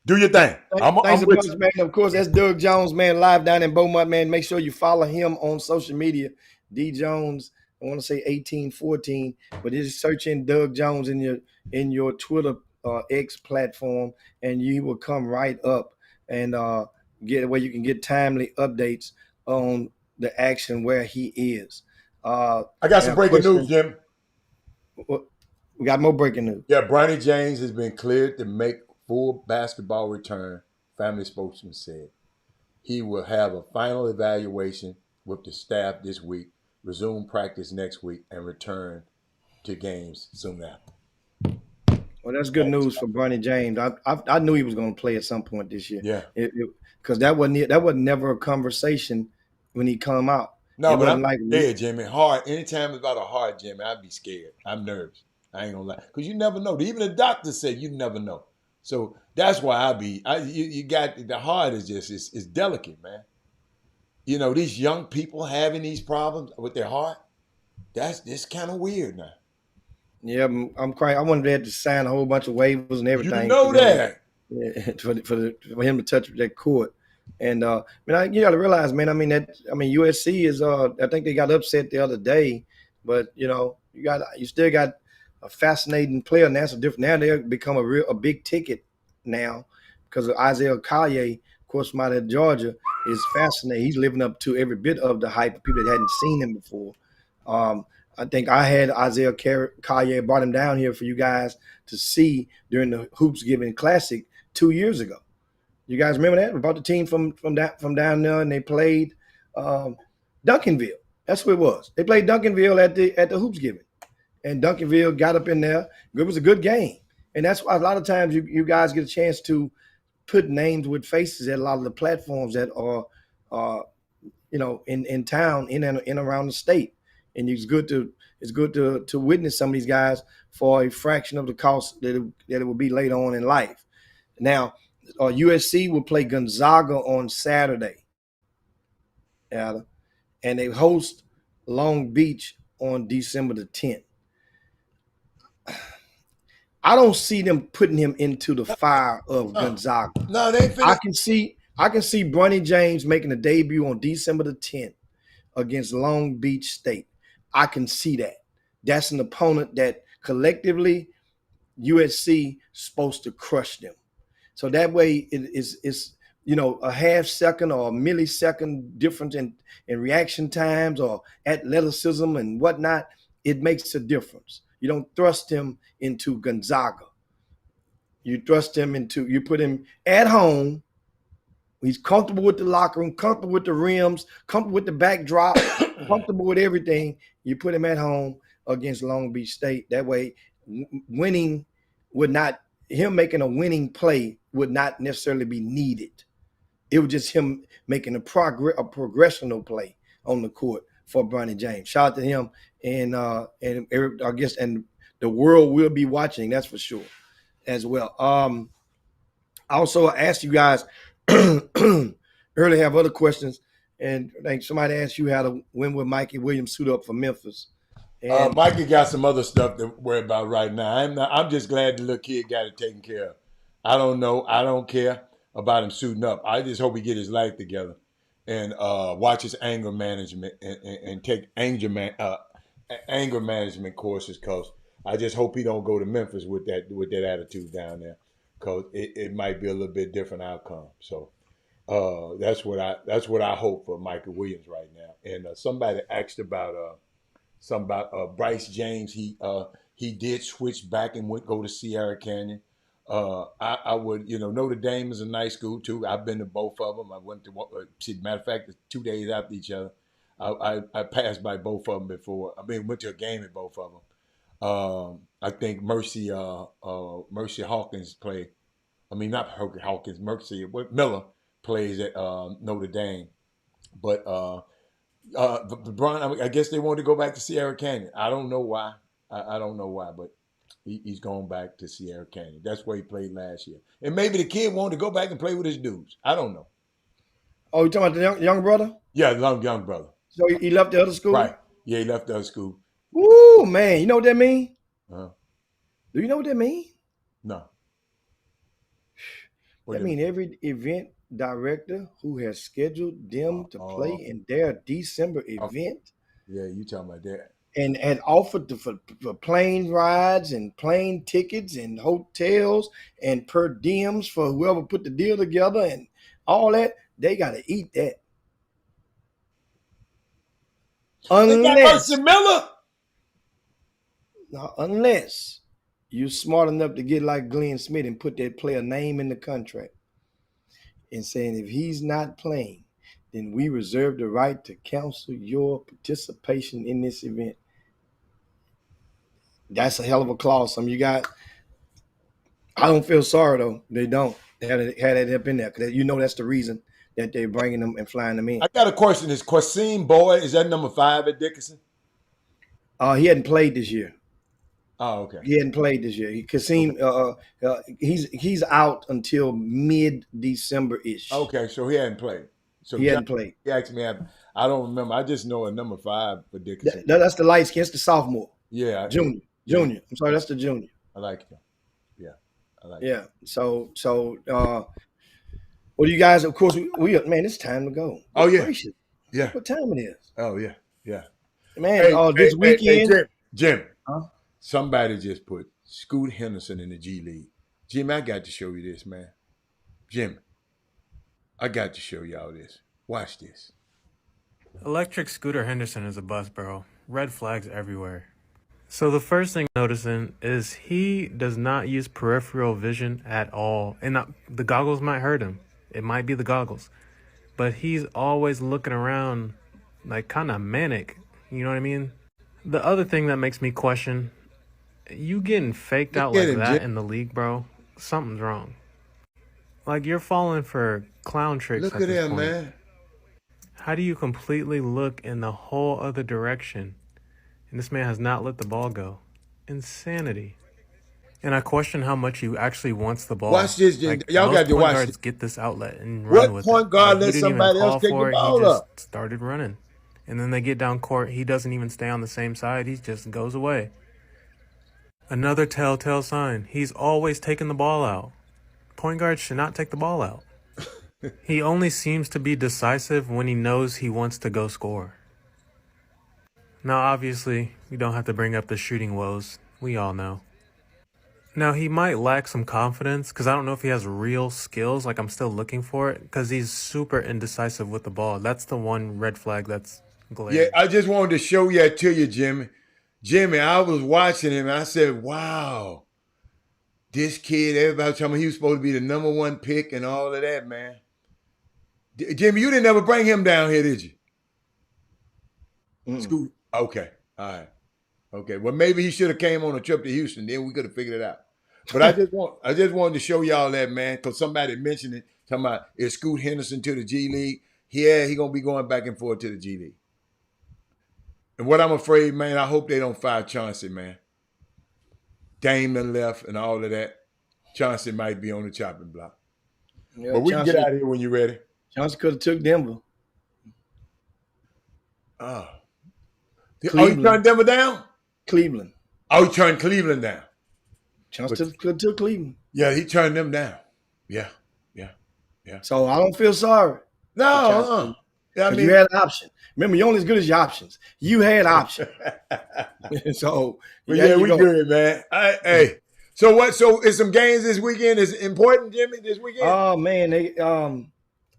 Do your thing. Thanks a bunch, man. Of course, that's Doug Jones, man, live down in Beaumont, man. Make sure you follow him on social media, D Jones I want to say 1814, but just search in Doug Jones in your Twitter X platform, and you will come right up and get where you can get timely updates on the action where he is. I got some Now, breaking news, question: Jim. we got more breaking news. Yeah, Bronny James has been cleared to make full basketball return, family spokesman said. He will have a final evaluation with the staff this week, resume practice next week, and return to games soon after. Well, that's good news for Bronny James. I knew he was going to play at some point this year. Yeah. Because that wasn't never a conversation when he come out. No, It but wasn't I'm like scared, Jimmy. Hard. Anytime it's about a hard, Jimmy, I'd be scared. I'm nervous. I ain't gonna lie, because you never know. Even the doctor said you never know. So that's why you got the heart is just it's delicate, man. You know, these young people having these problems with their heart. It's kind of weird now. Yeah, I'm crying. I wanted to have to sign a whole bunch of waivers and You everything. know that. For him to touch that court. And you got to realize, man. USC is. I think they got upset the other day, but you still got a fascinating player, and that's a different. Now they've become a big ticket now because of Isaiah Collier, of course, from out of Georgia, is fascinating. He's living up to every bit of the hype of people that hadn't seen him before. I think I had Isaiah Collier, brought him down here for you guys to see during the Hoops Giving Classic 2 years ago. You guys remember that? We brought the team from down there, and they played Duncanville. That's what it was. They played Duncanville at the Hoops Giving, and Duncanville got up in there. It was a good game, and that's why a lot of times you guys get a chance to put names with faces at a lot of the platforms that are in town, in and around the state. And it's good to witness some of these guys for a fraction of the cost that it will be later on in life. Now, USC will play Gonzaga on Saturday, Adam, and they host Long Beach on December the 10th. I don't see them putting him into the fire of Gonzaga. No, they I can see Bronny James making a debut on December the 10th against Long Beach State. I can see that. That's an opponent that collectively USC supposed to crush them. So that way it's a half second or a millisecond difference in reaction times or athleticism and whatnot. It makes a difference. You don't thrust him into Gonzaga. You put him at home. He's comfortable with the locker room, comfortable with the rims, comfortable with the backdrop, comfortable with everything. You put him at home against Long Beach State. That way, making a winning play would not necessarily be needed. It was just him making a progressional play on the court for Bronny James. Shout out to him, and I guess the world will be watching. That's for sure, as well. Also, I asked you guys earlier, have other questions, and I think somebody asked you how to when would Mikey Williams suit up for Memphis. And Mikey got some other stuff to worry about right now. I'm just glad the little kid got it taken care of. I don't know. I don't care about him suiting up. I just hope he get his life together and watch his anger management and take anger management courses. Cause I just hope he don't go to Memphis with that attitude down there. Cause it might be a little bit different outcome. So that's what I hope for Michael Williams right now. And somebody asked about Bryce James. He did switch back and go to Sierra Canyon. I would, Notre Dame is a nice school too. I've been to both of them. I went to, matter of fact, 2 days after each other. I passed by both of them before. Went to a game at both of them. I think Mercy Hawkins played. Not Hawkins, Miller plays at Notre Dame. But LeBron, I guess they wanted to go back to Sierra Canyon. I don't know why. I don't know why, but he's going back to Sierra Canyon. That's where he played last year. And maybe the kid wanted to go back and play with his dudes. I don't know. Oh, you talking about the young brother? Yeah, the young brother. So he left the other school? Right. Yeah, he left the other school. Woo, man. You know what that mean? Uh-huh. Do you know what that mean? No. That mean every event director who has scheduled them to play in their December event. Yeah, you talking about that. and had offered for plane rides and plane tickets and hotels and per diems for whoever put the deal together and all that. They got to eat that. They got Unless, Mercy Miller. unless you're smart enough to get like Glenn Smith and put that player name in the contract and saying if he's not playing, then we reserve the right to cancel your participation in this event. That's a hell of a clause. Some you got. I don't feel sorry though. They don't. They had that up in there because you know that's the reason that they're bringing them and flying them in. I got a question. Is Quasim Boyd, is that number 5 at Dickinson? He hadn't played this year. Oh, okay. He hadn't played this year. Kasim, he's out until mid-December ish. Okay, so he hadn't played. So he hadn't played. He asked me, I don't remember. I just know a number 5 for Dickinson. That's the light skin. It's the sophomore. Yeah. Junior. I'm sorry, that's the junior. I like him. Yeah. I like him. Yeah. So well, you guys, of course, we man, it's time to go. Oh, yeah. Gracious. Yeah. What time it is? Oh, yeah. Yeah. Man, this weekend. Hey, Jim. Huh? Somebody just put Scoot Henderson in the G League. Jim, I got to show you this, man. Jim, I got to show y'all this. Watch this. Electric Scooter Henderson is a bust, bro. Red flags everywhere. So the first thing I'm noticing is he does not use peripheral vision at all. And the goggles might hurt him. It might be the goggles. But he's always looking around like kind of manic. You know what I mean? The other thing that makes me question, you getting faked out like that in the league, bro? Something's wrong. Like, you're falling for clown tricks at this point. Man. How do you completely look in the whole other direction? And this man has not let the ball go. Insanity. And I question how much he actually wants the ball. Watch this, like, y'all got to watch guards this. Get this outlet and run with it. What point guard let somebody else take the ball up? He just up? started running. And then they get down court. He doesn't even stay on the same side. He just goes away. Another telltale sign. He's always taking the ball out. Point guards should not take the ball out. He only seems to be decisive when he knows he wants to go score. Now, obviously, we don't have to bring up the shooting woes. We all know. Now, he might lack some confidence because I don't know if he has real skills. Like, I'm still looking for it because he's super indecisive with the ball. That's the one red flag that's glaring. Yeah, I just wanted to show that to you, Jimmy. Jimmy, I was watching him and I said, wow, this kid, everybody told me he was supposed to be the number 1 pick and all of that, man. Jimmy, you didn't ever bring him down here, did you? School. Okay. All right. Okay. Well, maybe he should have came on a trip to Houston. Then we could have figured it out. But I just wanted to show y'all that, man, because somebody mentioned it. Talking about, is Scoot Henderson to the G League? Yeah, he going to be going back and forth to the G League. And what I'm afraid, man, I hope they don't fire Chauncey, man. Dame done left and all of that. Chauncey might be on the chopping block. Yeah, but we can get out of here when you're ready. Chauncey could have took Denver. Oh. Oh, he turned Denver down? Cleveland. Oh, he turned Cleveland down. Chauncey could have took Cleveland. Yeah, he turned them down. Yeah. So I don't feel sorry. No, I mean, you had an option. Remember, you're only as good as your options. You had options. So yeah, we good, man. Hey, so what? So is some games this weekend is important, Jimmy? This weekend? Oh man, they a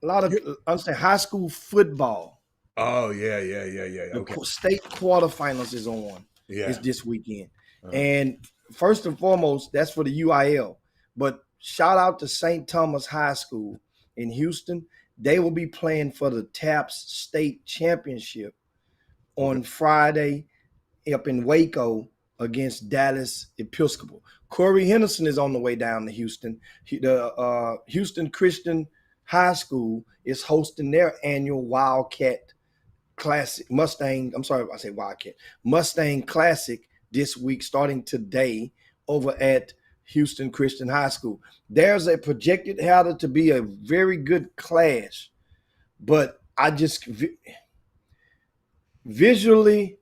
lot of understand high school football. Oh yeah. The state quarterfinals is on. Yeah, it's this weekend. And first and foremost, that's for the UIL. But shout out to St. Thomas High School in Houston. They will be playing for the TAPS State Championship on Friday up in Waco against Dallas Episcopal. Corey Henderson is on the way down to Houston. The Houston Christian High School is hosting their annual Wildcat Classic Mustang. I'm sorry, I say Wildcat Mustang Classic this week, starting today over at Houston Christian High School. There's a projected how to be a very good class, but I just visually,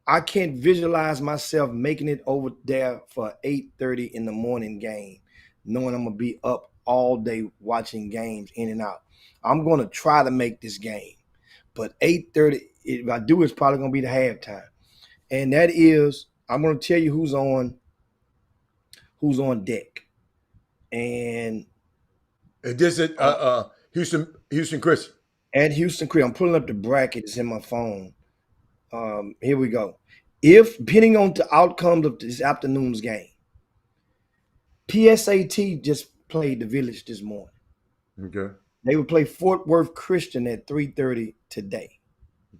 I can't visualize myself making it over there for 8:30 in the morning game, knowing I'm gonna be up all day watching games in and out. I'm gonna try to make this game, but 8:30, if I do, it's probably gonna be the halftime. and that is I'm going to tell you who's on deck, and This is Houston Christian. at Houston Creek, I'm pulling up the bracket. It's in my phone. Here we go. If depending on the outcome of this afternoon's game, PSAT just played the Village this morning. Okay. They would play Fort Worth Christian at 3:30 today.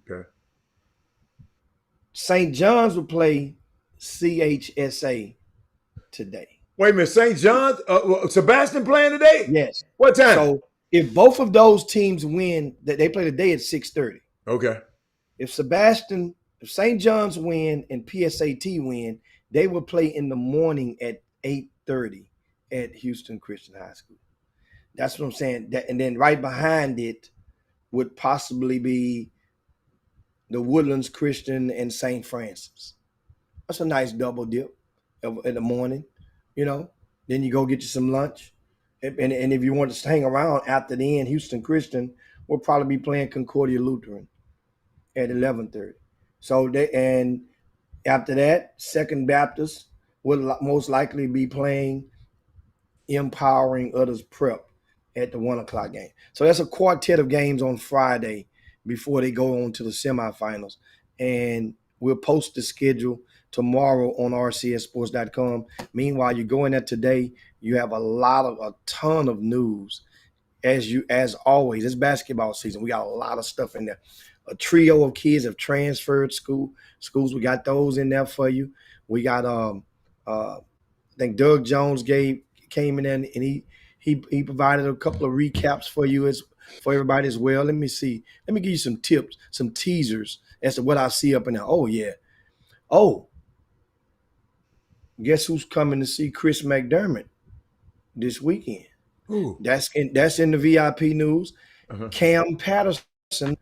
Okay. St. John's would play CHSA today. Wait a minute, St. John's, Sebastian playing today? Yes. What time? So if both of those teams win, they play today at 6:30. Okay. If St. John's win and PSAT win, they will play in the morning at 8:30 at Houston Christian High School. That's what I'm saying. And then right behind it would possibly be the Woodlands Christian and St. Francis. That's a nice double dip in the morning, Then you go get you some lunch. And if you want to hang around after the end, Houston Christian will probably be playing Concordia Lutheran at 11:30. So and after that, Second Baptist will most likely be playing Empowering Others Prep at the 1 o'clock game. So that's a quartet of games on Friday before they go on to the semifinals. And we'll post the schedule tomorrow on rcssports.com. Meanwhile, you go in there today, you have a ton of news. As always, it's basketball season. We got a lot of stuff in there. A trio of kids have transferred schools. We got those in there for you. We got I think Doug Jones came in there and he provided a couple of recaps for you for everybody as well. Let me see. Let me give you some tips, some teasers as to what I see up in there. Oh yeah. Oh, guess who's coming to see Chris McDermott this weekend? Ooh. That's in the VIP news. Uh-huh. Cam Patterson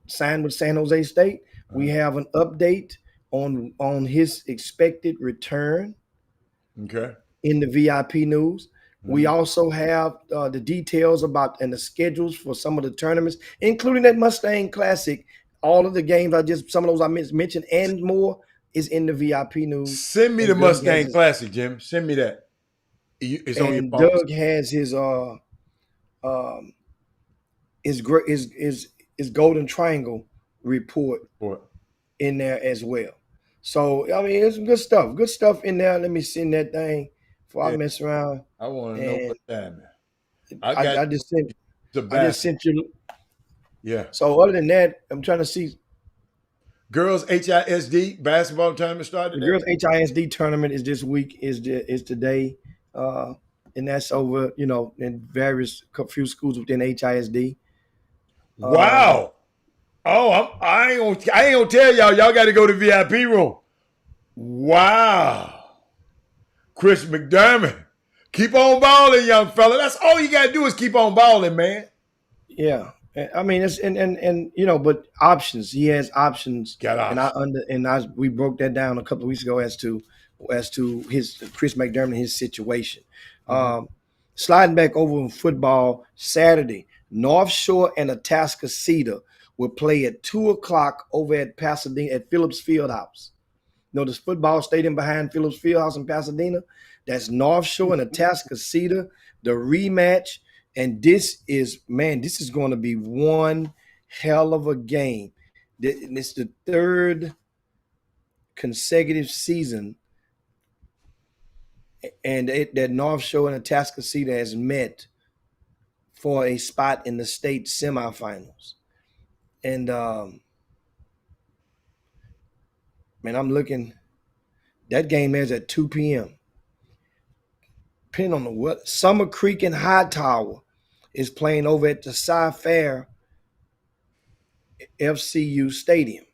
signed with San Jose State. Uh-huh. We have an update on his expected return. Okay. In the VIP news. Mm-hmm. We also have the details about and the schedules for some of the tournaments, including that Mustang Classic. All of the games some of those I mentioned and more is in the VIP news. Send me the Mustang Classic, Jim. Send me that. It's on your phone. Doug has his Golden Triangle report in there as well. So I mean, it's some good stuff. Good stuff in there. Let me send that thing before I mess around. I want to know what time. I just sent you. Yeah. So other than that, I'm trying to see. Girls HISD basketball tournament started. The girls HISD tournament is this week. Is today, and that's over. In various few schools within HISD. Wow. I ain't gonna tell y'all. Y'all got to go to VIP room. Wow. Chris McDermott. Keep on balling, young fella. That's all you got to do is keep on balling, man. Yeah. I mean, it's and but options. He has options. Got options. We broke that down a couple of weeks ago as to his Chris McDermott, his situation. Mm-hmm. Sliding back over in football, Saturday, North Shore and Atascocita will play at 2:00 over at Pasadena at Phillips Fieldhouse. This football stadium behind Phillips Fieldhouse in Pasadena. That's North Shore and Atascocita, the rematch. And this is going to be one hell of a game. It's the third consecutive season, and that North Shore and Atascocita has met for a spot in the state semifinals. And I'm looking. That game is at 2 p.m. Depending on what Summer Creek and Hightower is playing over at the Sci-Fair FCU Stadium.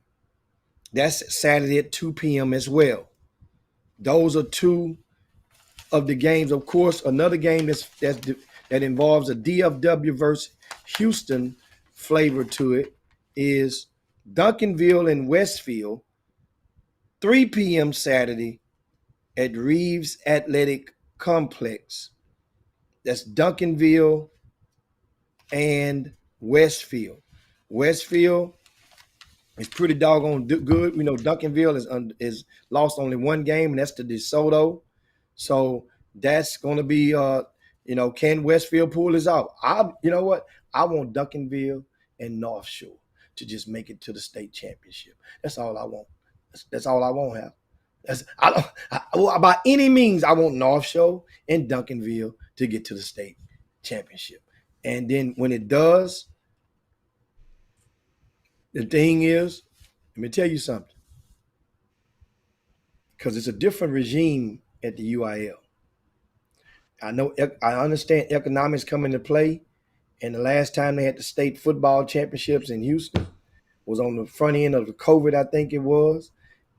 That's Saturday at 2 p.m. as well. Those are two of the games. Of course, another game that involves a DFW versus Houston flavor to it is Duncanville and Westfield, 3 p.m. Saturday at Reeves Athletic Complex. That's Duncanville and Westfield. Westfield It's pretty doggone good. We know Duncanville is lost only one game, and that's to DeSoto. So that's going to be, can Westfield pull this out? You know what? I want Duncanville and North Shore to just make it to the state championship. That's all I want. That's all I want. Have. By any means, I want North Shore and Duncanville to get to the state championship. And then when it does, the thing is, let me tell you something, because it's a different regime at the UIL. I understand economics come into play, and the last time they had the state football championships in Houston was on the front end of the COVID, I think it was,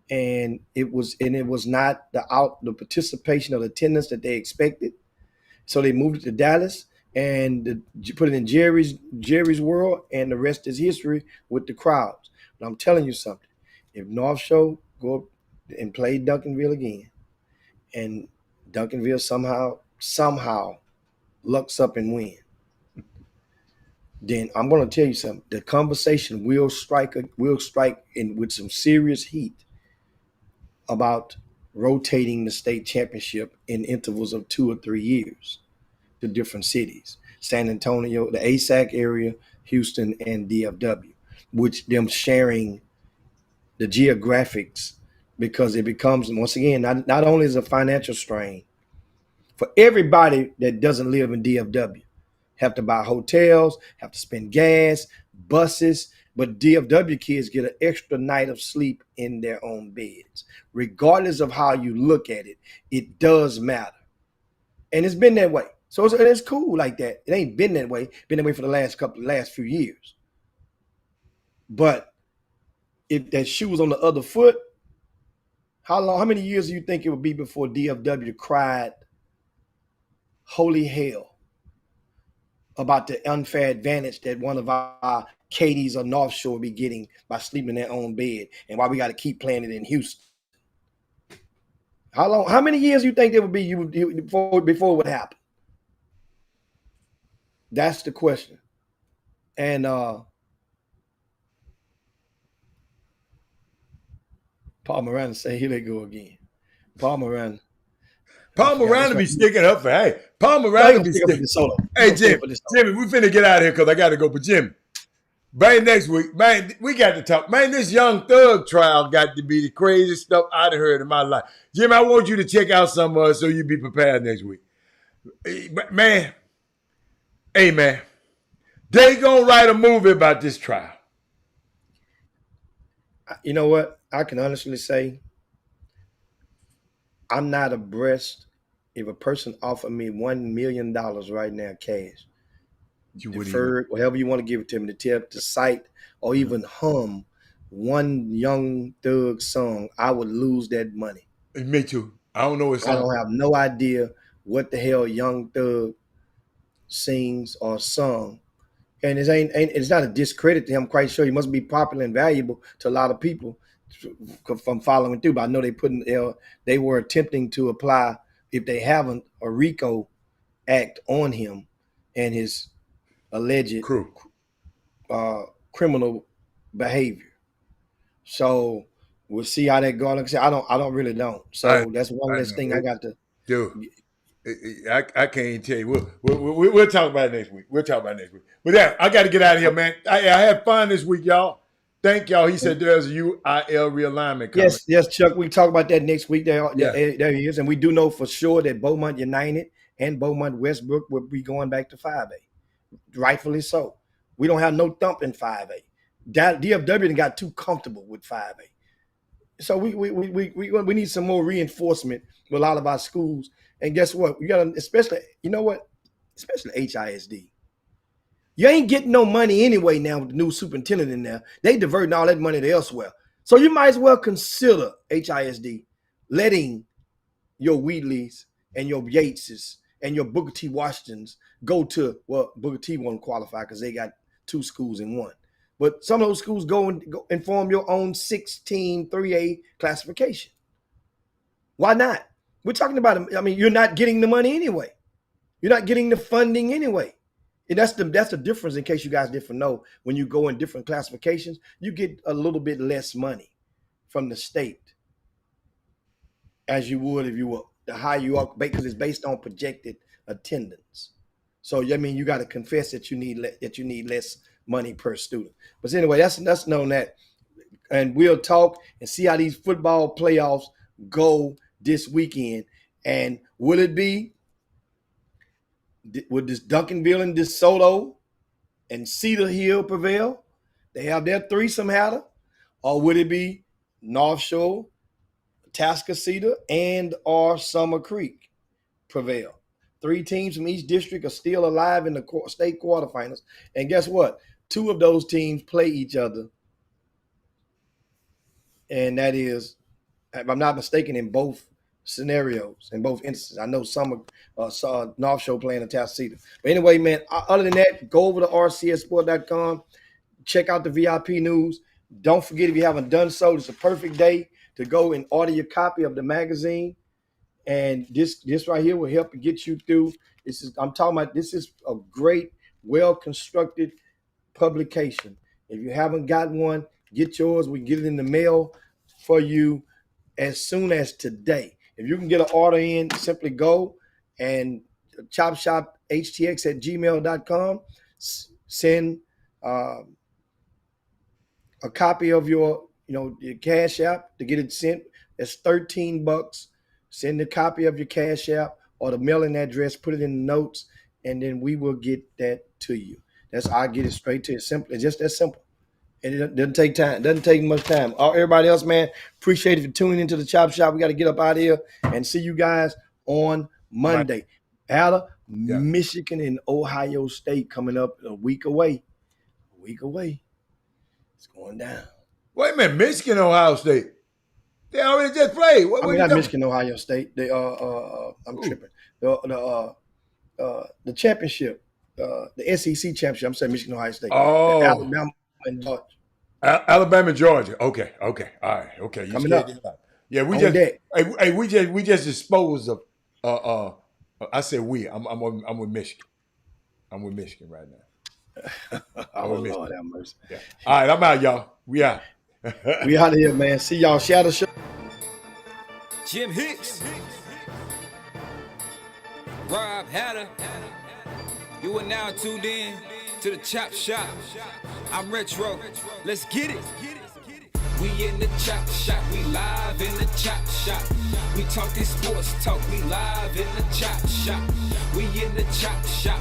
and it was not the participation or the attendance that they expected. So they moved it to Dallas and put it in Jerry's world, and the rest is history with the crowds. But I'm telling you something: if North Shore go up and play Duncanville again, and Duncanville somehow lucks up and win, then I'm going to tell you something. The conversation will strike in with some serious heat about rotating the state championship in intervals of 2 or 3 years to different cities: San Antonio, the ASAC area, Houston, and DFW, which them sharing the geographics, because it becomes, once again, not only is a financial strain for everybody that doesn't live in DFW, have to buy hotels, have to spend gas, buses, but DFW kids get an extra night of sleep in their own beds. Regardless of how you look at it, it does matter. And it's been that way. So it's cool like that. It ain't been that way. Been that way for the last few years. But if that shoe was on the other foot, how many years do you think it would be before DFW cried holy hell about the unfair advantage that one of our Katie's or North Shore be getting by sleeping in their own bed, and why we got to keep playing it in Houston? How many years do you think it would be before it would happen? That's the question. And Paul Miranda say, here they go again. Paul Miranda be sticking up for, hey, Paul Miranda be sticking. Hey, Jimmy, we finna get out of here because I got to go. But Jimmy, man, next week, man, we got to talk. Man, this Young Thug trial got to be the craziest stuff I've heard in my life. Jimmy, I want you to check out some so you be prepared next week. Man, hey, man, they gonna write a movie about this trial. You know what? I can honestly say I'm not abreast. If a person offered me $1 million right now, cash, deferred, whatever you want to give it to me, to cite or even hum one Young Thug song, I would lose that money. Me too. I don't know what song. I don't have no idea what the hell Young Thug sings or sung. And it's not a discredit to him. I'm quite sure he must be popular and valuable to a lot of people from following through. But I know they were attempting to apply, if they haven't, a RICO act on him and his alleged criminal behavior. So we'll see how that goes. Like I said, I don't really don't. So that's one less thing I got to do. I can't even tell you. We'll talk about it next week. But yeah, I got to get out of here, man. I had fun this week, y'all. Thank y'all. He said there's a UIL realignment coming. Yes, Chuck. We talk about that next week. There he is. And we do know for sure that Beaumont United and Beaumont Westbrook will be going back to 5A. Rightfully so. We don't have no thump in 5A. DFW got too comfortable with 5A. So we need some more reinforcement with a lot of our schools. And guess what? We got especially HISD. You ain't getting no money anyway now with the new superintendent in there. They diverting all that money to elsewhere. So you might as well consider HISD letting your Wheatleys and your Yateses and your Booker T. Washingtons go to, well, Booker T won't qualify because they got 2 schools in one. But some of those schools go and form your own 6-team 3A classification. Why not? We're talking about, I mean, you're not getting the money anyway. You're not getting the funding anyway. And that's the difference. In case you guys didn't know, when you go in different classifications, you get a little bit less money from the state as you would if you were the higher you are, because it's based on projected attendance. So I mean, you got to confess that you need less money per student. But anyway, that's known that, and we'll talk and see how these football playoffs go this weekend. And will it be? Would this Duncanville and DeSoto and Cedar Hill prevail? They have their threesome had, or would it be North Shore, Tascasita, and or Summer Creek prevail? 3 teams from each district are still alive in the state quarterfinals. And guess what? 2 of those teams play each other. And that is, if I'm not mistaken, in both scenarios, in both instances. I know Summer saw North Shore playing in Tascasita. But anyway, man, other than that, go over to rcsport.com. Check out the VIP news. Don't forget, if you haven't done so, it's a perfect day to go and order your copy of the magazine. And this right here will help get you through. This is a great, well-constructed publication. If you haven't gotten one, get yours. We get it in the mail for you as soon as today. If you can get an order in, simply go and Chop Shop Htx at gmail.com. Send a copy of your Cash App to get it sent. That's $13. Send a copy of your Cash App or the mailing address, put it in the notes, and then we will get that to you. I'll get it straight to you. Simple. It's just that simple. And it doesn't take time. It doesn't take much time. Everybody else, man, appreciate it for tuning into the Chop Shop. We got to get up out of here and see you guys on Monday. Ada, yeah. Michigan and Ohio State coming up a week away. It's going down. Wait a minute, Michigan, Ohio State. They already just played. Not Michigan, Ohio State. They I'm tripping. The championship, the SEC championship. I'm saying Michigan, Ohio State. Oh, Alabama and Georgia. Alabama, Georgia. Okay. All right. Okay. You coming up. Yeah, we just disposed of. I said we. I'm with Michigan. I'm with Michigan right now. Lord have mercy. Yeah. All right, I'm out, y'all. We out. We out of here, man. See y'all. Shadow Show. Jim Hicks. Rob Hatter. You are now tuned in to the Chop Shop. I'm Retro. Let's get it. We in the Chop Shop. We live in the Chop Shop. We talking sports talk. We live in the Chop Shop. We in the Chop Shop.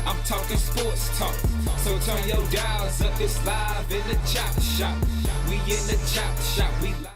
I'm talking sports talk. So turn your dials up. It's live in the Chop Shop. We in the Chop Shop. We live.